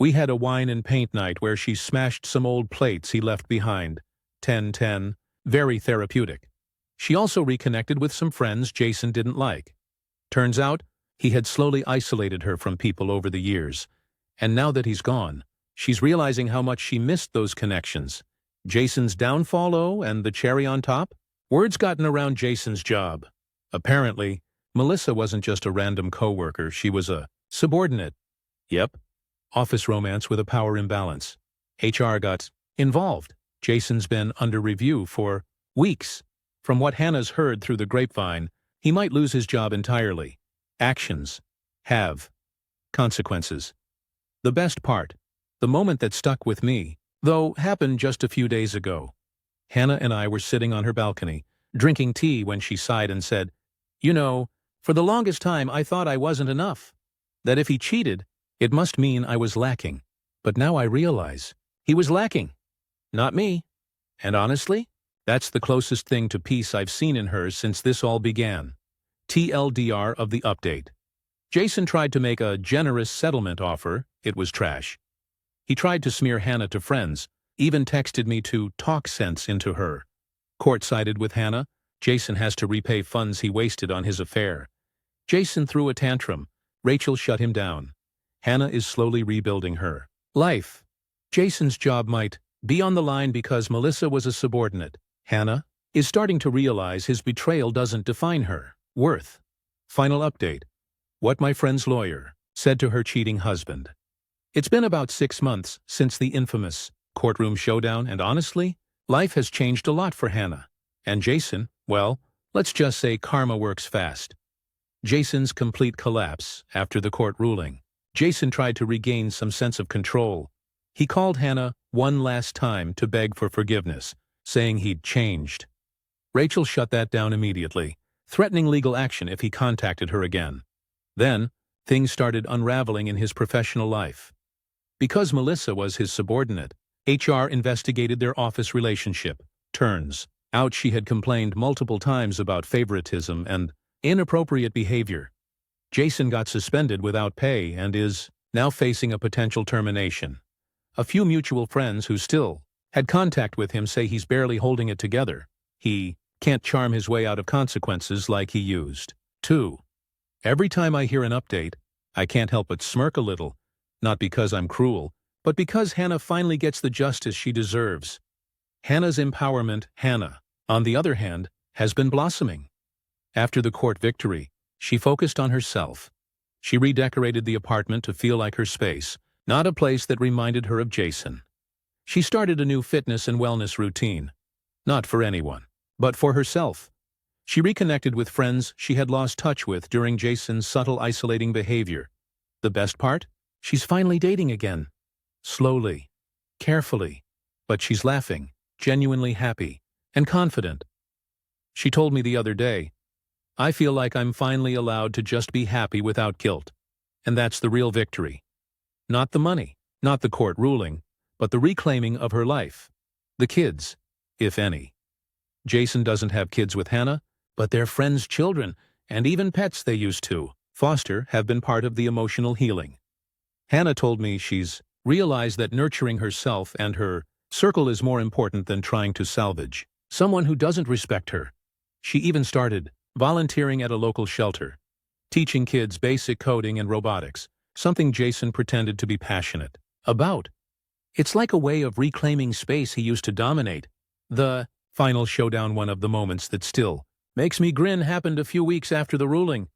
We had a wine and paint night where she smashed some old plates he left behind. 10-10, very therapeutic. She also reconnected with some friends Jason didn't like. Turns out, he had slowly isolated her from people over the years, and now that he's gone, she's realizing how much she missed those connections. Jason's downfall, oh, and the cherry on top? Word's gotten around Jason's job. Apparently, Melissa wasn't just a random coworker, she was a subordinate. Yep. Office romance with a power imbalance. HR got involved. Jason's been under review for weeks. From what Hannah's heard through the grapevine, he might lose his job entirely. Actions have consequences. The best part, the moment that stuck with me, though, happened just a few days ago. Hannah and I were sitting on her balcony, drinking tea when she sighed and said, you know, for the longest time I thought I wasn't enough. That if he cheated, it must mean I was lacking. But now I realize he was lacking, not me. And honestly, that's the closest thing to peace I've seen in her since this all began. TLDR of the update. Jason tried to make a generous settlement offer. It was trash. He tried to smear Hannah to friends, even texted me to talk sense into her. Court-sided with Hannah, Jason has to repay funds he wasted on his affair. Jason threw a tantrum, Rachel shut him down. Hannah is slowly rebuilding her life. Jason's job might be on the line because Melissa was a subordinate. Hannah is starting to realize his betrayal doesn't define her worth. Final update. What my friend's lawyer said to her cheating husband. It's been about 6 months since the infamous courtroom showdown, and honestly, life has changed a lot for Hannah. And Jason, well, let's just say karma works fast. Jason's complete collapse after the court ruling. Jason tried to regain some sense of control. He called Hannah one last time to beg for forgiveness, saying he'd changed. Rachel shut that down immediately, threatening legal action if he contacted her again. Then, things started unraveling in his professional life. Because Melissa was his subordinate, HR investigated their office relationship. Turns out she had complained multiple times about favoritism and inappropriate behavior. Jason got suspended without pay and is now facing a potential termination. A few mutual friends who still had contact with him say he's barely holding it together. He can't charm his way out of consequences like he used to. Every time I hear an update, I can't help but smirk a little, not because I'm cruel, but because Hannah finally gets the justice she deserves. Hannah's empowerment, Hannah, on the other hand, has been blossoming. After the court victory, she focused on herself. She redecorated the apartment to feel like her space, not a place that reminded her of Jason. She started a new fitness and wellness routine. Not for anyone, but for herself. She reconnected with friends she had lost touch with during Jason's subtle isolating behavior. The best part? She's finally dating again. Slowly, carefully, but she's laughing, genuinely happy, and confident. She told me the other day, "I feel like I'm finally allowed to just be happy without guilt." And that's the real victory. Not the money, not the court ruling, but the reclaiming of her life. The kids, if any. Jason doesn't have kids with Hannah, but their friends' children, and even pets they used to foster, have been part of the emotional healing. Hannah told me she's realized that nurturing herself and her circle is more important than trying to salvage someone who doesn't respect her. She even started volunteering at a local shelter, teaching kids basic coding and robotics, something Jason pretended to be passionate about. It's like a way of reclaiming space he used to dominate. The final showdown, one of the moments that still makes me grin, happened a few weeks after the ruling.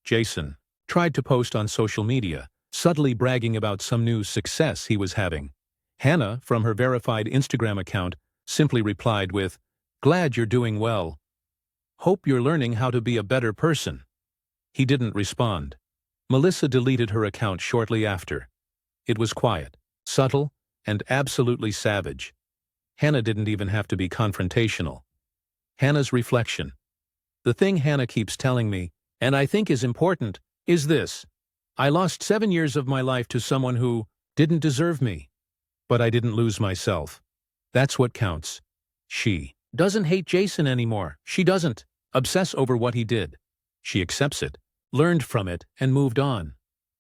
Jason tried to post on social media, subtly bragging about some new success he was having. Hannah, from her verified Instagram account, simply replied with, "Glad you're doing well. Hope you're learning how to be a better person." He didn't respond. Melissa deleted her account shortly after. It was quiet, subtle, and absolutely savage. Hannah didn't even have to be confrontational. Hannah's reflection. The thing Hannah keeps telling me, and I think is important, is this: I lost 7 years of my life to someone who didn't deserve me. But I didn't lose myself. That's what counts. She doesn't hate Jason anymore. She doesn't obsess over what he did. She accepts it, learned from it, and moved on.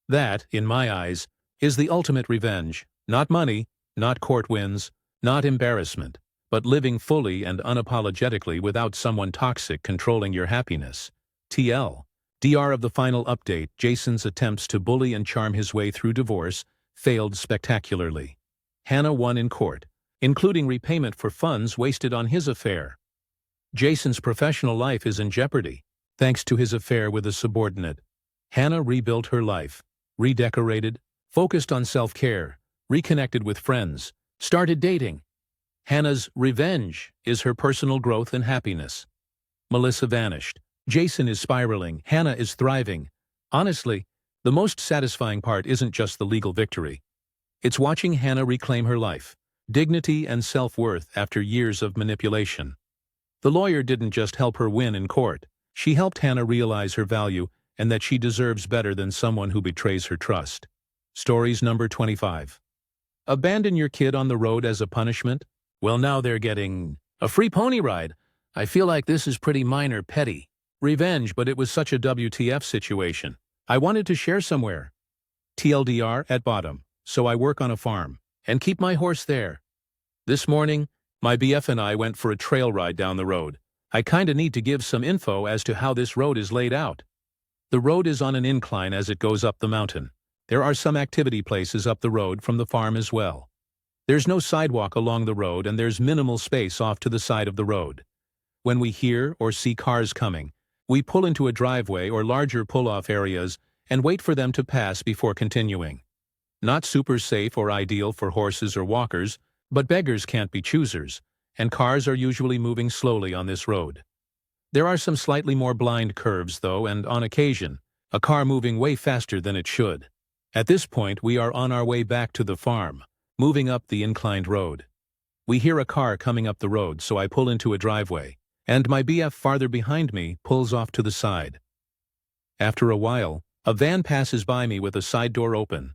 That, in my eyes, is the ultimate revenge. Not money, not court wins, not embarrassment, but living fully and unapologetically without someone toxic controlling your happiness. TLDR of the final update: Jason's attempts to bully and charm his way through divorce failed spectacularly. Hannah won in court, including repayment for funds wasted on his affair. Jason's professional life is in jeopardy, thanks to his affair with a subordinate. Hannah rebuilt her life, redecorated, focused on self-care, reconnected with friends, started dating. Hannah's revenge is her personal growth and happiness. Melissa vanished. Jason is spiraling. Hannah is thriving. Honestly, the most satisfying part isn't just the legal victory. It's watching Hannah reclaim her life, dignity, and self-worth after years of manipulation. The lawyer didn't just help her win in court. She helped Hannah realize her value and that she deserves better than someone who betrays her trust. Stories number 25. Abandon your kid on the road as a punishment? Well, now they're getting a free pony ride. I feel like this is pretty minor, petty revenge, but it was such a WTF situation. I wanted to share somewhere. TLDR at bottom. So I work on a farm and keep my horse there. This morning, my BF and I went for a trail ride down the road. I kinda need to give some info as to how this road is laid out. The road is on an incline as it goes up the mountain. There are some activity places up the road from the farm as well. There's no sidewalk along the road and there's minimal space off to the side of the road. When we hear or see cars coming, we pull into a driveway or larger pull-off areas and wait for them to pass before continuing. Not super safe or ideal for horses or walkers, but beggars can't be choosers, and cars are usually moving slowly on this road. There are some slightly more blind curves though, and on occasion, a car moving way faster than it should. At this point, we are on our way back to the farm, moving up the inclined road. We hear a car coming up the road, so I pull into a driveway, and my BF farther behind me pulls off to the side. After a while, a van passes by me with a side door open.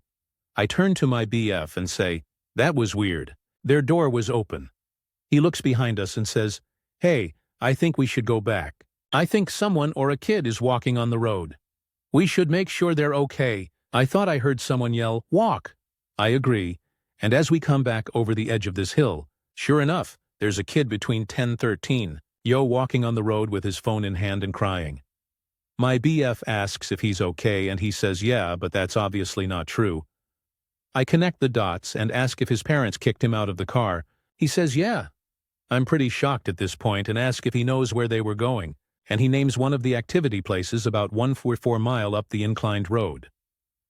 I turn to my BF and say, "That was weird. Their door was open." He looks behind us and says, "Hey, I think we should go back. I think someone or a kid is walking on the road. We should make sure they're okay. I thought I heard someone yell, 'Walk!'" I agree, and as we come back over the edge of this hill, sure enough, there's a kid between 10-13, walking on the road with his phone in hand and crying. My BF asks if he's okay and he says yeah, but that's obviously not true. I connect the dots and ask if his parents kicked him out of the car. He says yeah. I'm pretty shocked at this point and ask if he knows where they were going, and he names one of the activity places about 144 mile up the inclined road.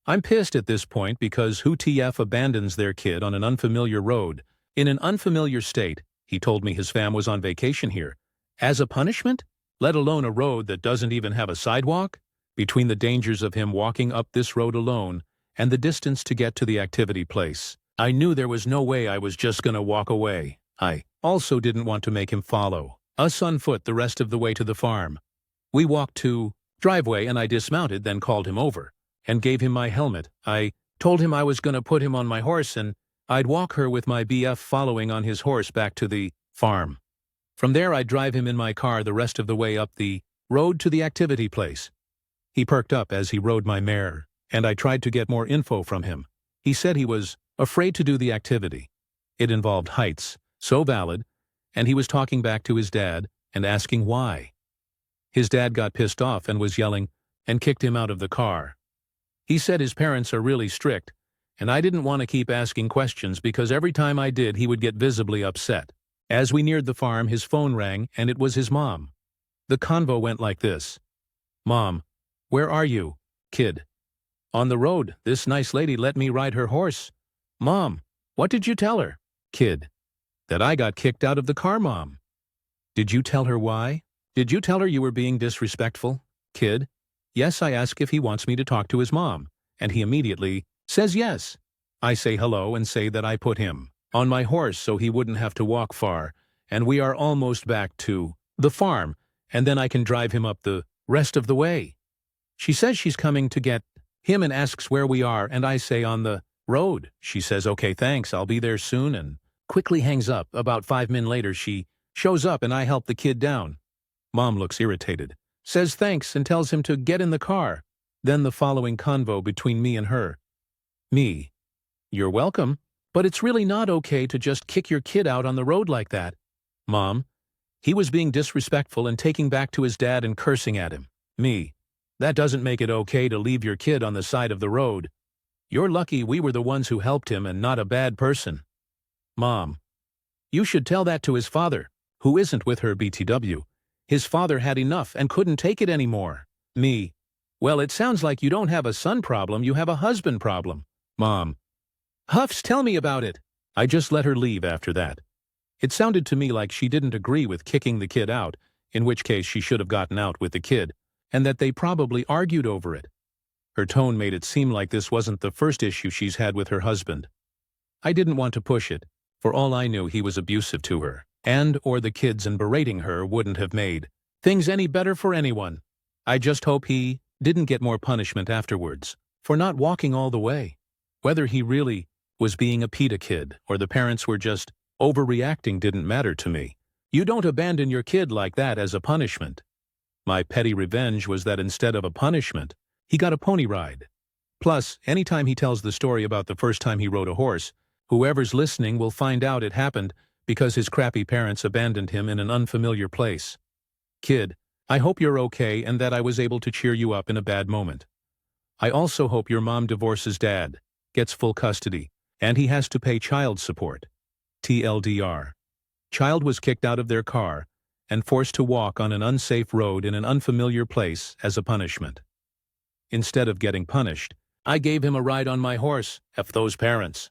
I'm pissed at this point because who TF abandons their kid on an unfamiliar road, in an unfamiliar state, he told me his fam was on vacation here, as a punishment? Let alone a road that doesn't even have a sidewalk? Between the dangers of him walking up this road alone and the distance to get to the activity place, I knew there was no way I was just gonna walk away. I also didn't want to make him follow us on foot the rest of the way to the farm. We walked to driveway and I dismounted, then called him over and gave him my helmet. I told him I was gonna put him on my horse and I'd walk her with my BF following on his horse back to the farm. From there I'd drive him in my car the rest of the way up the road to the activity place. He perked up as he rode my mare, and I tried to get more info from him. He said he was afraid to do the activity. It involved heights, so valid, and he was talking back to his dad and asking why. His dad got pissed off and was yelling and kicked him out of the car. He said his parents are really strict, and I didn't want to keep asking questions because every time I did he would get visibly upset. As we neared the farm, his phone rang, and it was his mom. The convo went like this. "Mom, where are you? Kid. On the road. This nice lady let me ride her horse. Mom, what did you tell her? Kid. That I got kicked out of the car, Mom. Did you tell her why? Did you tell her you were being disrespectful? Kid. Yes, I ask if he wants me to talk to his mom, and he immediately says yes. I say hello and say that I put him on my horse so he wouldn't have to walk far, and we are almost back to the farm, and then I can drive him up the rest of the way. She says she's coming to get him and asks where we are, and I say on the road. She says, "Okay, thanks, I'll be there soon," and quickly hangs up. About 5 minutes later, she shows up and I help the kid down. Mom looks irritated, says thanks and tells him to get in the car. Then the following convo between me and her. Me. You're welcome. But it's really not okay to just kick your kid out on the road like that. Mom. He was being disrespectful and taking back to his dad and cursing at him. Me. That doesn't make it okay to leave your kid on the side of the road. You're lucky we were the ones who helped him and not a bad person. Mom. You should tell that to his father, who isn't with her BTW. His father had enough and couldn't take it anymore. Me. Well, it sounds like you don't have a son problem, you have a husband problem. Mom. Huffs, tell me about it. I just let her leave after that. It sounded to me like she didn't agree with kicking the kid out, in which case she should have gotten out with the kid, and that they probably argued over it. Her tone made it seem like this wasn't the first issue she's had with her husband. I didn't want to push it. For all I knew, he was abusive to her, or the kids, and berating her wouldn't have made things any better for anyone. I just hope he didn't get more punishment afterwards for not walking all the way. Whether he really was being a PETA kid or the parents were just overreacting didn't matter to me. You don't abandon your kid like that as a punishment. My petty revenge was that instead of a punishment, he got a pony ride. Plus, anytime he tells the story about the first time he rode a horse, whoever's listening will find out it happened because his crappy parents abandoned him in an unfamiliar place. Kid, I hope you're okay and that I was able to cheer you up in a bad moment. I also hope your mom divorces dad, gets full custody, and he has to pay child support. TLDR. Child was kicked out of their car and forced to walk on an unsafe road in an unfamiliar place as a punishment. Instead of getting punished, I gave him a ride on my horse. F those parents.